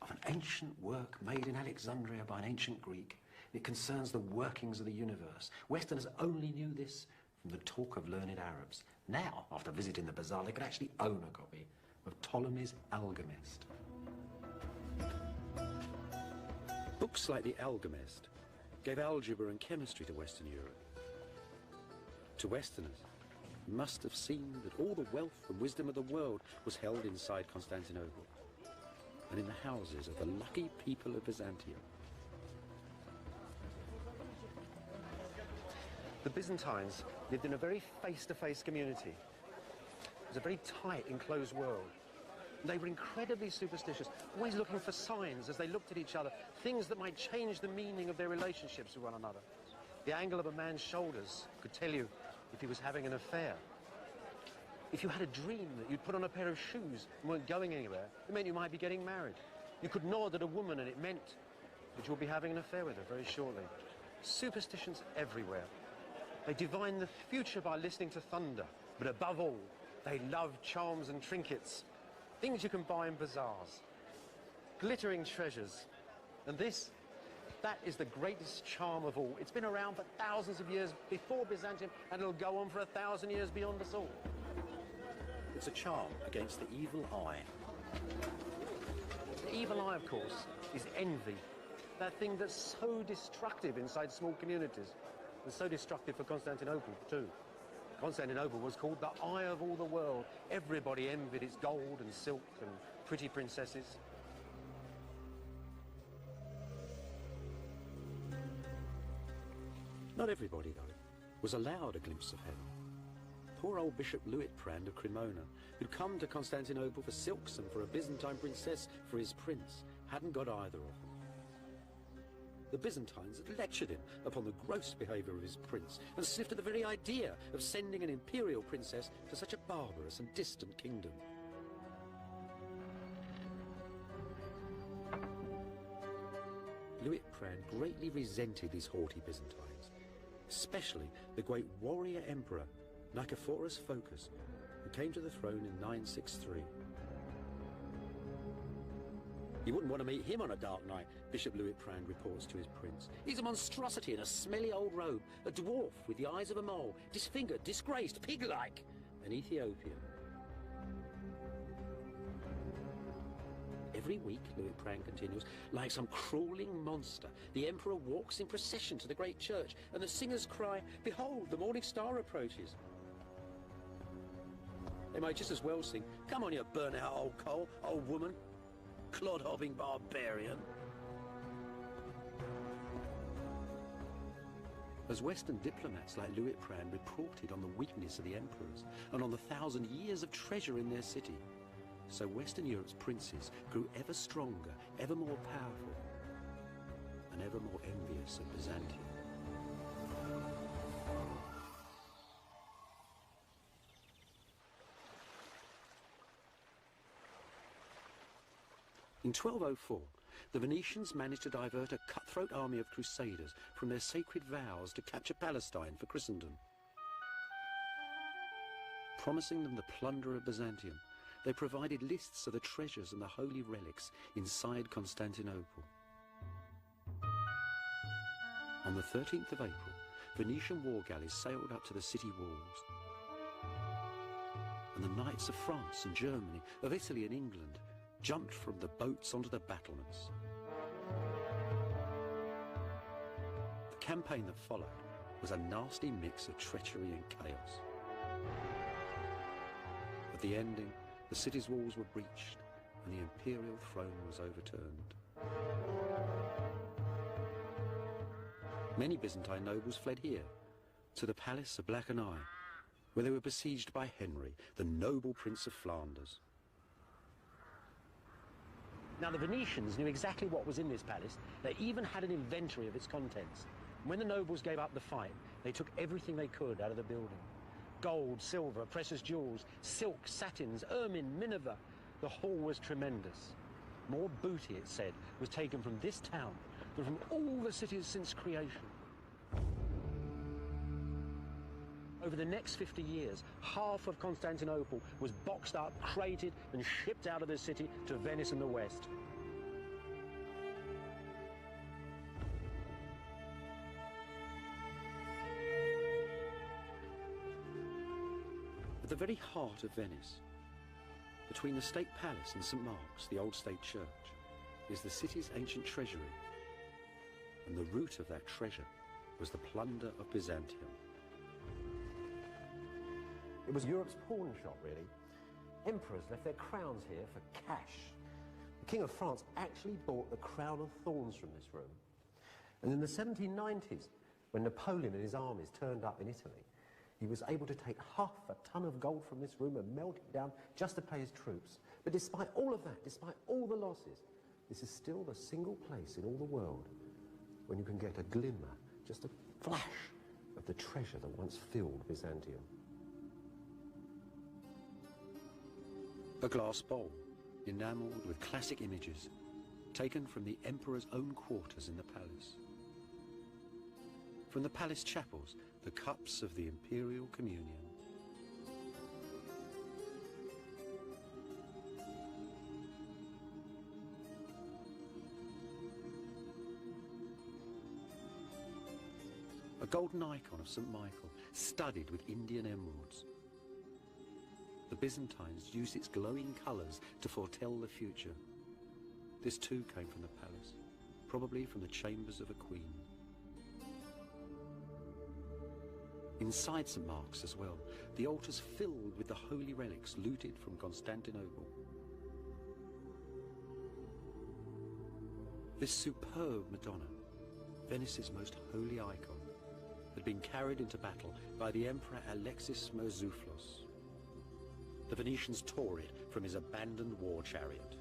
of an ancient work made in Alexandria by an ancient Greek. It concerns the workings of the universe. Westerners only knew this from the talk of learned Arabs. Now, after visiting the bazaar, they could actually own a copy of Ptolemy's Alchemist. Books like the He must have seen that all the wealth and wisdom of the world was held inside Constantinople and in the houses of the lucky people of Byzantium. The Byzantines lived in a very face-to-face community. It was a very tight, enclosed world. They were incredibly superstitious, always looking for signs as they looked at each other, things that might change the meaning of their relationships with one another. The angle of a man's shoulders could tell you if he was having an affair. If you had a dream that you'd put on a pair of shoes and weren't going anywhere, it meant you might be getting married. You could nod at a woman and it meant that you'll be having an affair with her very shortly. Superstitions everywhere. They divined the future by listening to thunder, but above all, they loved charms and trinkets, things you can buy in bazaars, glittering treasures. And that is the greatest charm of all. It's been around for thousands of years before Byzantium, and it'll go on for 1,000 years beyond us all. It's a charm against the evil eye. The evil eye, of course, is envy, that thing that's so destructive inside small communities. And so destructive for Constantinople, too. Constantinople was called the eye of all the world. Everybody envied its gold and silk and pretty princesses. Not everybody, though, was allowed a glimpse of heaven. Poor old Bishop Luitprand of Cremona, who'd come to Constantinople for silks and for a Byzantine princess for his prince, hadn't got either of them. The Byzantines had lectured him upon the gross behaviour of his prince and sniffed at the very idea of sending an imperial princess to such a barbarous and distant kingdom. Luitprand greatly resented these haughty Byzantines, especially the great warrior emperor Nicephorus Phocas, who came to the throne in 963. You wouldn't want to meet him on a dark night, Bishop Luitprand reports to his prince. He's a monstrosity in a smelly old robe, a dwarf with the eyes of a mole, disfigured, disgraced, pig-like, an Ethiopian. Every week, Luitprand continues, like some crawling monster, the emperor walks in procession to the great church, and the singers cry, "Behold, the morning star approaches." They might just as well sing, "Come on, you burnt-out old coal, old woman, clod-hopping barbarian." As Western diplomats like Luitprand reported on the weakness of the emperors and on the 1,000 years of treasure in their city, so Western Europe's princes grew ever stronger, ever more powerful, and ever more envious of Byzantium. In 1204, the Venetians managed to divert a cutthroat army of crusaders from their sacred vows to capture Palestine for Christendom. Promising them the plunder of Byzantium, they provided lists of the treasures and the holy relics inside Constantinople. On the 13th of April, Venetian war galleys sailed up to the city walls. And the knights of France and Germany, of Italy and England, jumped from the boats onto the battlements. The campaign that followed was a nasty mix of treachery and chaos. At the ending, the city's walls were breached and the imperial throne was overturned. Many Byzantine nobles fled here, to the palace of Black and Eye, where they were besieged by Henry, the noble Prince of Flanders. Now, the Venetians knew exactly what was in this palace. They even had an inventory of its contents. When the nobles gave up the fight, they took everything they could out of the building. Gold, silver, precious jewels, silk, satins, ermine, minever. The haul was tremendous. More booty, it said, was taken from this town than from all the cities since creation. Over the next 50 years, half of Constantinople was boxed up, crated, and shipped out of the city to Venice and the West. At the very heart of Venice, between the State Palace and St. Mark's, the old state church, is the city's ancient treasury. And the root of that treasure was the plunder of Byzantium. It was Europe's pawn shop, really. Emperors left their crowns here for cash. The King of France actually bought the crown of thorns from this room. And in the 1790s, when Napoleon and his armies turned up in Italy, he was able to take half a ton of gold from this room and melt it down just to pay his troops. But despite all of that, despite all the losses, this is still the single place in all the world when you can get a glimmer, just a flash of the treasure that once filled Byzantium. A glass bowl, enamelled with classic images, taken from the emperor's own quarters in the palace. From the palace chapels, the cups of the imperial communion. A golden icon of St. Michael, studded with Indian emeralds. The Byzantines used its glowing colours to foretell the future. This too came from the palace, probably from the chambers of a queen. Inside St. Mark's as well, the altars filled with the holy relics looted from Constantinople. This superb Madonna, Venice's most holy icon, had been carried into battle by the Emperor Alexis Murtzouphlos. The Venetians tore it from his abandoned war chariot.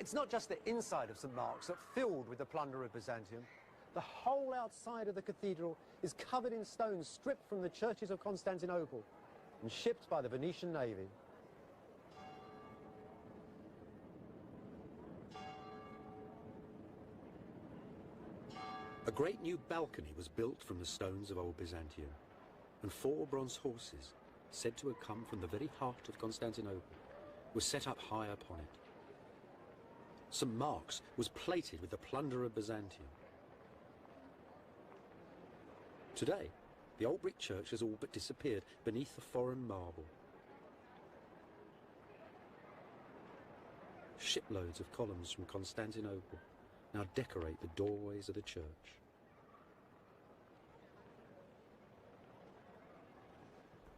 It's not just the inside of St. Mark's that's filled with the plunder of Byzantium. The whole outside of the cathedral is covered in stones stripped from the churches of Constantinople and shipped by the Venetian navy. A great new balcony was built from the stones of old Byzantium, and 4 bronze horses, said to have come from the very heart of Constantinople, were set up high upon it. St. Mark's was plated with the plunder of Byzantium. Today, the old brick church has all but disappeared beneath the foreign marble. Shiploads of columns from Constantinople now decorate the doorways of the church.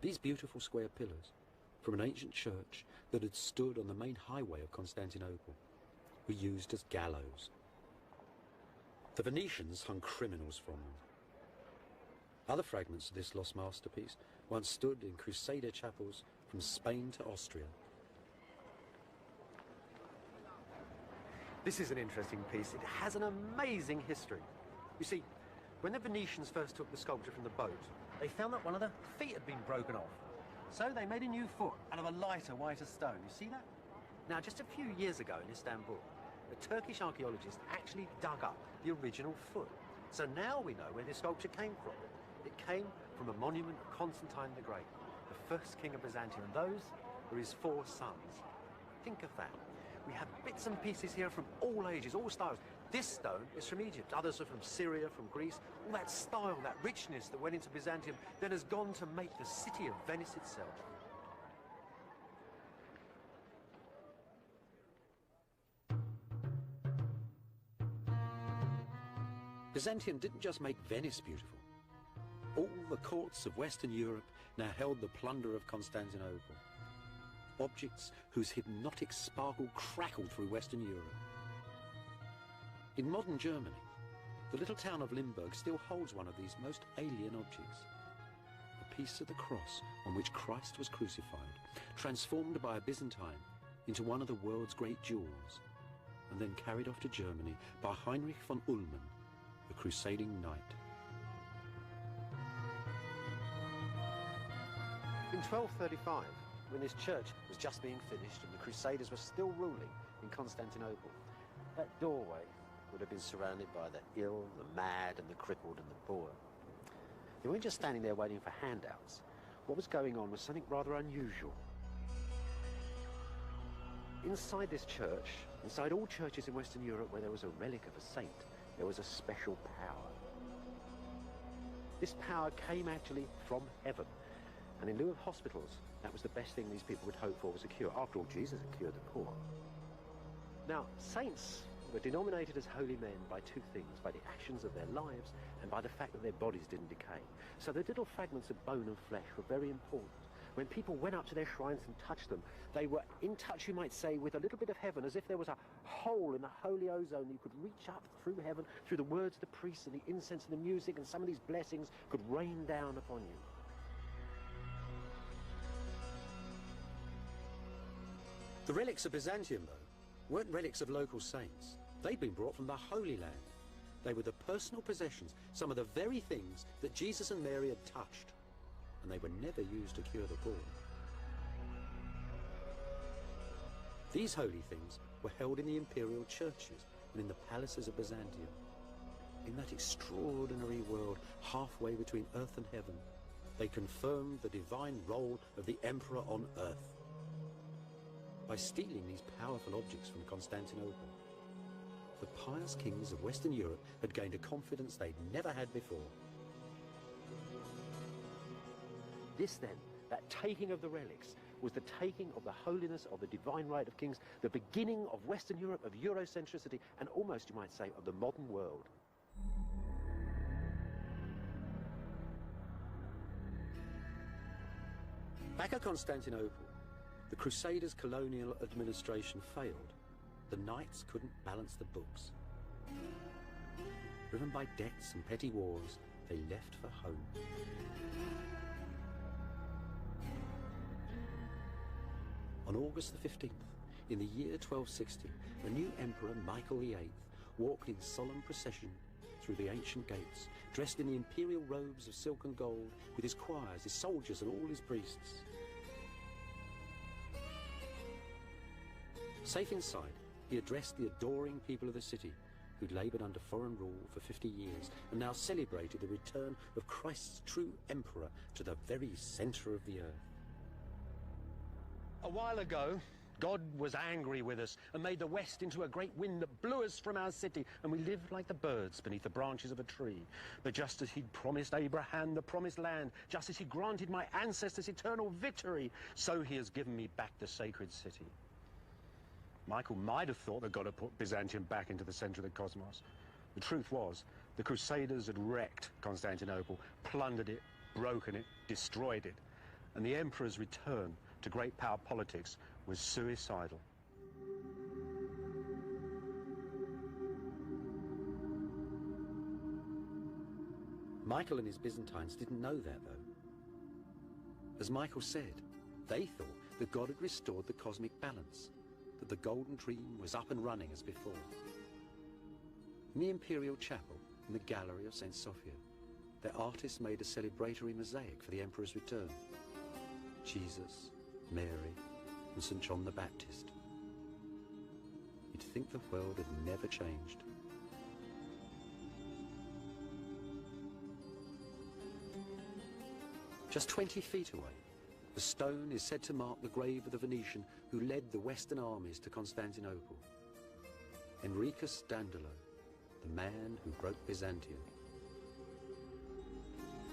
These beautiful square pillars from an ancient church that had stood on the main highway of Constantinople were used as gallows. The Venetians hung criminals from them. Other fragments of this lost masterpiece once stood in Crusader chapels from Spain to Austria. This is an interesting piece. It has an amazing history. You see, when the Venetians first took the sculpture from the boat, they found that one of the feet had been broken off. So they made a new foot out of a lighter, whiter stone. You see that? Now, just a few years ago in Istanbul, a Turkish archaeologist actually dug up the original foot. So now we know where this sculpture came from. It came from a monument of Constantine the Great, the first king of Byzantium, and those were his 4 sons. Think of that. We have bits and pieces here from all ages, all styles. This stone is from Egypt, others are from Syria, from Greece. All that style, that richness that went into Byzantium then has gone to make the city of Venice itself. Byzantium didn't just make Venice beautiful. All the courts of Western Europe now held the plunder of Constantinople. Objects whose hypnotic sparkle crackled through Western Europe. In modern Germany, the little town of Limburg still holds one of these most alien objects. A piece of the cross on which Christ was crucified, transformed by a Byzantine into one of the world's great jewels, and then carried off to Germany by Heinrich von Ullmann, a crusading knight. In 1235, when this church was just being finished and the Crusaders were still ruling in Constantinople, that doorway would have been surrounded by the ill, the mad, and the crippled, and the poor. They weren't just standing there waiting for handouts. What was going on was something rather unusual. Inside this church, inside all churches in Western Europe where there was a relic of a saint, there was a special power. This power came actually from heaven. And in lieu of hospitals, that was the best thing these people would hope for, was a cure. After all, Jesus had cured the poor. Now, saints were denominated as holy men by two things, by the actions of their lives and by the fact that their bodies didn't decay. So the little fragments of bone and flesh were very important. When people went up to their shrines and touched them, they were in touch, you might say, with a little bit of heaven, as if there was a hole in the holy ozone. You could reach up through heaven, through the words of the priests and the incense and the music, and some of these blessings could rain down upon you. The relics of Byzantium, though, weren't relics of local saints. They'd been brought from the Holy Land. They were the personal possessions, some of the very things that Jesus and Mary had touched, and they were never used to cure the poor. These holy things were held in the imperial churches and in the palaces of Byzantium. In that extraordinary world halfway between earth and heaven, they confirmed the divine role of the emperor on earth. By stealing these powerful objects from Constantinople, the pious kings of Western Europe had gained a confidence they'd never had before. This then, that taking of the relics, was the taking of the holiness of the divine right of kings, the beginning of Western Europe, of Eurocentricity, and almost, you might say, of the modern world. Back at Constantinople, the Crusaders' colonial administration failed. The knights couldn't balance the books. Driven by debts and petty wars, they left for home. On August the 15th, in the year 1260, a new emperor, Michael VIII, walked in solemn procession through the ancient gates, dressed in the imperial robes of silk and gold, with his choirs, his soldiers, and all his priests. Safe inside, he addressed the adoring people of the city, who'd laboured under foreign rule for 50 years and now celebrated the return of Christ's true emperor to the very centre of the earth. A while ago, God was angry with us and made the west into a great wind that blew us from our city, and we lived like the birds beneath the branches of a tree. But just as he'd promised Abraham the promised land, just as he granted my ancestors eternal victory, so he has given me back the sacred city. Michael might have thought that God had put Byzantium back into the centre of the cosmos. The truth was, the Crusaders had wrecked Constantinople, plundered it, broken it, destroyed it, and the emperor's return to great power politics was suicidal. Michael and his Byzantines didn't know that, though. As Michael said, they thought that God had restored the cosmic balance, that the golden dream was up and running as before. In the imperial chapel in the gallery of St. Sophia, their artists made a celebratory mosaic for the emperor's return. Jesus, Mary, and St. John the Baptist. You'd think the world had never changed. Just 20 feet away, the stone is said to mark the grave of the Venetian who led the Western armies to Constantinople. Enricus Dandolo, the man who broke Byzantium.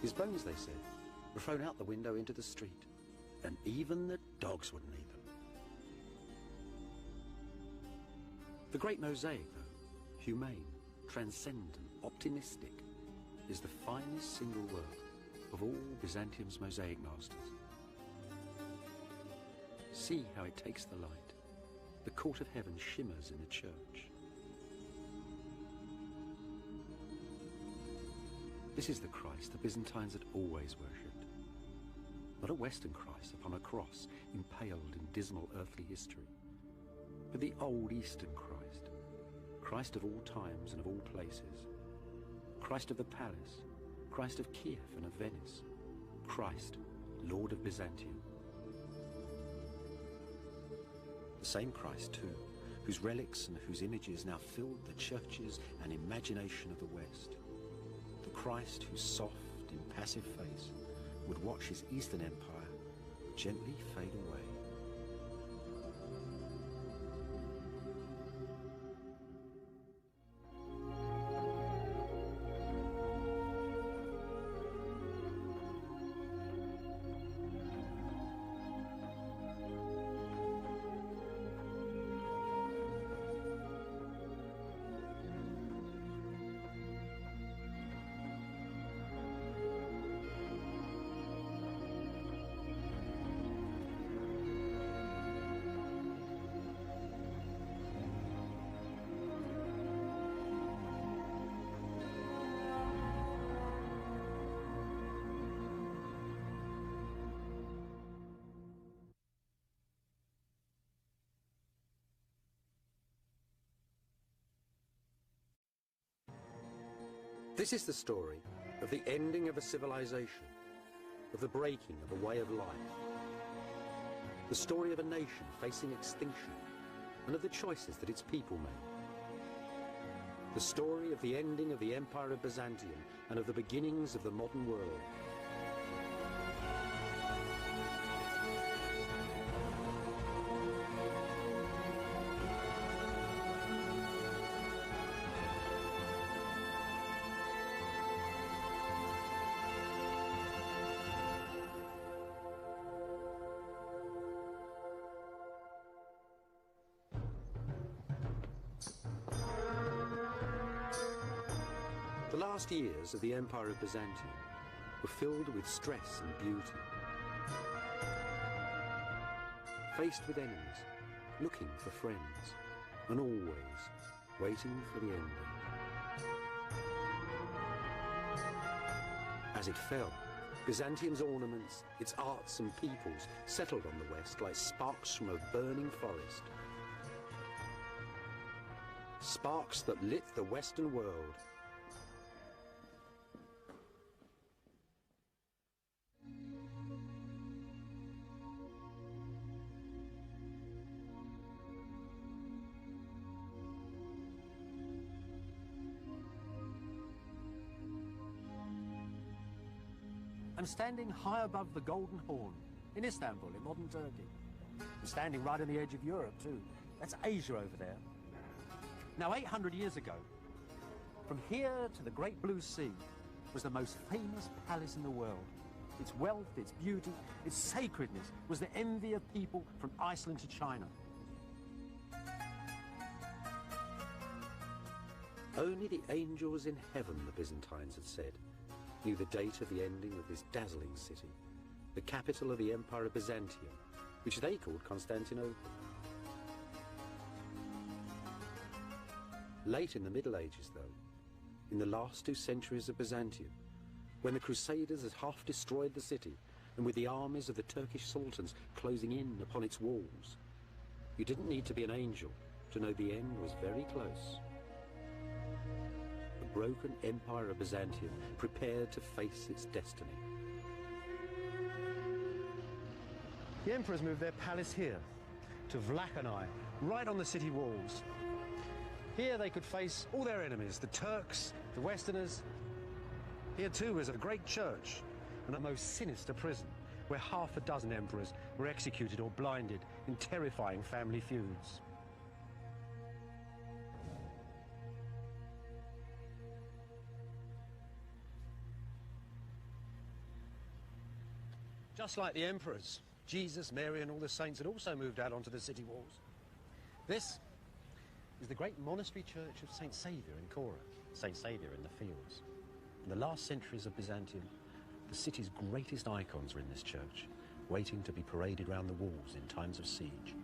His bones, they said, were thrown out the window into the street, and even the dogs wouldn't eat them. The great mosaic, though, humane, transcendent, optimistic, is the finest single work of all Byzantium's mosaic masters. See how it takes the light. The court of heaven shimmers in the church. This is the Christ the Byzantines had always worshipped. Not a Western Christ upon a cross, impaled in dismal earthly history, but the old Eastern Christ, Christ of all times and of all places, Christ of the palace, Christ of Kiev and of Venice, Christ, Lord of Byzantium. The same Christ, too, whose relics and whose images now filled the churches and imagination of the West. The Christ whose soft, impassive face would watch his Eastern Empire gently fade away. This is the story of the ending of a civilization, of the breaking of a way of life, the story of a nation facing extinction, and of the choices that its people made. The story of the ending of the Empire of Byzantium and of the beginnings of the modern world. The last years of the Empire of Byzantium were filled with stress and beauty. Faced with enemies, looking for friends, and always waiting for the ending. As it fell, Byzantium's ornaments, its arts and peoples settled on the west like sparks from a burning forest. Sparks that lit the Western world. I'm standing high above the Golden Horn in Istanbul, in modern Turkey. I'm standing right on the edge of Europe, too. That's Asia over there. Now, 800 years ago, from here to the Great Blue Sea was the most famous palace in the world. Its wealth, its beauty, its sacredness was the envy of people from Iceland to China. Only the angels in heaven, the Byzantines had said, knew the date of the ending of this dazzling city, the capital of the Empire of Byzantium, which they called Constantinople. Late in the Middle Ages, though, in the last 2 centuries of Byzantium, when the Crusaders had half destroyed the city, and with the armies of the Turkish sultans closing in upon its walls, you didn't need to be an angel to know the end was very close. The broken Empire of Byzantium prepared to face its destiny. The emperors moved their palace here, to Vlachani, right on the city walls. Here they could face all their enemies, the Turks, the Westerners. Here too was a great church and a most sinister prison, where half a dozen emperors were executed or blinded in terrifying family feuds. Just like the emperors, Jesus, Mary and all the saints had also moved out onto the city walls. This is the great monastery church of St. Saviour in Cora, St. Saviour in the fields. In the last centuries of Byzantium, the city's greatest icons were in this church, waiting to be paraded round the walls in times of siege.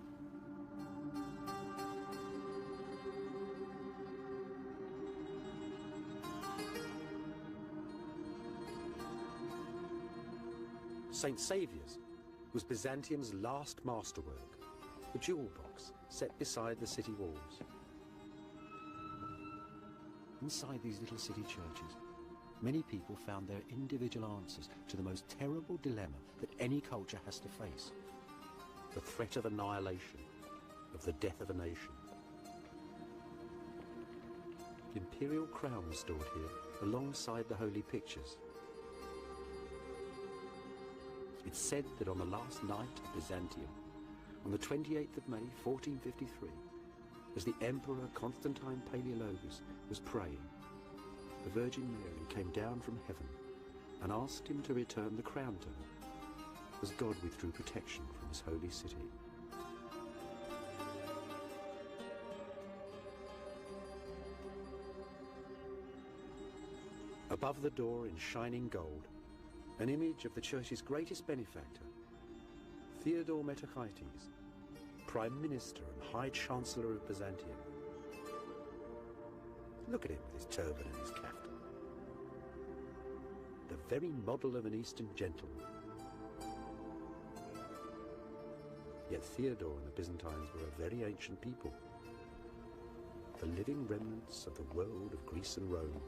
St. Saviour's was Byzantium's last masterwork, a jewel box set beside the city walls. Inside these little city churches, many people found their individual answers to the most terrible dilemma that any culture has to face: the threat of annihilation, of the death of a nation. The imperial crown was stored here alongside the holy pictures. It's said that on the last night of Byzantium, on the 28th of May 1453, as the Emperor Constantine Palaeologus was praying, the Virgin Mary came down from heaven and asked him to return the crown to her, as God withdrew protection from his holy city. Above the door in shining gold, an image of the church's greatest benefactor, Theodosius I, Prime Minister and High Chancellor of Byzantium. Look at him with his turban and his caftan. The very model of an Eastern gentleman. Yet Theodore and the Byzantines were a very ancient people, the living remnants of the world of Greece and Rome.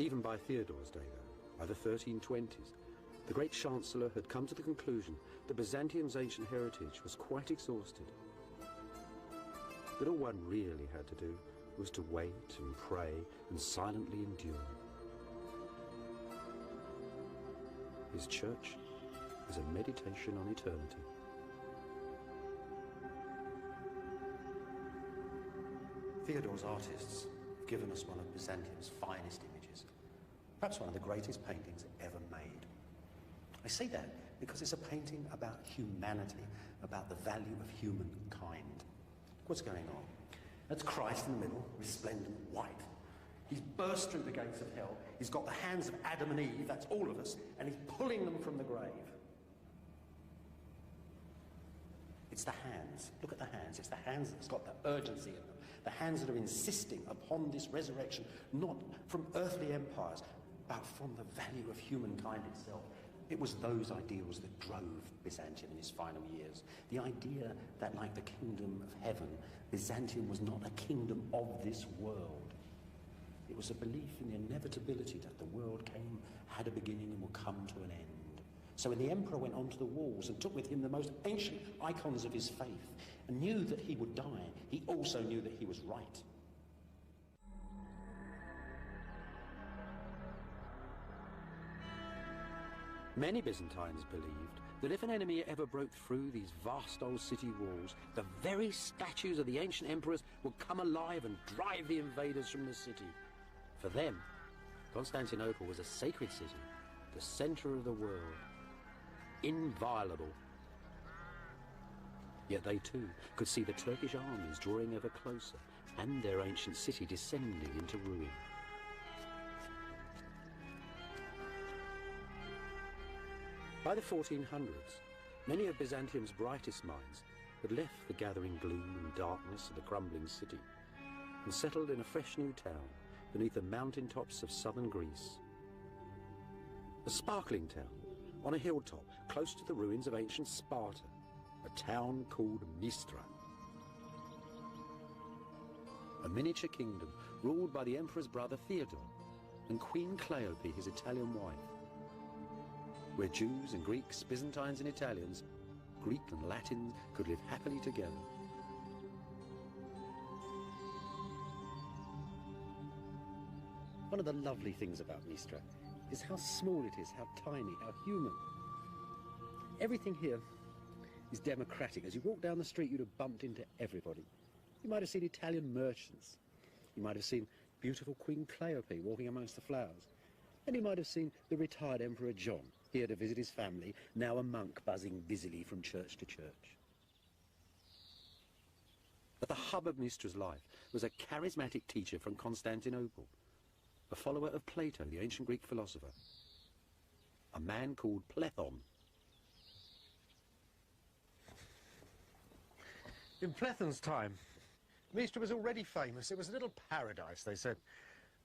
Even by Theodore's day, though, by the 1320s, the great Chancellor had come to the conclusion that Byzantium's ancient heritage was quite exhausted. That all one really had to do was to wait and pray and silently endure. His church is a meditation on eternity. Theodore's artists have given us one of Byzantium's finest images, perhaps one of the greatest paintings ever made. I say that because it's a painting about humanity, about the value of humankind. What's going on? That's Christ in the middle, resplendent white. He's burst through the gates of hell. He's got the hands of Adam and Eve, that's all of us, and he's pulling them from the grave. It's the hands. Look at the hands. It's the hands that's got the urgency in them. The hands that are insisting upon this resurrection, not from earthly empires, but from the value of humankind itself. It was those ideals that drove Byzantium in its final years. The idea that, like the kingdom of heaven, Byzantium was not a kingdom of this world. It was a belief in the inevitability that the world had a beginning and will come to an end. So when the emperor went onto the walls and took with him the most ancient icons of his faith and knew that he would die, he also knew that he was right. Many Byzantines believed that if an enemy ever broke through these vast old city walls, the very statues of the ancient emperors would come alive and drive the invaders from the city. For them, Constantinople was a sacred city, the center of the world, inviolable. Yet they too could see the Turkish armies drawing ever closer and their ancient city descending into ruin. By the 1400s, many of Byzantium's brightest minds had left the gathering gloom and darkness of the crumbling city and settled in a fresh new town beneath the mountain tops of southern Greece. A sparkling town on a hilltop close to the ruins of ancient Sparta, a town called Mistra. A miniature kingdom ruled by the emperor's brother Theodore and Queen Cleope, his Italian wife, where Jews and Greeks, Byzantines and Italians, Greek and Latins could live happily together. One of the lovely things about Mistra is how small it is, how tiny, how human. Everything here is democratic. As you walk down the street, you'd have bumped into everybody. You might have seen Italian merchants. You might have seen beautiful Queen Cleope walking amongst the flowers. And you might have seen the retired Emperor John, here to visit his family, now a monk buzzing busily from church to church. At the hub of Mistra's life was a charismatic teacher from Constantinople, a follower of Plato, the ancient Greek philosopher, a man called Plethon. In Plethon's time, Mistra was already famous. It was a little paradise, they said.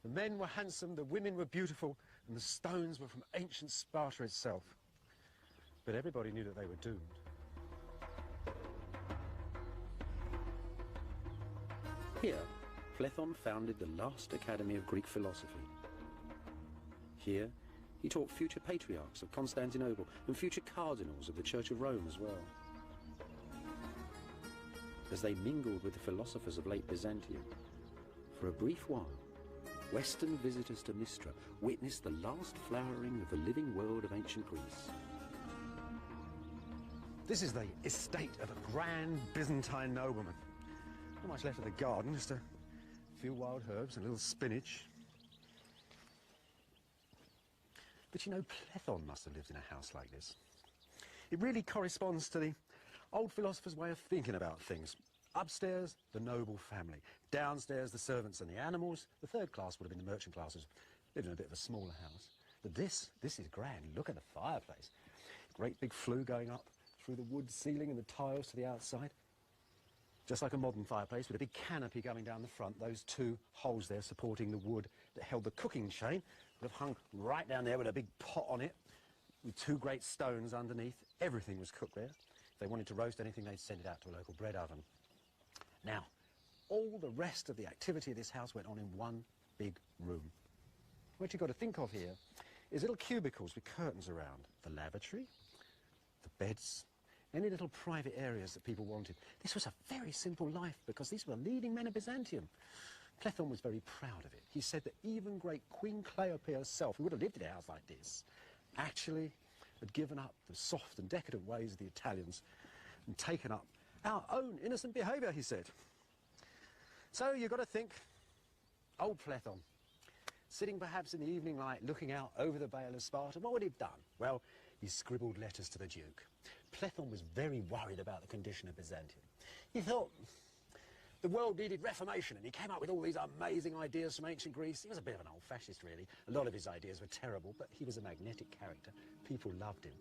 The men were handsome, the women were beautiful, and the stones were from ancient Sparta itself. But everybody knew that they were doomed. Here, Plethon founded the last academy of Greek philosophy. Here, he taught future patriarchs of Constantinople and future cardinals of the Church of Rome as well. As they mingled with the philosophers of late Byzantium, for a brief while, Western visitors to Mistra witnessed the last flowering of the living world of ancient Greece. This is the estate of a grand Byzantine nobleman. Not much left of the garden, just a few wild herbs and a little spinach. But you know, Plethon must have lived in a house like this. It really corresponds to the old philosopher's way of thinking about things. Upstairs, the noble family. Downstairs, the servants and the animals. The third class would have been the merchant classes. Lived in a bit of a smaller house. But this is grand. Look at the fireplace. Great big flue going up through the wood ceiling and the tiles to the outside. Just like a modern fireplace with a big canopy going down the front. Those two holes there supporting the wood that held the cooking chain would have hung right down there with a big pot on it with two great stones underneath. Everything was cooked there. If they wanted to roast anything, they'd send it out to a local bread oven. Now, all the rest of the activity of this house went on in one big room. what you've got to think of here is little cubicles with curtains around. The lavatory, the beds, any little private areas that people wanted. This was a very simple life because these were the leading men of Byzantium. Plethon was very proud of it. He said that even great Queen Cleopatra herself, who would have lived in a house like this, actually had given up the soft and decadent ways of the Italians and taken up our own innocent behaviour, he said. So you've got to think, old Plethon, sitting perhaps in the evening light looking out over the Vale of Sparta, what would he have done? Well, he scribbled letters to the Duke. Plethon was very worried about the condition of Byzantium. He thought the world needed reformation, and he came up with all these amazing ideas from ancient Greece. He was a bit of an old fascist, really. A lot of his ideas were terrible, but he was a magnetic character. People loved him.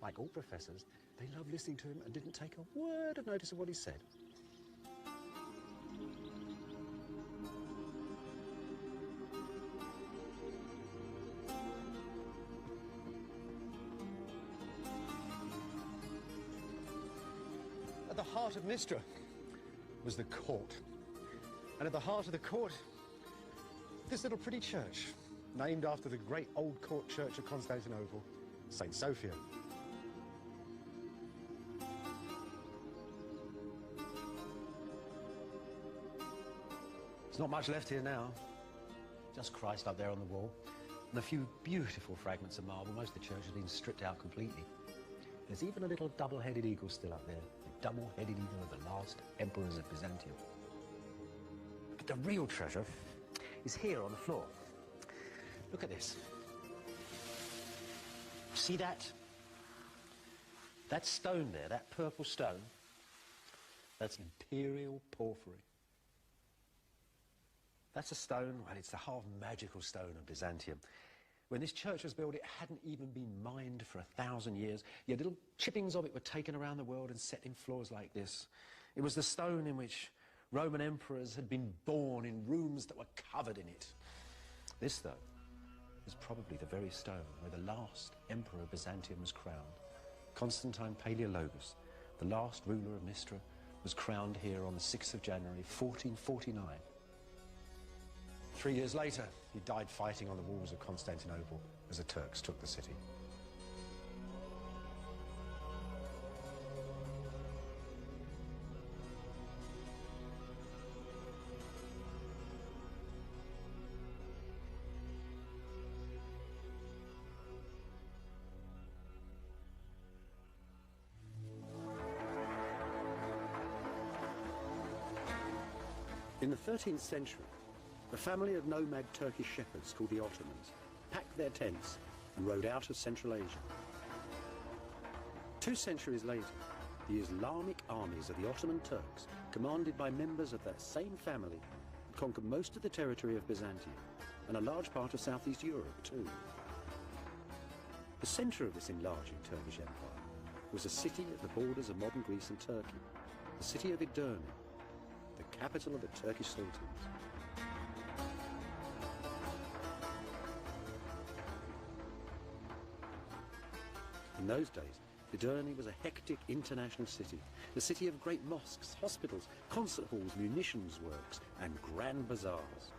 Like all professors, they loved listening to him and didn't take a word of notice of what he said. At the heart of Mystra was the court. And at the heart of the court, this little pretty church, named after the great old court church of Constantinople, St. Sophia. There's not much left here now. Just Christ up there on the wall, and a few beautiful fragments of marble. Most of the church has been stripped out completely. There's even a little double-headed eagle still up there, the double-headed eagle of the last emperors of Byzantium. But the real treasure is here on the floor. Look at this. See that? That stone there, that purple stone, that's imperial porphyry. That's a stone, well, it's the half-magical stone of Byzantium. When this church was built, it hadn't even been mined for 1,000 years. Yet little chippings of it were taken around the world and set in floors like this. It was the stone in which Roman emperors had been born in rooms that were covered in it. This, though, is probably the very stone where the last emperor of Byzantium was crowned. Constantine Palaeologus, the last ruler of Mystra, was crowned here on the 6th of January, 1449. 3 years later, he died fighting on the walls of Constantinople as the Turks took the city. In the 13th century, a family of nomad Turkish shepherds called the Ottomans packed their tents and rode out of Central Asia. 2 centuries later, the Islamic armies of the Ottoman Turks, commanded by members of that same family, conquered most of the territory of Byzantium and a large part of Southeast Europe too. The centre of this enlarging Turkish empire was a city at the borders of modern Greece and Turkey, the city of Edirne, the capital of the Turkish sultans. In those days, Edirne was a hectic international city, the city of great mosques, hospitals, concert halls, munitions works, and grand bazaars.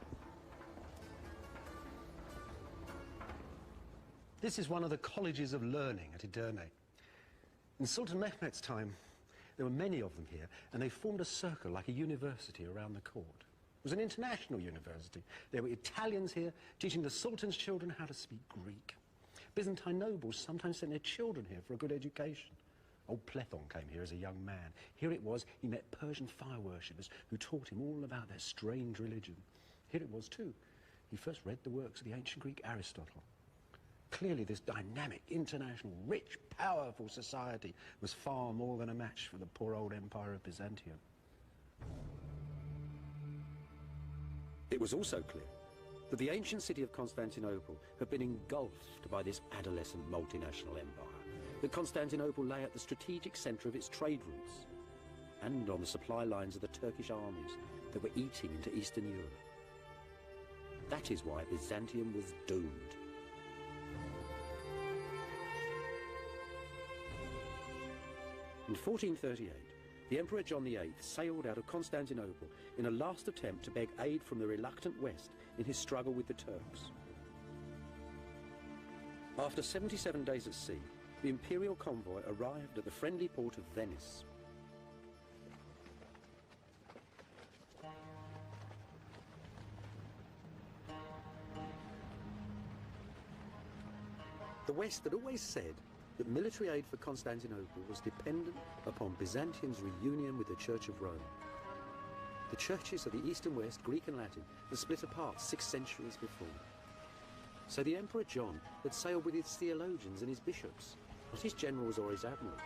This is one of the colleges of learning at Edirne. In Sultan Mehmet's time, there were many of them here, and they formed a circle like a university around the court. It was an international university. There were Italians here teaching the Sultan's children how to speak Greek. Byzantine nobles sometimes sent their children here for a good education. Old Plethon came here as a young man. Here it was, he met Persian fire worshippers who taught him all about their strange religion. Here it was too, he first read the works of the ancient Greek Aristotle. Clearly this dynamic, international, rich, powerful society was far more than a match for the poor old empire of Byzantium. It was also clear that the ancient city of Constantinople had been engulfed by this adolescent multinational empire, that Constantinople lay at the strategic centre of its trade routes and on the supply lines of the Turkish armies that were eating into Eastern Europe. That is why Byzantium was doomed. In 1438, the Emperor John VIII sailed out of Constantinople in a last attempt to beg aid from the reluctant West in his struggle with the Turks. After 77 days at sea, the imperial convoy arrived at the friendly port of Venice. The West had always said that military aid for Constantinople was dependent upon Byzantium's reunion with the Church of Rome. The churches of the East and West, Greek and Latin, had split apart 6 centuries before. So the Emperor John had sailed with his theologians and his bishops, not his generals or his admirals.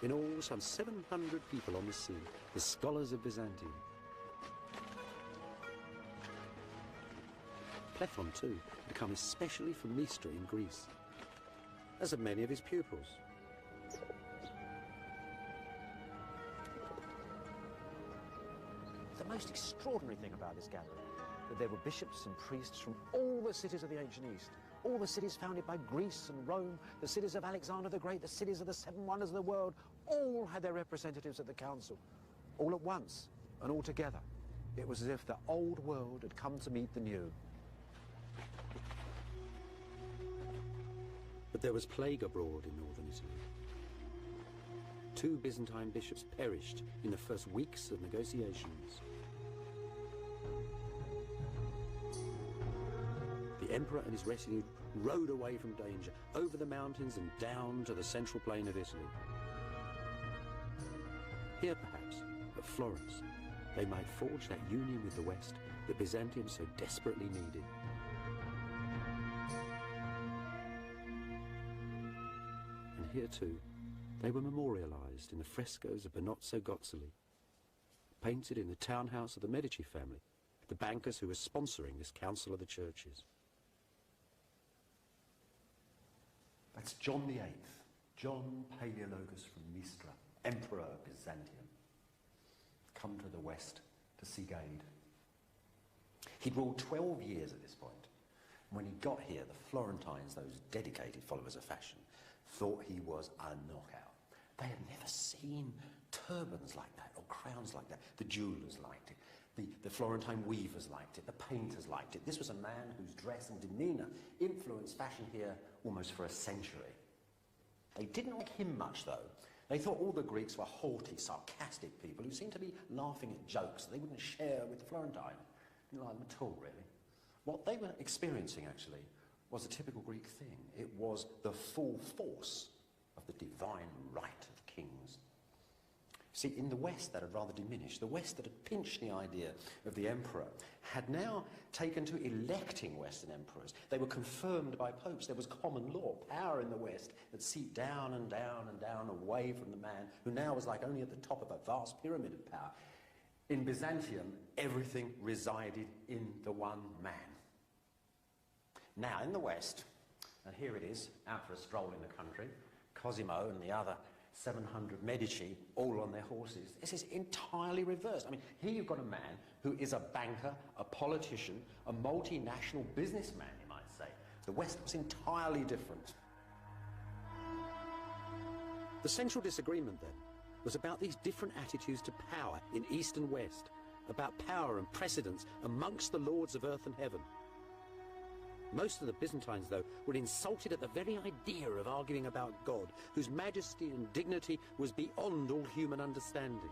In all, some 700 people on the sea, the scholars of Byzantium. Plethon, too, had come especially from Mistra in Greece, as had many of his pupils. The most extraordinary thing about this gathering, that there were bishops and priests from all the cities of the ancient East, all the cities founded by Greece and Rome, the cities of Alexander the Great, the cities of the 7 wonders of the world, all had their representatives at the council, all at once and all together. It was as if the old world had come to meet the new. But there was plague abroad in northern Italy. 2 Byzantine bishops perished in the first weeks of negotiations. The emperor and his retinue rode away from danger, over the mountains and down to the central plain of Italy. Here, perhaps, at Florence, they might forge that union with the West that Byzantium so desperately needed. And here, too, they were memorialized in the frescoes of Benozzo Gozzoli, painted in the townhouse of the Medici family, the bankers who were sponsoring this Council of the Churches. That's John VIII, John Palaeologus from Mistra, Emperor of Byzantium, come to the West to seek aid. He'd ruled 12 years at this point. When he got here, the Florentines, those dedicated followers of fashion, thought he was a knockout. They had never seen turbans like that or crowns like that. The jewellers liked it. The Florentine weavers liked it. The painters liked it. This was a man whose dress and demeanour influenced fashion here almost for a century. They didn't like him much, though. They thought all the Greeks were haughty, sarcastic people who seemed to be laughing at jokes they wouldn't share with the Florentine. Didn't like them at all, really. What they were experiencing, actually, was a typical Greek thing. It was the full force of the divine right of kings. See, in the West that had rather diminished. The West that had pinched the idea of the emperor had now taken to electing Western emperors. They were confirmed by popes. There was common law, power in the West that seeped down and down and down away from the man who now was like only at the top of a vast pyramid of power. In Byzantium, everything resided in the one man. Now, in the West, and here it is, out for a stroll in the country, Cosimo and the other 700 Medici, all on their horses. This is entirely reversed. I mean, here you've got a man who is a banker, a politician, a multinational businessman, you might say. The West was entirely different. The central disagreement, then, was about these different attitudes to power in East and West, about power and precedence amongst the lords of earth and heaven. Most of the Byzantines, though, were insulted at the very idea of arguing about God, whose majesty and dignity was beyond all human understanding.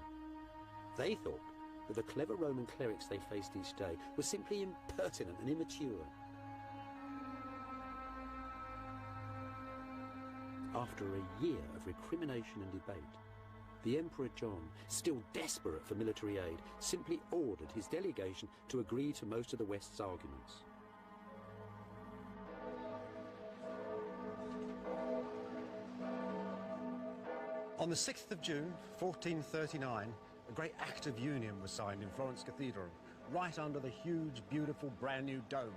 They thought that the clever Roman clerics they faced each day were simply impertinent and immature. After a year of recrimination and debate, the Emperor John, still desperate for military aid, simply ordered his delegation to agree to most of the West's arguments. On the 6th of June, 1439, a great act of union was signed in Florence Cathedral, right under the huge, beautiful, brand new dome.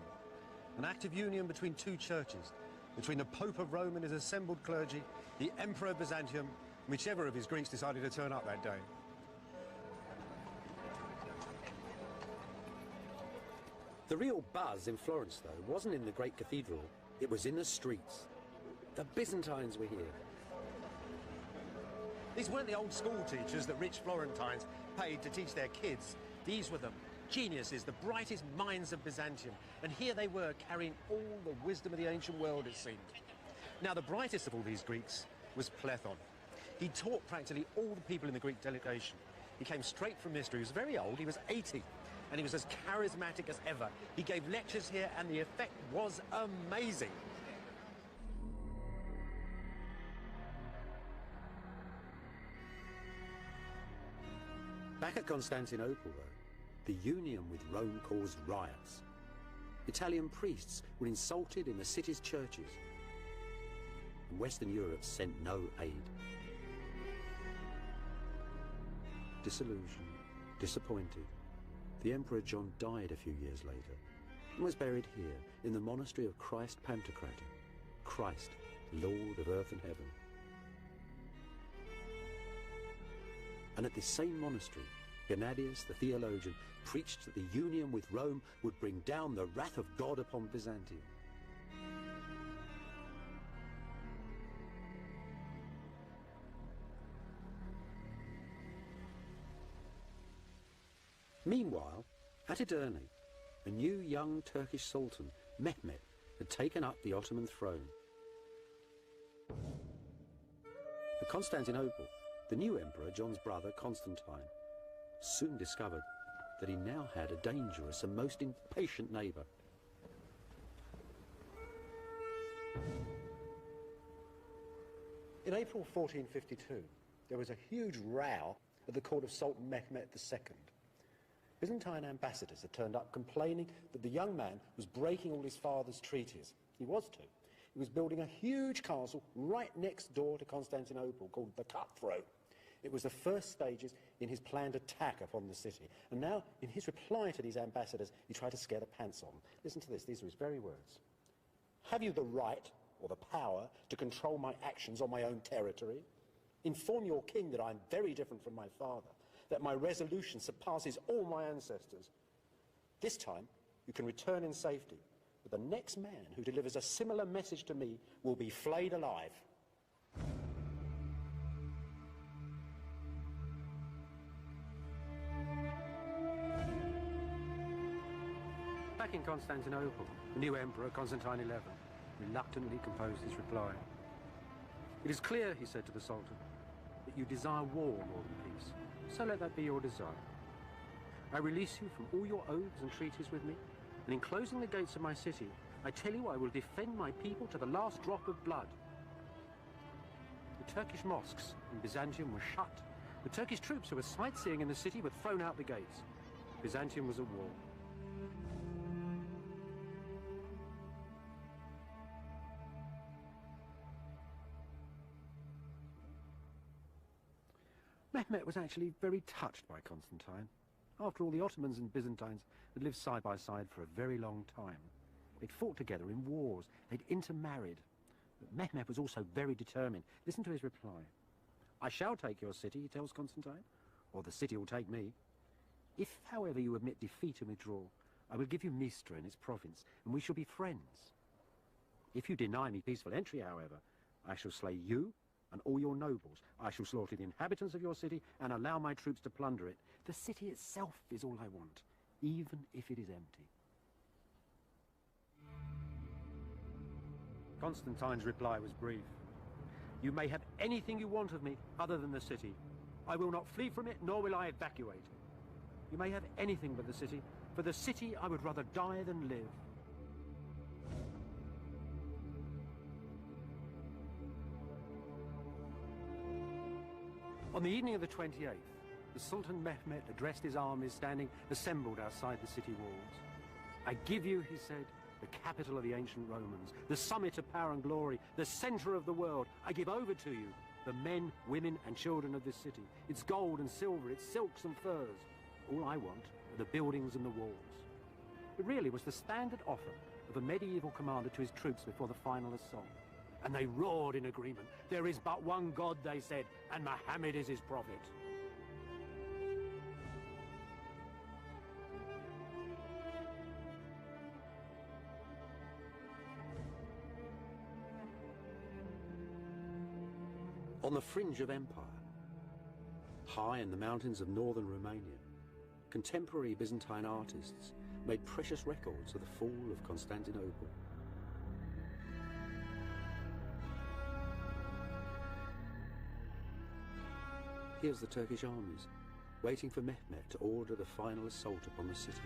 An act of union between 2 churches, between the Pope of Rome and his assembled clergy, the Emperor of Byzantium, and whichever of his Greeks decided to turn up that day. The real buzz in Florence, though, wasn't in the great cathedral, it was in the streets. The Byzantines were here. These weren't the old school teachers that rich Florentines paid to teach their kids. These were the geniuses, the brightest minds of Byzantium. And here they were, carrying all the wisdom of the ancient world, it seemed. Now, the brightest of all these Greeks was Plethon. He taught practically all the people in the Greek delegation. He came straight from history. He was very old. He was 80. And he was as charismatic as ever. He gave lectures here, and the effect was amazing. Back at Constantinople, though, the union with Rome caused riots. Italian priests were insulted in the city's churches. And Western Europe sent no aid. Disillusioned, disappointed, the Emperor John died a few years later and was buried here in the monastery of Christ Pantocrator, Christ, Lord of earth and heaven. And at this same monastery, Gennadius, the theologian, preached that the union with Rome would bring down the wrath of God upon Byzantium. Meanwhile, at Edirne, a new young Turkish sultan, Mehmet, had taken up the Ottoman throne. At Constantinople, the new emperor, John's brother, Constantine, soon discovered that he now had a dangerous and most impatient neighbour. In April 1452, there was a huge row at the court of Sultan Mehmet II. Byzantine ambassadors had turned up complaining that the young man was breaking all his father's treaties. He was too. He was building a huge castle right next door to Constantinople called the Cutthroat. It was the first stages in his planned attack upon the city. And now, in his reply to these ambassadors, he tried to scare the pants on them. Listen to this. These are his very words. Have you the right or the power to control my actions on my own territory? Inform your king that I am very different from my father, that my resolution surpasses all my ancestors. This time, you can return in safety, but the next man who delivers a similar message to me will be flayed alive. Back in Constantinople, the new emperor, Constantine XI, reluctantly composed his reply. It is clear, he said to the Sultan, that you desire war more than peace. So let that be your desire. I release you from all your oaths and treaties with me, and in closing the gates of my city, I tell you I will defend my people to the last drop of blood. The Turkish mosques in Byzantium were shut. The Turkish troops who were sightseeing in the city were thrown out the gates. Byzantium was at war. Mehmet was actually very touched by Constantine. After all, the Ottomans and Byzantines had lived side by side for a very long time. They'd fought together in wars. They'd intermarried. But Mehmet was also very determined. Listen to his reply. I shall take your city, he tells Constantine, or the city will take me. If, however, you admit defeat and withdraw, I will give you Mistra and its province, and we shall be friends. If you deny me peaceful entry, however, I shall slay you and all your nobles. I shall slaughter the inhabitants of your city and allow my troops to plunder it. The city itself is all I want, even if it is empty. Constantine's reply was brief. You may have anything you want of me other than the city. I will not flee from it, nor will I evacuate it. You may have anything but the city. For the city I would rather die than live. On the evening of the 28th, the Sultan Mehmet addressed his armies standing assembled outside the city walls. I give you, he said, the capital of the ancient Romans, the summit of power and glory, the center of the world. I give over to you the men, women, and children of this city, its gold and silver, its silks and furs. All I want are the buildings and the walls. It really was the standard offer of a medieval commander to his troops before the final assault. And they roared in agreement. There is but one God, they said, and Muhammad is his prophet. On the fringe of empire, high in the mountains of northern Romania, contemporary Byzantine artists made precious records of the fall of Constantinople. Here's the Turkish armies, waiting for Mehmet to order the final assault upon the city.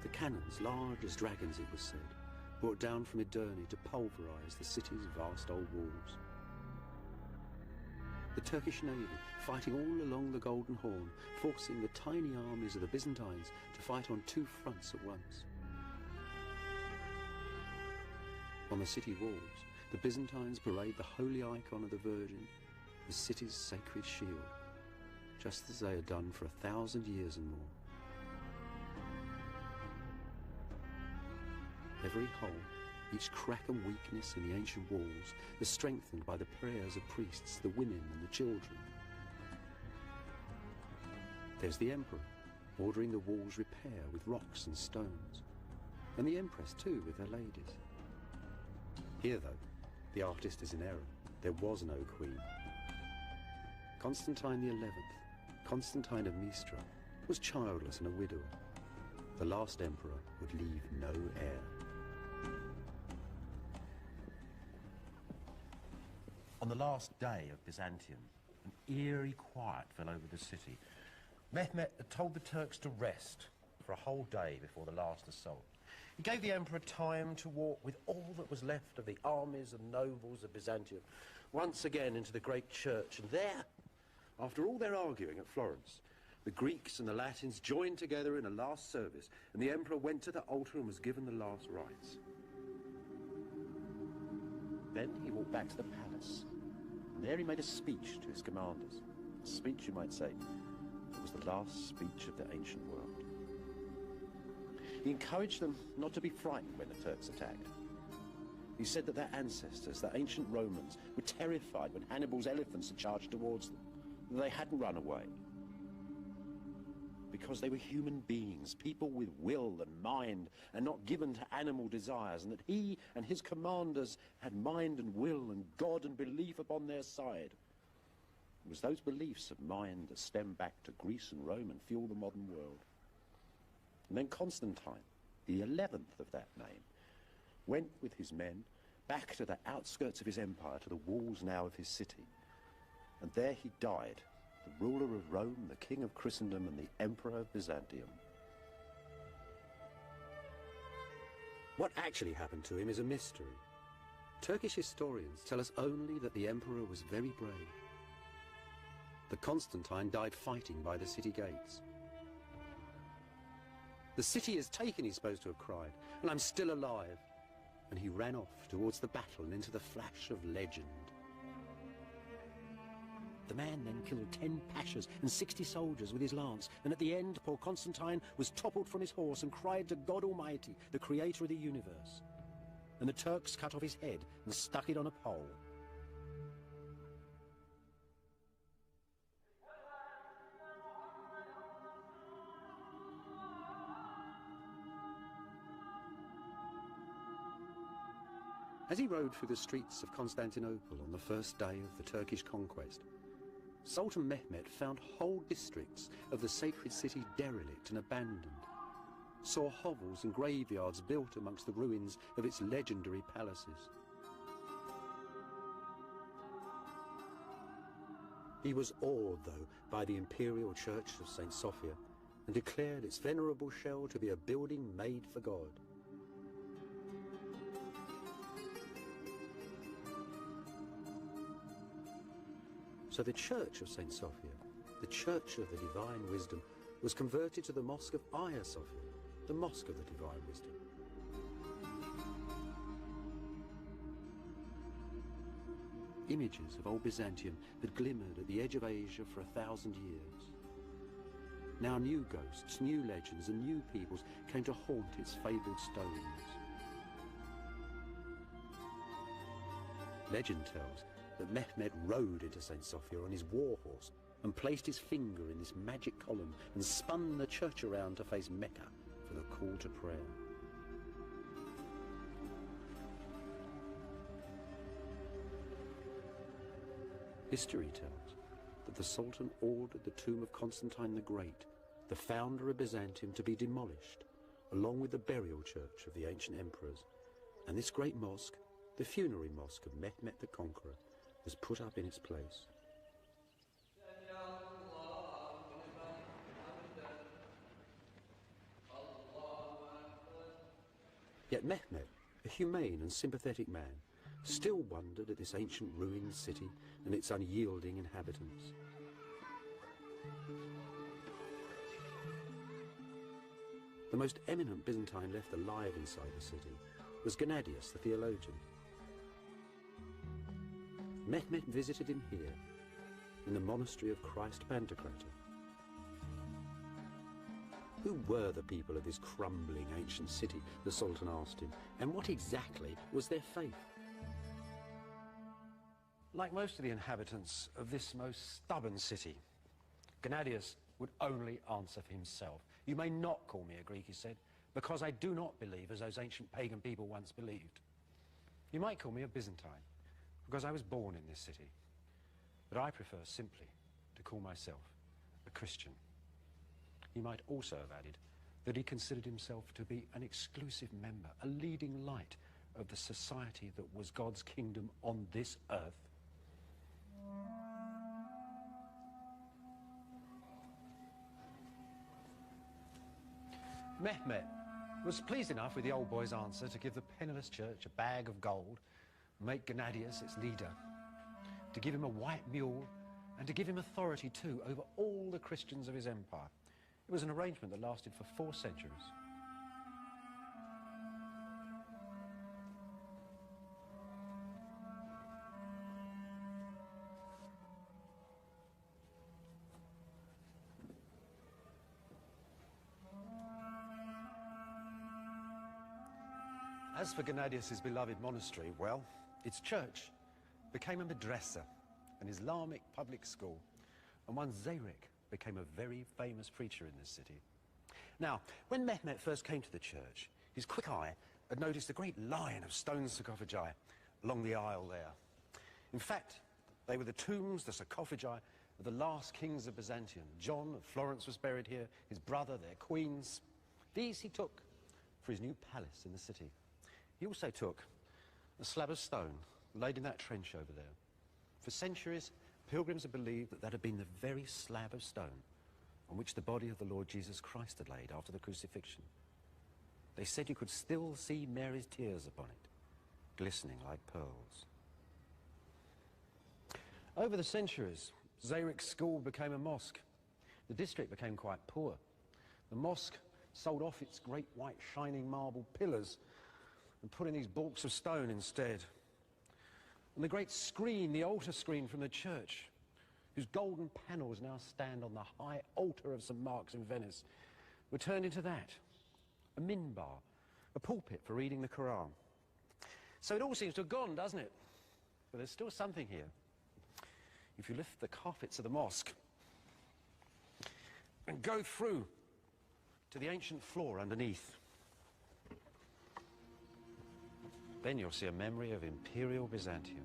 The cannons, large as dragons it was said, brought down from Edirne to pulverise the city's vast old walls. The Turkish navy fighting all along the Golden Horn, forcing the tiny armies of the Byzantines to fight on two fronts at once. On the city walls, the Byzantines parade the holy icon of the Virgin, the city's sacred shield, just as they had done for 1,000 years and more. Every hole, each crack and weakness in the ancient walls is strengthened by the prayers of priests, the women and the children. There's the emperor, ordering the walls repair with rocks and stones, and the empress too with her ladies. Here, though, the artist is in error. There was no queen. Constantine XI, Constantine of Mistra, was childless and a widower. The last emperor would leave no heir. On the last day of Byzantium, an eerie quiet fell over the city. Mehmet had told the Turks to rest for a whole day before the last assault. He gave the emperor time to walk with all that was left of the armies and nobles of Byzantium once again into the great church, and there, after all their arguing at Florence, the Greeks and the Latins joined together in a last service, and the emperor went to the altar and was given the last rites. Then he walked back to the palace, and there he made a speech to his commanders. A speech, you might say, that was the last speech of the ancient world. He encouraged them not to be frightened when the Turks attacked. He said that their ancestors, the ancient Romans, were terrified when Hannibal's elephants had charged towards them, that they hadn't run away. Because they were human beings, people with will and mind, and not given to animal desires, and that he and his commanders had mind and will and God and belief upon their side. It was those beliefs of mind that stem back to Greece and Rome and fuel the modern world. And then Constantine, the 11th of that name, went with his men back to the outskirts of his empire, to the walls now of his city. And there he died, the ruler of Rome, the king of Christendom, and the emperor of Byzantium. What actually happened to him is a mystery. Turkish historians tell us only that the emperor was very brave. That Constantine died fighting by the city gates. "The city is taken," he's supposed to have cried, "and I'm still alive." And he ran off towards the battle and into the flash of legend. The man then killed 10 pashas and 60 soldiers with his lance, and at the end, poor Constantine was toppled from his horse and cried to God Almighty, the creator of the universe. And the Turks cut off his head and stuck it on a pole. As he rode through the streets of Constantinople on the first day of the Turkish conquest, Sultan Mehmet found whole districts of the sacred city derelict and abandoned, saw hovels and graveyards built amongst the ruins of its legendary palaces. He was awed, though, by the imperial church of St. Sophia, and declared its venerable shell to be a building made for God. So the Church of St. Sophia, the Church of the Divine Wisdom, was converted to the Mosque of Hagia Sophia, the Mosque of the Divine Wisdom. Images of old Byzantium had glimmered at the edge of Asia for 1,000 years. Now new ghosts, new legends and new peoples came to haunt its fabled stones. Legend tells that Mehmet rode into St. Sophia on his war horse and placed his finger in this magic column and spun the church around to face Mecca for the call to prayer. History tells that the Sultan ordered the tomb of Constantine the Great, the founder of Byzantium, to be demolished, along with the burial church of the ancient emperors. And this great mosque, the funerary mosque of Mehmet the Conqueror, was put up in its place. Yet Mehmet, a humane and sympathetic man, still wondered at this ancient ruined city and its unyielding inhabitants. The most eminent Byzantine left alive inside the city was Gennadius the theologian. Mehmet visited him here, in the monastery of Christ Pantocrator. Who were the people of this crumbling ancient city, the Sultan asked him, and what exactly was their faith? Like most of the inhabitants of this most stubborn city, Gennadius would only answer for himself. You may not call me a Greek, he said, because I do not believe as those ancient pagan people once believed. You might call me a Byzantine, because I was born in this city. But I prefer simply to call myself a Christian. He might also have added that he considered himself to be an exclusive member, a leading light of the society that was God's kingdom on this earth. Mehmet was pleased enough with the old boy's answer to give the penniless church a bag of gold, make Gennadius its leader, to give him a white mule, and to give him authority too over all the Christians of his empire. It was an arrangement that lasted for 4 centuries. As for Gennadius' beloved monastery, well, its church became a madrasa, an Islamic public school, and one Zayrik became a very famous preacher in this city. Now, when Mehmet first came to the church, his quick eye had noticed a great line of stone sarcophagi along the aisle there. In fact, they were the tombs, the sarcophagi, of the last kings of Byzantium. John of Florence was buried here, his brother, their queens. These he took for his new palace in the city. He also took a slab of stone laid in that trench over there. For centuries, pilgrims had believed that that had been the very slab of stone on which the body of the Lord Jesus Christ had laid after the crucifixion. They said you could still see Mary's tears upon it, glistening like pearls. Over the centuries, Zayrik's school became a mosque. The district became quite poor. The mosque sold off its great white shining marble pillars and put in these baulks of stone instead. And the great screen, the altar screen from the church, whose golden panels now stand on the high altar of St. Mark's in Venice, were turned into that, a minbar, a pulpit for reading the Quran. So it all seems to have gone, doesn't it? But there's still something here. If you lift the carpets of the mosque and go through to the ancient floor underneath, then you'll see a memory of imperial Byzantium.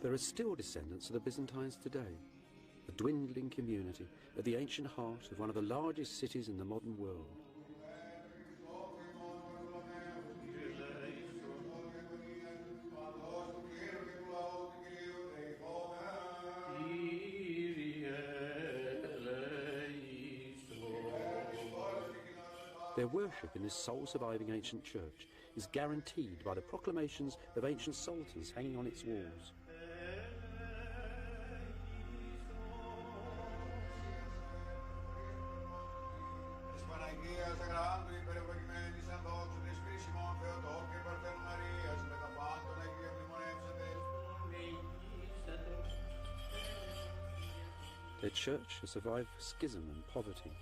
There are still descendants of the Byzantines today, a dwindling community at the ancient heart of one of the largest cities in the modern world. Their worship in this sole surviving ancient church is guaranteed by the proclamations of ancient sultans hanging on its walls. Their church has survived schism and poverty.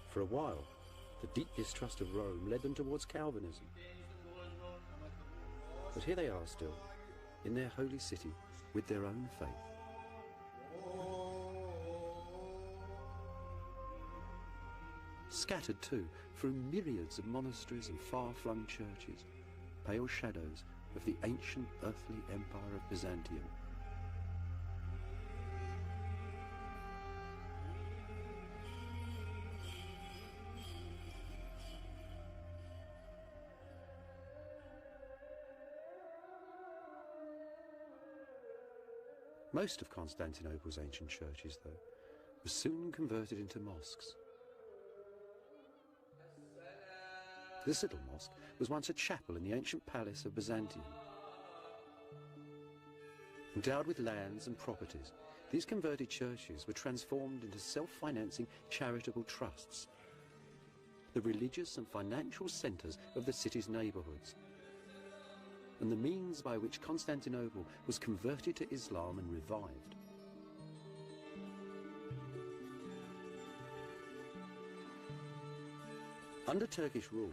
For a while, the deep distrust of Rome led them towards Calvinism. But here they are still, in their holy city, with their own faith. Scattered too through myriads of monasteries and far-flung churches, pale shadows of the ancient earthly empire of Byzantium. Most of Constantinople's ancient churches, though, were soon converted into mosques. This little mosque was once a chapel in the ancient palace of Byzantium. Endowed with lands and properties, these converted churches were transformed into self-financing charitable trusts, the religious and financial centres of the city's neighbourhoods, and the means by which Constantinople was converted to Islam and revived. Under Turkish rule,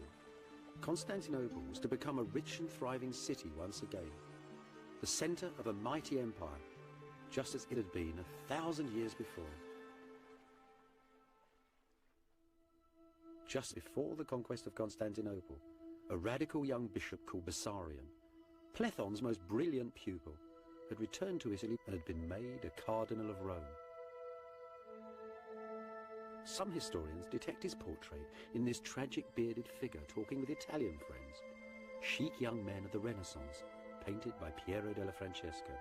Constantinople was to become a rich and thriving city once again, the centre of a mighty empire, just as it had been 1,000 years before. Just before the conquest of Constantinople, a radical young bishop called Bessarion, Plethon's most brilliant pupil, had returned to Italy and had been made a cardinal of Rome. Some historians detect his portrait in this tragic bearded figure talking with Italian friends, chic young men of the Renaissance, painted by Piero della Francesca.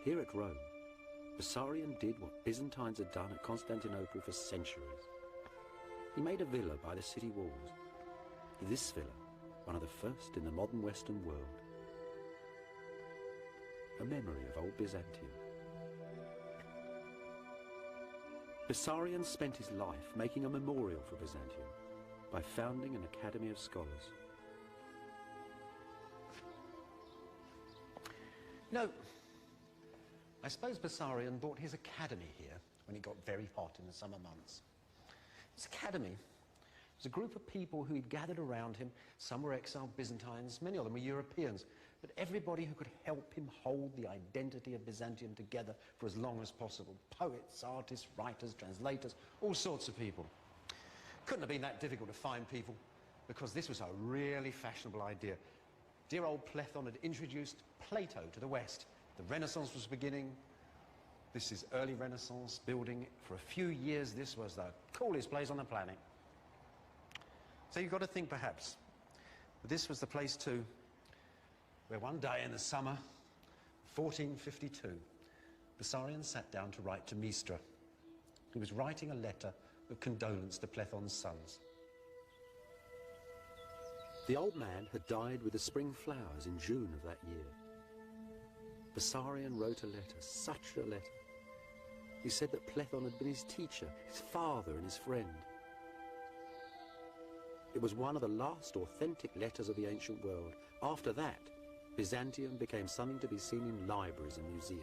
Here at Rome, Bessarion did what Byzantines had done at Constantinople for centuries. He made a villa by the city walls. This villa, one of the first in the modern Western world. A memory of old Byzantium. Bessarion spent his life making a memorial for Byzantium by founding an academy of scholars. No, I suppose Bessarion bought his academy here when it got very hot in the summer months. This academy was a group of people who he'd gathered around him. Some were exiled Byzantines, many of them were Europeans, but everybody who could help him hold the identity of Byzantium together for as long as possible. Poets, artists, writers, translators, all sorts of people. Couldn't have been that difficult to find people, because this was a really fashionable idea. Dear old Plethon had introduced Plato to the West. The Renaissance was beginning. This is early Renaissance building. For a few years, this was the coolest place on the planet. So you've got to think, perhaps, that this was the place too where one day in the summer, 1452, Bessarion sat down to write to Mistra. He was writing a letter of condolence to Plethon's sons. The old man had died with the spring flowers in June of that year. Bessarion wrote a letter, such a letter. He said that Plethon had been his teacher, his father and his friend. It was one of the last authentic letters of the ancient world. After that, Byzantium became something to be seen in libraries and museums.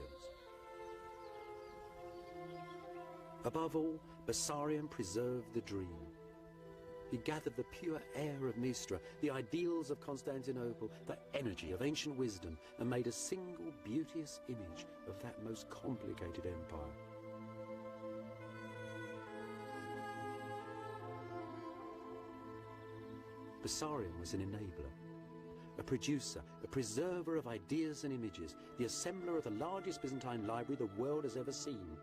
Above all, Bessarion preserved the dream. He gathered the pure air of Mistra, the ideals of Constantinople, the energy of ancient wisdom, and made a single beauteous image of that most complicated empire. Bessarion was an enabler, a producer, a preserver of ideas and images, the assembler of the largest Byzantine library the world has ever seen.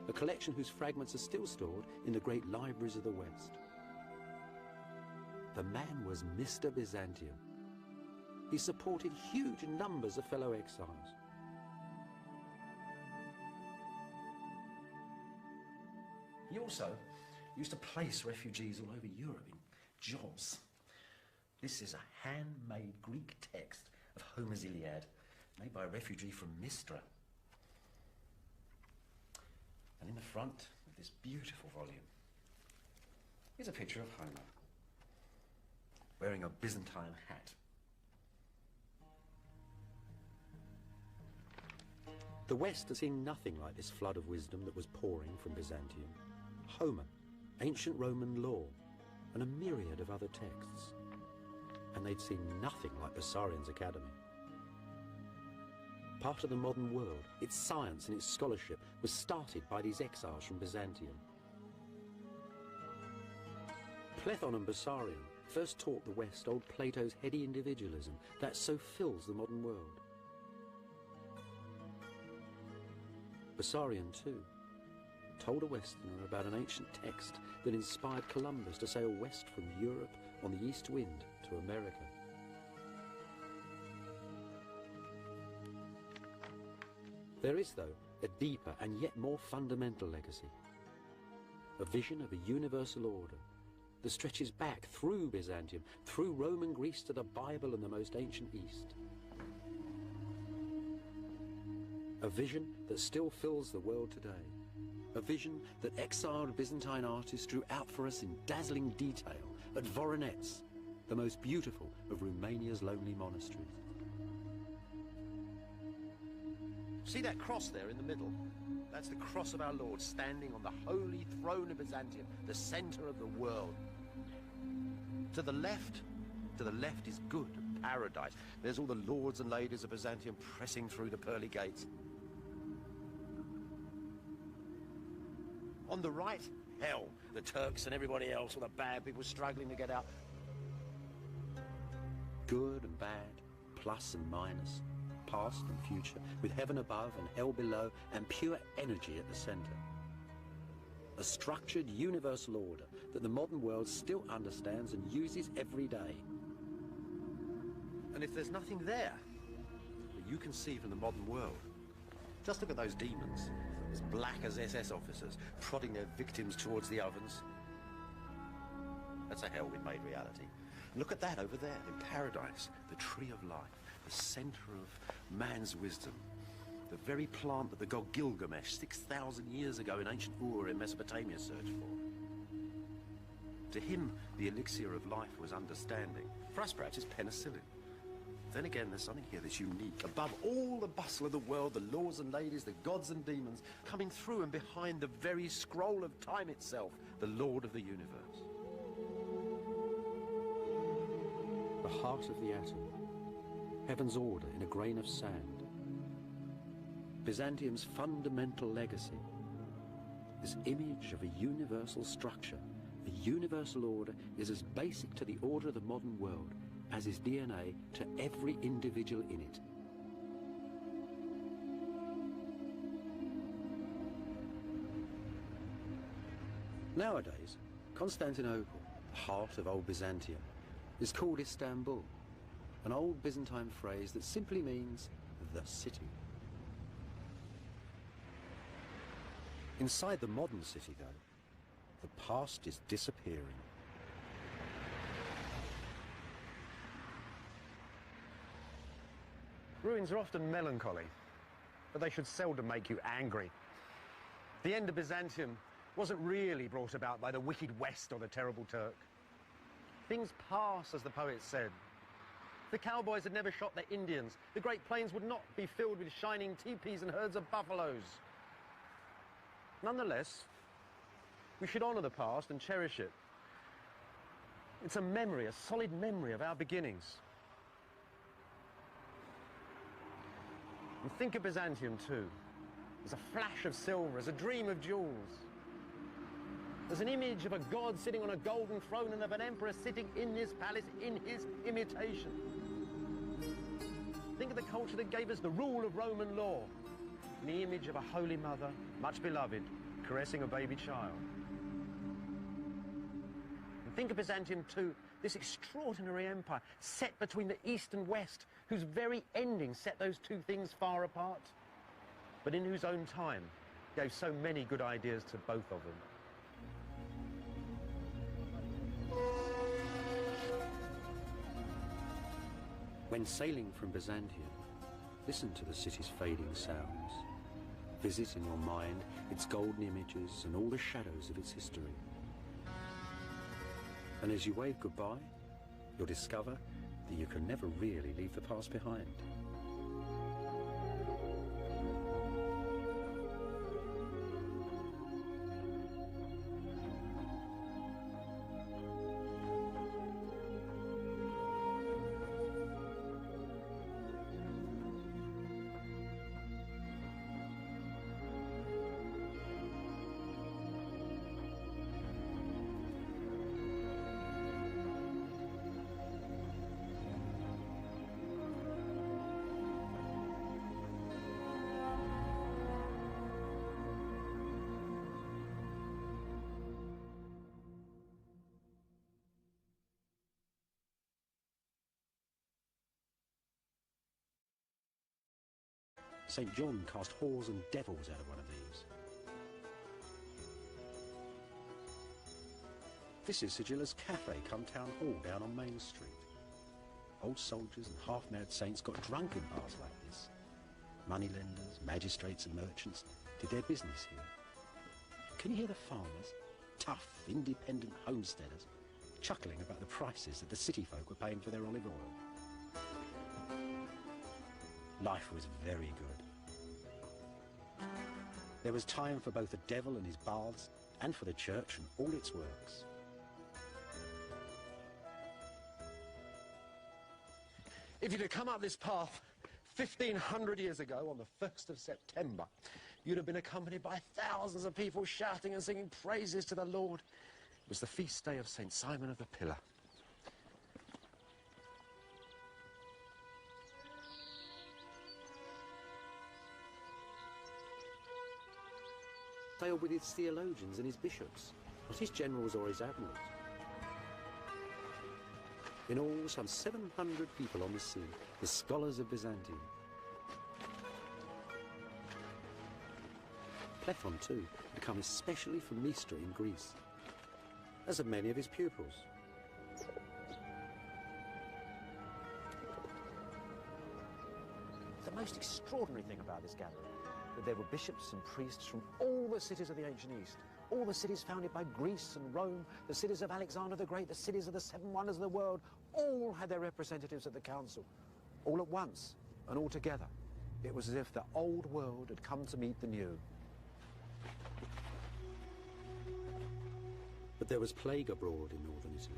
A collection whose fragments are still stored in the great libraries of the West. The man was Mr. Byzantium. He supported huge numbers of fellow exiles. He also used to place refugees all over Europe in jobs. This is a handmade Greek text of Homer's Iliad, made by a refugee from Mistra. And in the front of this beautiful volume is a picture of Homer, wearing a Byzantine hat. The West has seen nothing like this flood of wisdom that was pouring from Byzantium. Homer, ancient Roman law, and a myriad of other texts. And they'd seen nothing like Bessarion's academy. Part of the modern world, its science and its scholarship was started by these exiles from Byzantium. Platon and Bessarion first taught the West old Plato's heady individualism that so fills the modern world. Bessarion, too, told a Westerner about an ancient text that inspired Columbus to sail west from Europe on the east wind to America. There is, though, a deeper and yet more fundamental legacy. A vision of a universal order that stretches back through Byzantium, through Roman Greece to the Bible and the most ancient East. A vision that still fills the world today. A vision that exiled Byzantine artists drew out for us in dazzling detail at Voronezh, the most beautiful of Romania's lonely monasteries. See that cross there in the middle? That's the cross of our Lord standing on the holy throne of Byzantium, the center of the world. To the left is good, paradise. There's all the lords and ladies of Byzantium pressing through the pearly gates. On the right, hell, the Turks and everybody else, all the bad people struggling to get out. Good and bad, plus and minus, past and future, with heaven above and hell below, and pure energy at the center. A structured universal order that the modern world still understands and uses every day. And if there's nothing there that you can see from the modern world, just look at those demons, as black as SS officers, prodding their victims towards the ovens. That's a hell we've made reality. Look at that over there in paradise, the tree of life, the center of man's wisdom, the very plant that the god Gilgamesh 6,000 years ago in ancient Ur in Mesopotamia searched for. To him, the elixir of life was understanding. For us, perhaps, it's penicillin. Then again, there's something here that's unique. Above all the bustle of the world, the lords and ladies, the gods and demons, coming through and behind the very scroll of time itself, the Lord of the universe. The heart of the atom, heaven's order in a grain of sand. Byzantium's fundamental legacy, this image of a universal structure, a universal order, is as basic to the order of the modern world as is DNA to every individual in it. Nowadays, Constantinople, the heart of old Byzantium, is called Istanbul, an old Byzantine phrase that simply means the city. Inside the modern city, though, the past is disappearing. Ruins are often melancholy, but they should seldom make you angry. The end of Byzantium wasn't really brought about by the wicked West or the terrible Turk. Things pass, as the poet said. If the cowboys had never shot their Indians, the Great Plains would not be filled with shining teepees and herds of buffaloes. Nonetheless, we should honor the past and cherish it. It's a memory, a solid memory of our beginnings. And think of Byzantium too, as a flash of silver, as a dream of jewels, as an image of a god sitting on a golden throne and of an emperor sitting in this palace in his imitation. Think of the culture that gave us the rule of Roman law, and the image of a holy mother, much beloved, caressing a baby child. And think of Byzantium too, this extraordinary empire set between the East and West, whose very ending set those two things far apart, but in whose own time gave so many good ideas to both of them. When sailing from Byzantium, listen to the city's fading sounds. Visit in your mind its golden images and all the shadows of its history. And as you wave goodbye, you'll discover that you can never really leave the past behind. St. John cast whores and devils out of one of these. This is Sigilla's cafe come town hall down on Main Street. Old soldiers and half-mad saints got drunk in bars like this. Moneylenders, magistrates and merchants did their business here. Can you hear the farmers, tough, independent homesteaders, chuckling about the prices that the city folk were paying for their olive oil? Life was very good. There was time for both the devil and his baths, and for the church and all its works. If you'd have come up this path 1,500 years ago on the 1st of September, you'd have been accompanied by thousands of people shouting and singing praises to the Lord. It was the feast day of St. Simon of the Pillar. Sailed with his theologians and his bishops, not his generals or his admirals. In all, some 700 people on the sea, the scholars of Byzantium. Plethon, too, had come especially from Mystra in Greece, as have many of his pupils. The most extraordinary thing about this gathering, that there were bishops and priests from all the cities of the ancient East, all the cities founded by Greece and Rome, the cities of Alexander the Great, the cities of the seven wonders of the world, all had their representatives at the council, all at once and all together. It was as if the old world had come to meet the new. But there was plague abroad in northern Italy.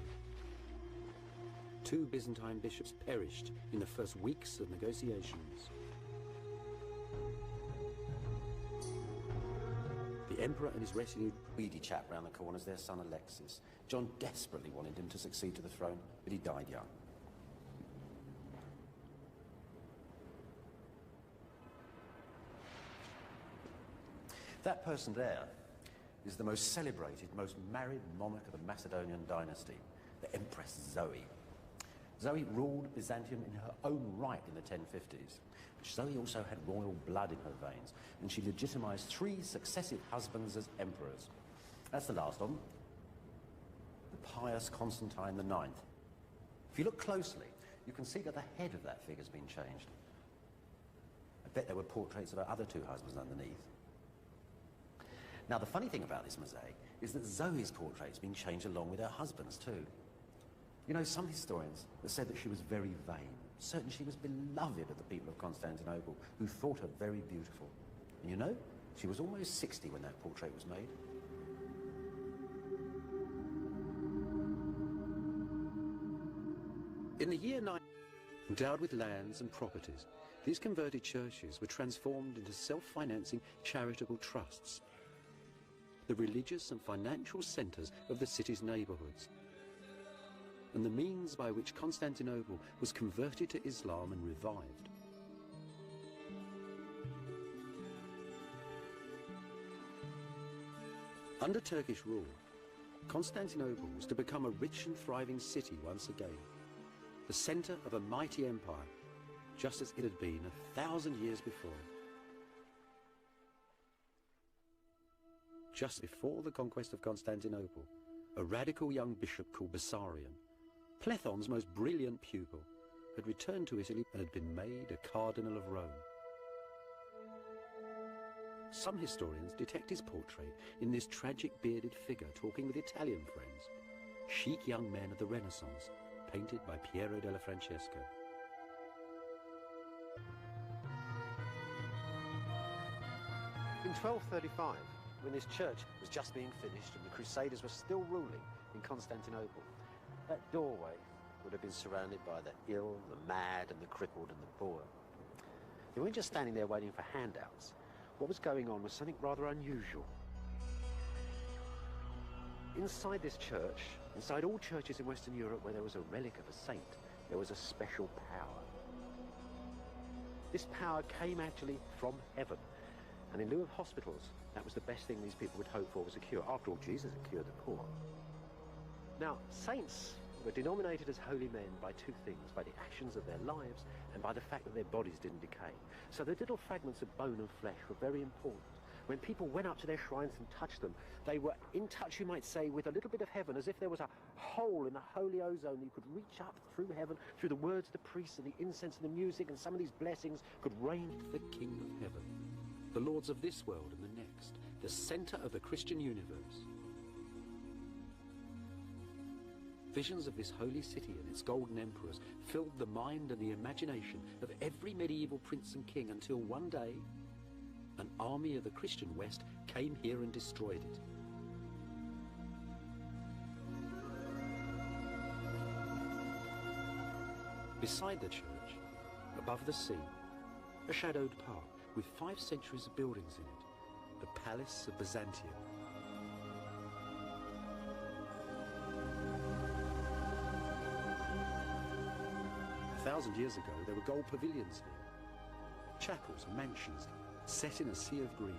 2 Byzantine bishops perished in the first weeks of negotiations. The emperor and his retinue... Weedy chap round the corner's their son Alexis. John desperately wanted him to succeed to the throne, but he died young. That person there is the most celebrated, most married monarch of the Macedonian dynasty, the Empress Zoe. Zoe ruled Byzantium in her own right in the 1050s. But Zoe also had royal blood in her veins, and she legitimized 3 successive husbands as emperors. That's the last of them, the pious Constantine IX. If you look closely, you can see that the head of that figure's been changed. I bet there were portraits of her other 2 husbands underneath. Now, the funny thing about this mosaic is that Zoe's portrait's been changed along with her husband's too. You know, some historians have said that she was very vain. Certain she was beloved of the people of Constantinople, who thought her very beautiful. And you know, she was almost 60 when that portrait was made. In the year 9, endowed with lands and properties, these converted churches were transformed into self-financing charitable trusts, the religious and financial centres of the city's neighbourhoods, and the means by which Constantinople was converted to Islam and revived. Under Turkish rule, Constantinople was to become a rich and thriving city once again, the centre of a mighty empire, just as it had been 1,000 years before. Just before the conquest of Constantinople, a radical young bishop called Bessarion, Plethon's most brilliant pupil, had returned to Italy and had been made a cardinal of Rome. Some historians detect his portrait in this tragic bearded figure talking with Italian friends, chic young men of the Renaissance, painted by Piero della Francesca. In 1235, when this church was just being finished and the Crusaders were still ruling in Constantinople, that doorway would have been surrounded by the ill, the mad, and the crippled and the poor. They weren't just standing there waiting for handouts. What was going on was something rather unusual. Inside this church, inside all churches in Western Europe where there was a relic of a saint, there was a special power. This power came actually from heaven. And in lieu of hospitals, that was the best thing these people would hope for was a cure. After all, Jesus had cured the poor. Now, saints were denominated as holy men by two things, by the actions of their lives and by the fact that their bodies didn't decay. So the little fragments of bone and flesh were very important. When people went up to their shrines and touched them, they were in touch, you might say, with a little bit of heaven, as if there was a hole in the holy ozone. You could reach up through heaven, through the words of the priests and the incense and the music, and some of these blessings could rain to the King of Heaven, the lords of this world and the next, the centre of the Christian universe. Visions of this holy city and its golden emperors filled the mind and the imagination of every medieval prince and king until one day an army of the Christian West came here and destroyed it. Beside the church, above the sea, a shadowed park with 5 centuries of buildings in it, the Palace of Byzantium. A 1,000 years ago, there were gold pavilions here, chapels, mansions, set in a sea of green.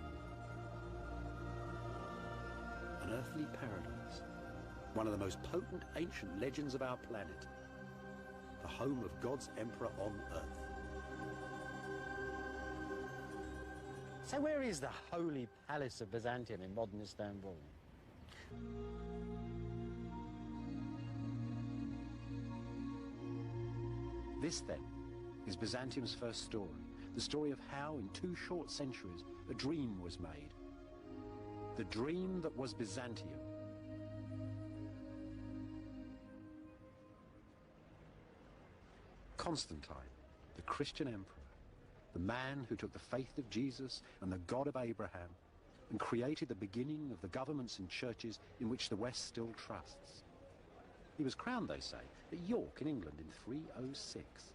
An earthly paradise, one of the most potent ancient legends of our planet, the home of God's emperor on earth. So where is the Holy Palace of Byzantium in modern Istanbul? This, then, is Byzantium's first story. The story of how, in 2 short centuries, a dream was made. The dream that was Byzantium. Constantine, the Christian emperor, the man who took the faith of Jesus and the God of Abraham and created the beginning of the governments and churches in which the West still trusts. He was crowned, they say, at York in England in 306.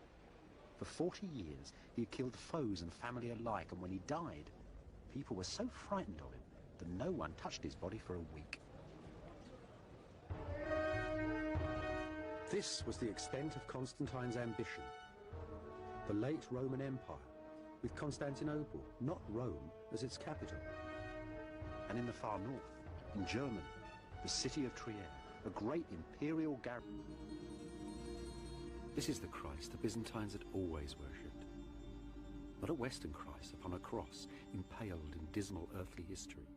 For 40 years, he had killed foes and family alike, and when he died, people were so frightened of him that no one touched his body for a week. This was the extent of Constantine's ambition. The late Roman Empire, with Constantinople, not Rome, as its capital. And in the far north, in Germany, the city of Trier, a great imperial garrison. This is the Christ the Byzantines had always worshipped. Not a Western Christ upon a cross, impaled in dismal earthly history,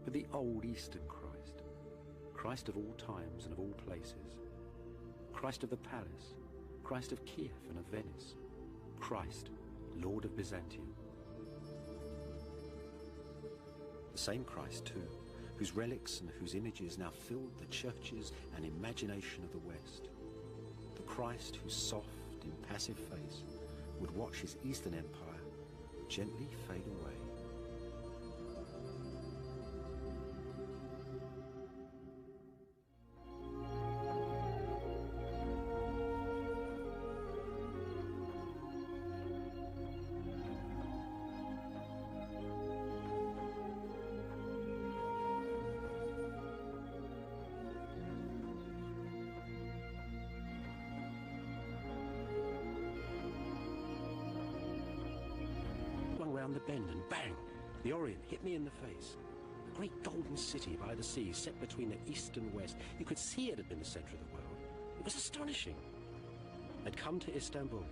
but the old Eastern Christ, Christ of all times and of all places, Christ of the palace, Christ of Kiev and of Venice, Christ, Lord of Byzantium. The same Christ, too, whose relics and whose images now filled the churches and imagination of the West. The Christ whose soft, impassive face would watch his Eastern Empire gently fade away. Round the bend and bang, the Orient hit me in the face. A great golden city by the sea, set between the east and west. You could see it had been the centre of the world. It was astonishing. I'd come to Istanbul.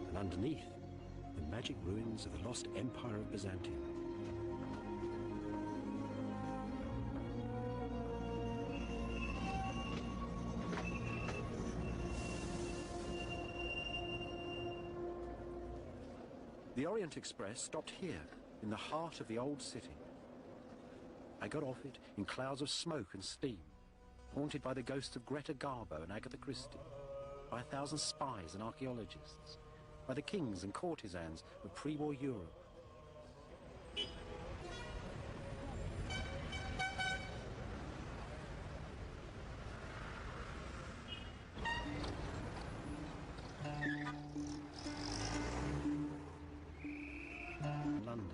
And underneath, the magic ruins of the lost Empire of Byzantium. The Orient Express stopped here, in the heart of the old city. I got off it in clouds of smoke and steam, haunted by the ghosts of Greta Garbo and Agatha Christie, by 1,000 spies and archaeologists, by the kings and courtesans of pre-war Europe. London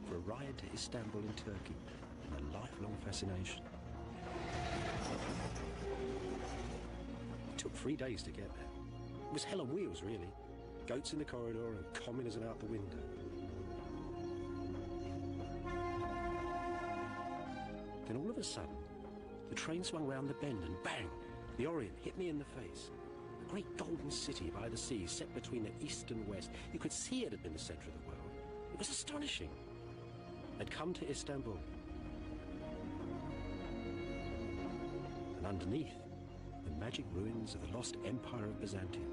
for a ride to Istanbul in Turkey, and a lifelong fascination. It took 3 days to get there. It was hell on wheels, really. Goats in the corridor and communism out the window. Then all of a sudden, the The train swung round the bend and bang! The Orient hit me in the face. A great golden city by the sea, set between the east and west. You could see it had been the centre of the world. It was astonishing. I'd come to Istanbul. And underneath, the magic ruins of the lost Empire of Byzantium.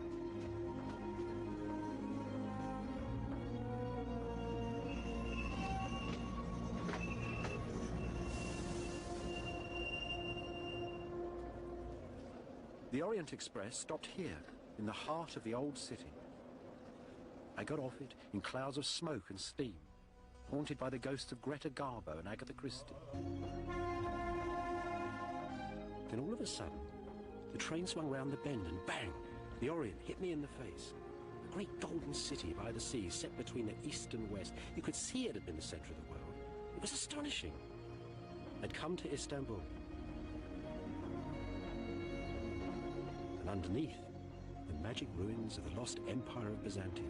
The Orient Express stopped here, in the heart of the old city. I got off it in clouds of smoke and steam, haunted by the ghosts of Greta Garbo and Agatha Christie. Then all of a sudden, the train swung round the bend and bang! The Orient hit me in the face. A great golden city by the sea, set between the east and west. You could see it had been the centre of the world. It was astonishing. I'd come to Istanbul. And underneath, the magic ruins of the lost Empire of Byzantium.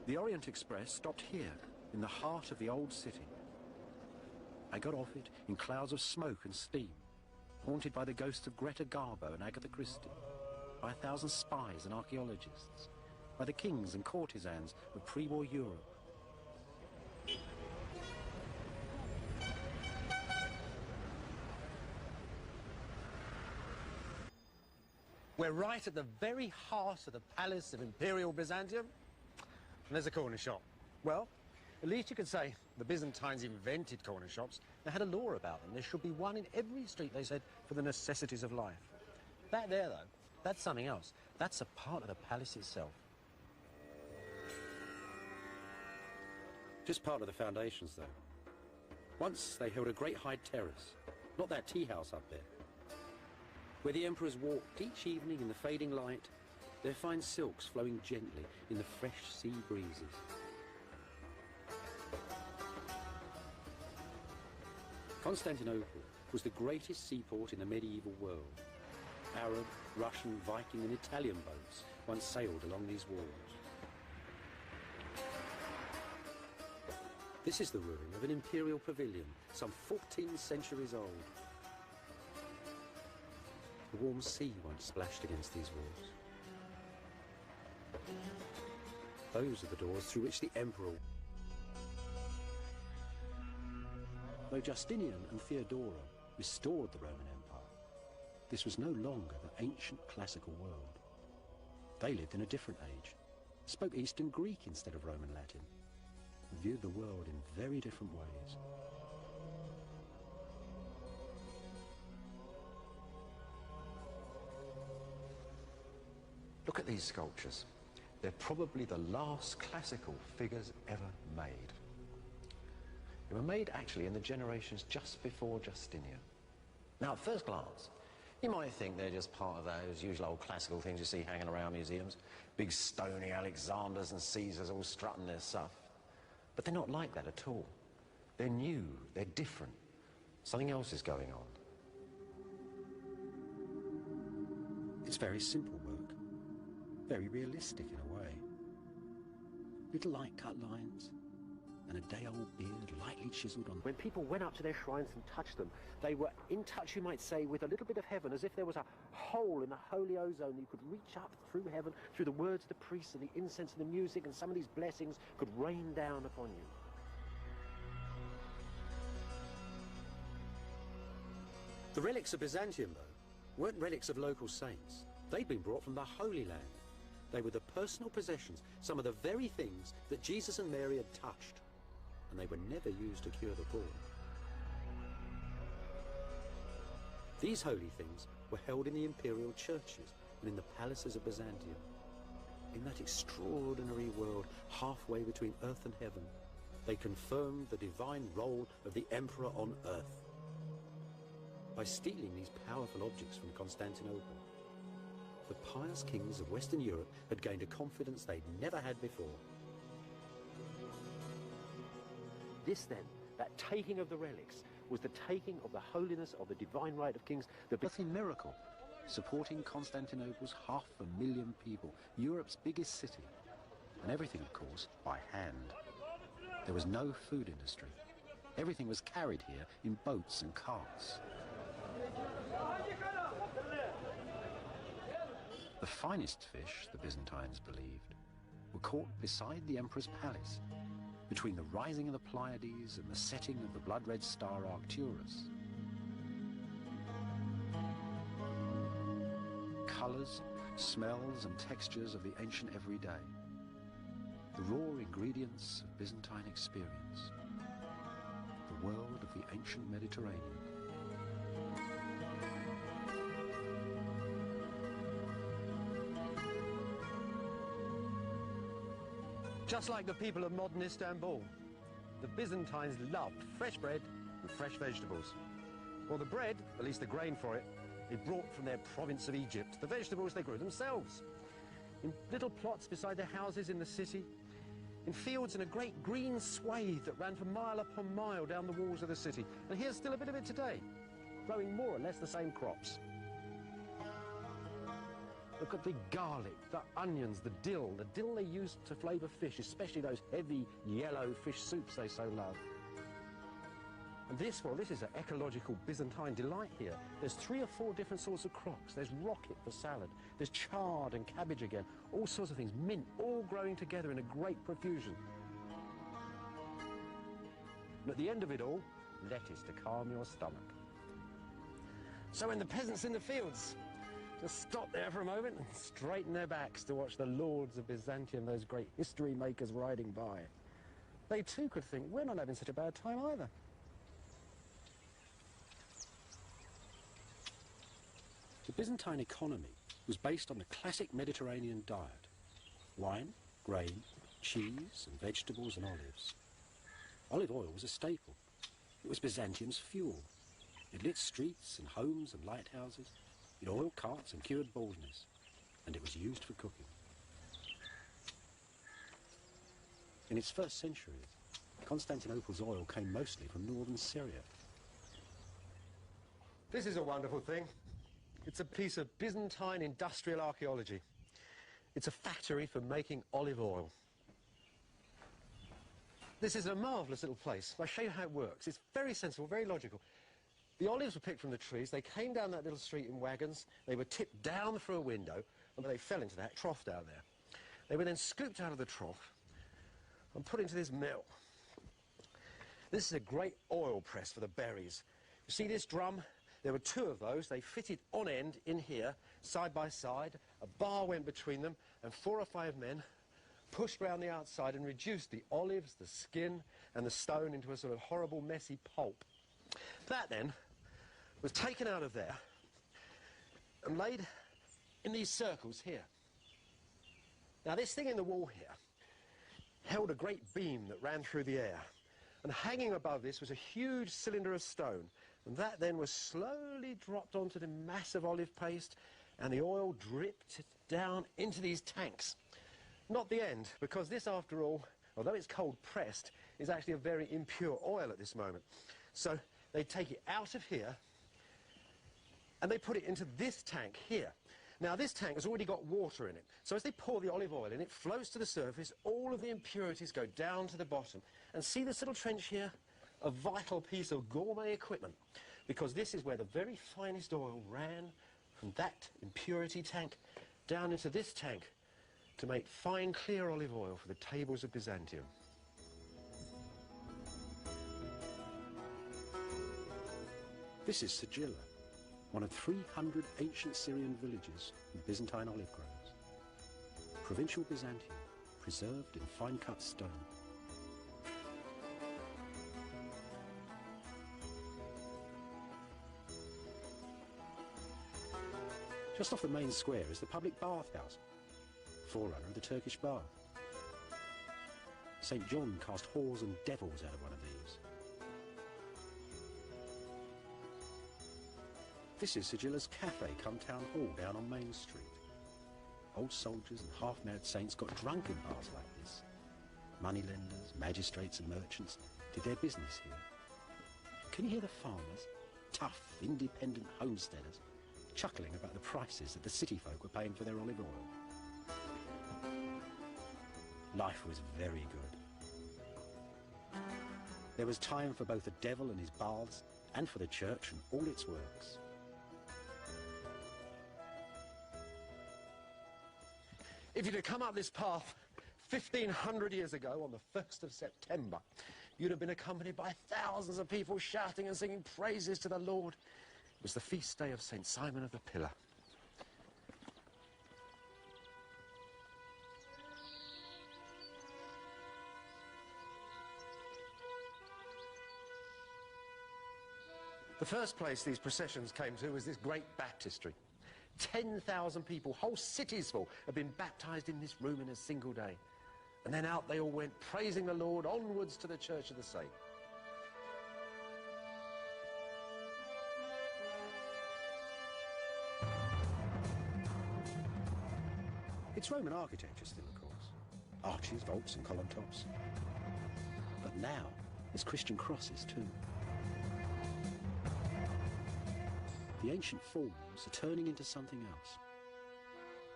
The Orient Express stopped here, in the heart of the old city. I got off it in clouds of smoke and steam, haunted by the ghosts of Greta Garbo and Agatha Christie, by 1,000 spies and archaeologists, by the kings and courtesans of pre-war Europe. We're right at the very heart of the palace of imperial Byzantium. And there's a corner shop. Well, at least you could say the Byzantines invented corner shops. They had a law about them. There should be one in every street, they said, for the necessities of life. That there, though, that's something else. That's a part of the palace itself. Just part of the foundations, though. Once they held a great high terrace, not that tea house up there, where the emperors walked each evening in the fading light, their fine silks flowing gently in the fresh sea breezes. Constantinople was the greatest seaport in the medieval world. Arab, Russian, Viking and Italian boats once sailed along these walls. This is the ruin of an imperial pavilion, some 14 centuries old. The warm sea once splashed against these walls. Those are the doors through which the emperor... Though Justinian and Theodora restored the Roman Empire, this was no longer the ancient classical world. They lived in a different age, spoke Eastern Greek instead of Roman Latin, and viewed the world in very different ways. Look at these sculptures. They're probably the last classical figures ever made. They were made actually in the generations just before Justinian. Now, at first glance, you might think they're just part of those usual old classical things you see hanging around museums. Big stony Alexanders and Caesars all strutting their stuff. But they're not like that at all. They're new, they're different. Something else is going on. It's very simple work, very realistic in a way. Little light cut lines, and a day-old beard lightly chiselled on. When people went up to their shrines and touched them, they were in touch, you might say, with a little bit of heaven, as if there was a hole in the holy ozone. You could reach up through heaven, through the words of the priests and the incense and the music, and some of these blessings could rain down upon you. The relics of Byzantium, though, weren't relics of local saints. They'd been brought from the Holy Land. They were the personal possessions, some of the very things that Jesus and Mary had touched, and they were never used to cure the poor. These holy things were held in the imperial churches and in the palaces of Byzantium. In that extraordinary world halfway between earth and heaven, they confirmed the divine role of the emperor on earth. By stealing these powerful objects from Constantinople, the pious kings of Western Europe had gained a confidence they'd never had before. This then, that taking of the relics, was the taking of the holiness of the divine right of kings, the birthing miracle. supporting Constantinople's 500,000 people, Europe's biggest city. And everything, of course, by hand. There was no food industry. Everything was carried here in boats and carts. The finest fish, the Byzantines believed, were caught beside the emperor's palace, between the rising of the Pleiades and the setting of the blood-red star Arcturus. Colours, smells and textures of the ancient everyday. The raw ingredients of Byzantine experience. The world of the ancient Mediterranean. Just like the people of modern Istanbul, the Byzantines loved fresh bread and fresh vegetables. Well, the bread, at least the grain for it, they brought from their province of Egypt. The vegetables they grew themselves. In little plots beside their houses in the city, in fields in a great green swathe that ran for mile upon mile down the walls of the city. And here's still a bit of it today, growing more or less the same crops. Look at the garlic, the onions, the dill they use to flavour fish, especially those heavy yellow fish soups they so love. And this is an ecological Byzantine delight here. There's 3 or 4 different sorts of crops. There's rocket for salad, there's chard and cabbage again, all sorts of things, mint, all growing together in a great profusion. And at the end of it all, lettuce to calm your stomach. So when the peasants in the fields just stop there for a moment and straighten their backs to watch the lords of Byzantium, those great history makers riding by, they too could think, we're not having such a bad time either. The Byzantine economy was based on the classic Mediterranean diet: wine, grain, cheese and vegetables and olives. Olive oil was a staple. It was Byzantium's fuel. It lit streets and homes and lighthouses. It oiled carts and cured baldness. And it was used for cooking. In its first centuries, Constantinople's oil came mostly from northern Syria. This is a wonderful thing. It's a piece of Byzantine industrial archaeology. It's a factory for making olive oil. This is a marvellous little place. I'll show you how it works. It's very sensible, very logical. The olives were picked from the trees. They came down that little street in wagons. They were tipped down through a window, and they fell into that trough down there. They were then scooped out of the trough and put into this mill. This is a great oil press for the berries. You see this drum? There were 2 of those. They fitted on end in here, side by side. A bar went between them, and 4 or 5 men pushed round the outside and reduced the olives, the skin, and the stone into a sort of horrible, messy pulp. That then was taken out of there and laid in these circles here. Now, this thing in the wall here held a great beam that ran through the air, and hanging above this was a huge cylinder of stone, and that then was slowly dropped onto the mass of olive paste, and the oil dripped down into these tanks. Not the end, because this, after all, although it's cold pressed, is actually a very impure oil at this moment. So they take it out of here and they put it into this tank here. Now, this tank has already got water in it, so as they pour the olive oil in, it flows to the surface, all of the impurities go down to the bottom. And see this little trench here? A vital piece of gourmet equipment, because this is where the very finest oil ran from that impurity tank down into this tank to make fine, clear olive oil for the tables of Byzantium. This is Sigilla, one of 300 ancient Syrian villages with Byzantine olive groves. Provincial Byzantium, preserved in fine-cut stone. Just off the main square is the public bathhouse, forerunner of the Turkish bath. St. John cast whores and devils out of one of these. This is Sigilla's cafe come town hall down on Main Street. Old soldiers and half-mad saints got drunk in bars like this. Moneylenders, magistrates and merchants did their business here. Can you hear the farmers? Tough, independent homesteaders. chuckling about the prices that the city folk were paying for their olive oil. Life was very good. There was time for both the devil and his baths, and for the church and all its works. If you'd have come up this path 1,500 years ago on the 1st of September, you'd have been accompanied by thousands of people shouting and singing praises to the Lord. It was the feast day of St. Simon of the Pillar. The first place these processions came to was this great baptistry. 10,000 people, whole cities full, had been baptized in this room in a single day. And then out they all went, praising the Lord, onwards to the Church of the Saint. It's Roman architecture still, of course. Arches, vaults and column tops. But now, there's Christian crosses too. The ancient forms are turning into something else.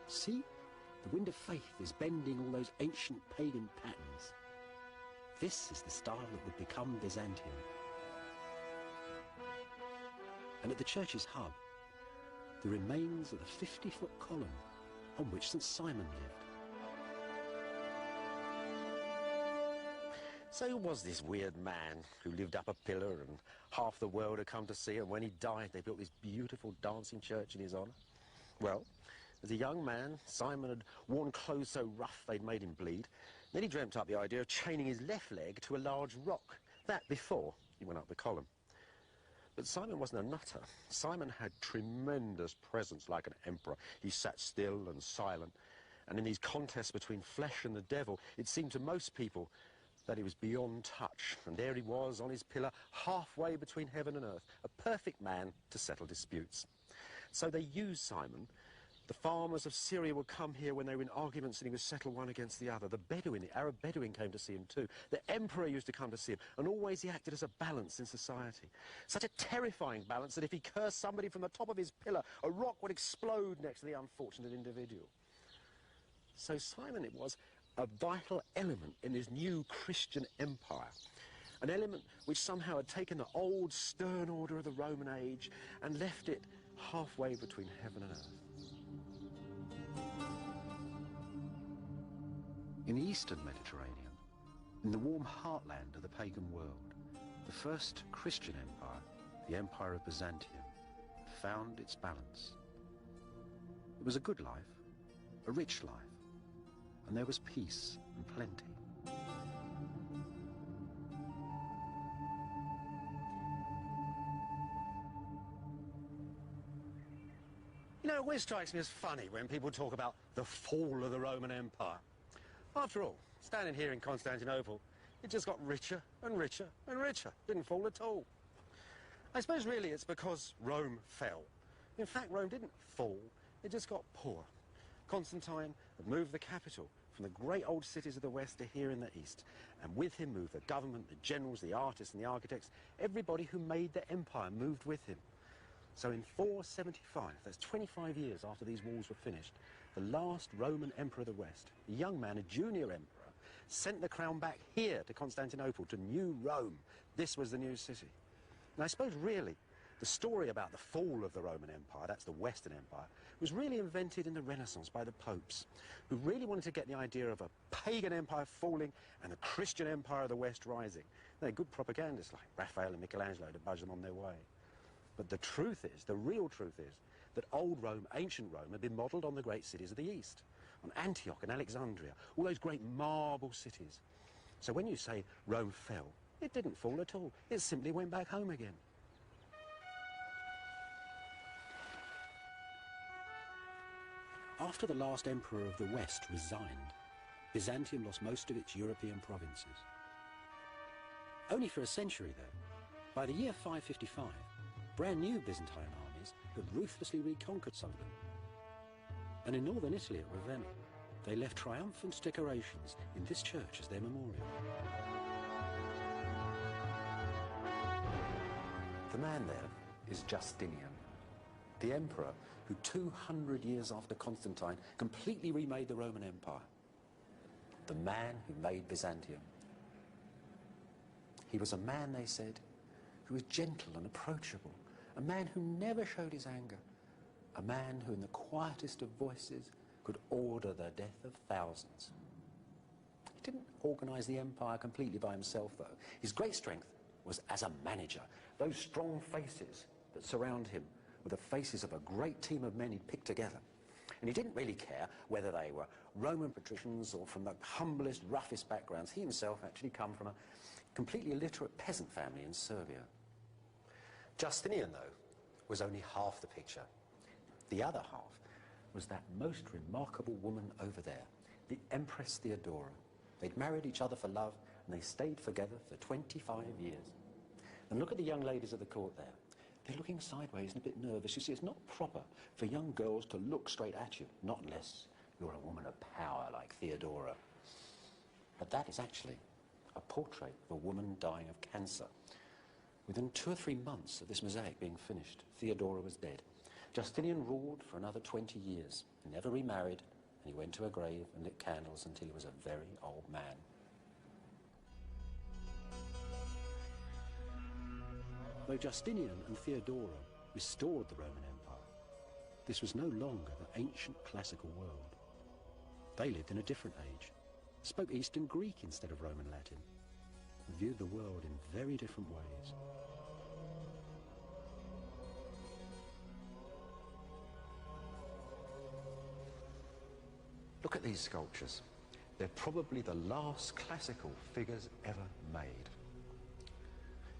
See? The wind of faith is bending all those ancient pagan patterns. This is the style that would become Byzantium. And at the church's hub, the remains of the 50-foot column on which St. Simon lived. So who was this weird man who lived up a pillar and half the world had come to see him? When he died, they built this beautiful dancing church in his honour. Well, as a young man, Simon had worn clothes so rough they'd made him bleed. Then he dreamt up the idea of chaining his left leg to a large rock. That before he went up the column. But Simon wasn't a nutter. Simon had tremendous presence like an emperor. He sat still and silent. And in these contests between flesh and the devil, it seemed to most people that he was beyond touch. And there he was on his pillar, halfway between heaven and earth, a perfect man to settle disputes. So they used Simon. The farmers of Syria would come here when they were in arguments and he would settle one against the other. The Bedouin, the Arab Bedouin came to see him too. The emperor used to come to see him, and always he acted as a balance in society. Such a terrifying balance that if he cursed somebody from the top of his pillar, a rock would explode next to the unfortunate individual. So Simon, it was a vital element in his new Christian empire. An element which somehow had taken the old stern order of the Roman age and left it halfway between heaven and earth. In the eastern Mediterranean, in the warm heartland of the pagan world, the first Christian empire, the Empire of Byzantium, found its balance. It was a good life, a rich life, and there was peace and plenty. You know, it always strikes me as funny when people talk about the fall of the Roman Empire. After all, standing here in Constantinople, it just got richer and richer and richer. Didn't fall at all. I suppose really it's because Rome fell. In fact, Rome didn't fall, it just got poor. Constantine had moved the capital from the great old cities of the west to here in the east. And with him moved the government, the generals, the artists and the architects. Everybody who made the empire moved with him. So in 475, that's 25 years after these walls were finished, the last Roman emperor of the West, a young man, a junior emperor, sent the crown back here to Constantinople, to New Rome. This was the new city. And I suppose really the story about the fall of the Roman Empire, that's the Western Empire, was really invented in the Renaissance by the popes, who really wanted to get the idea of a pagan empire falling and a Christian empire of the West rising. They're good propagandists like Raphael and Michelangelo to budge them on their way. But the truth is, the real truth is, that old Rome, ancient Rome, had been modelled on the great cities of the East, on Antioch and Alexandria, all those great marble cities. So when you say Rome fell, it didn't fall at all. It simply went back home again. After the last emperor of the West resigned, Byzantium lost most of its European provinces. Only for a century, though. By the year 555, brand new Byzantine armies had ruthlessly reconquered some of them. And in northern Italy at Ravenna, they left triumphant decorations in this church as their memorial. The man there is Justinian. The emperor who 200 years after Constantine completely remade the Roman Empire. The man who made Byzantium. He was a man, they said, who was gentle and approachable, a man who never showed his anger, a man who in the quietest of voices could order the death of thousands. He didn't organize the empire completely by himself, though. His great strength was as a manager. Those strong faces that surround him were the faces of a great team of men he'd picked together. And he didn't really care whether they were Roman patricians or from the humblest, roughest backgrounds. He himself actually come from a completely illiterate peasant family in Serbia. Justinian, though, was only half the picture. The other half was that most remarkable woman over there, the Empress Theodora. They'd married each other for love, and they stayed together for 25 years. And look at the young ladies of the court there. They're looking sideways and a bit nervous. You see, it's not proper for young girls to look straight at you, not unless you're a woman of power like Theodora. But that is actually a portrait of a woman dying of cancer. Within 2 or 3 months of this mosaic being finished, Theodora was dead. Justinian ruled for another 20 years. He never remarried, and he went to her grave and lit candles until he was a very old man. Though Justinian and Theodora restored the Roman Empire, this was no longer the ancient classical world. They lived in a different age, spoke Eastern Greek instead of Roman Latin, and viewed the world in very different ways. Look at these sculptures. They're probably the last classical figures ever made.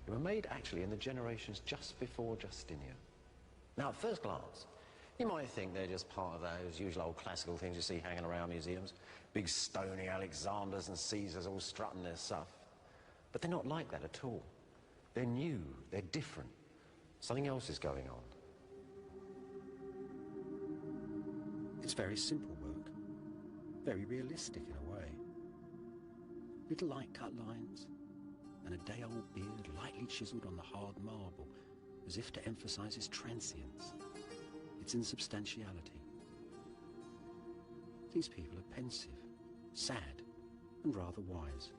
They were made actually in the generations just before Justinian. Now, at first glance, you might think they're just part of those usual old classical things you see hanging around museums. Big stony Alexanders and Caesars all strutting their stuff. But they're not like that at all. They're new, they're different. Something else is going on. It's very simple work, very realistic in a way. Little light cut lines, and a day-old beard lightly chiselled on the hard marble, as if to emphasise its transience, its insubstantiality. These people are pensive, sad, and rather wise.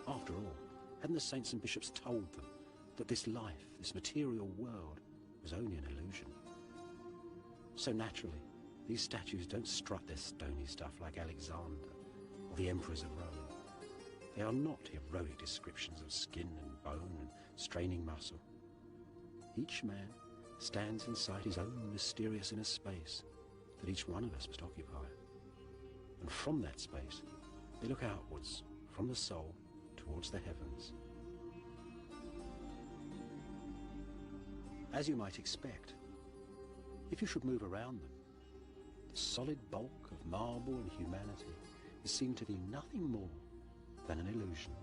After all, hadn't the saints and bishops told them that this life, this material world, was only an illusion? So naturally, these statues don't strut their stony stuff like Alexander or the emperors of Rome. They are not heroic descriptions of skin and bone and straining muscle. Each man stands inside his own mysterious inner space that each one of us must occupy. And from that space, they look outwards, from the soul, towards the heavens. As you might expect, if you should move around them, the solid bulk of marble and humanity is seen to be nothing more than an illusion.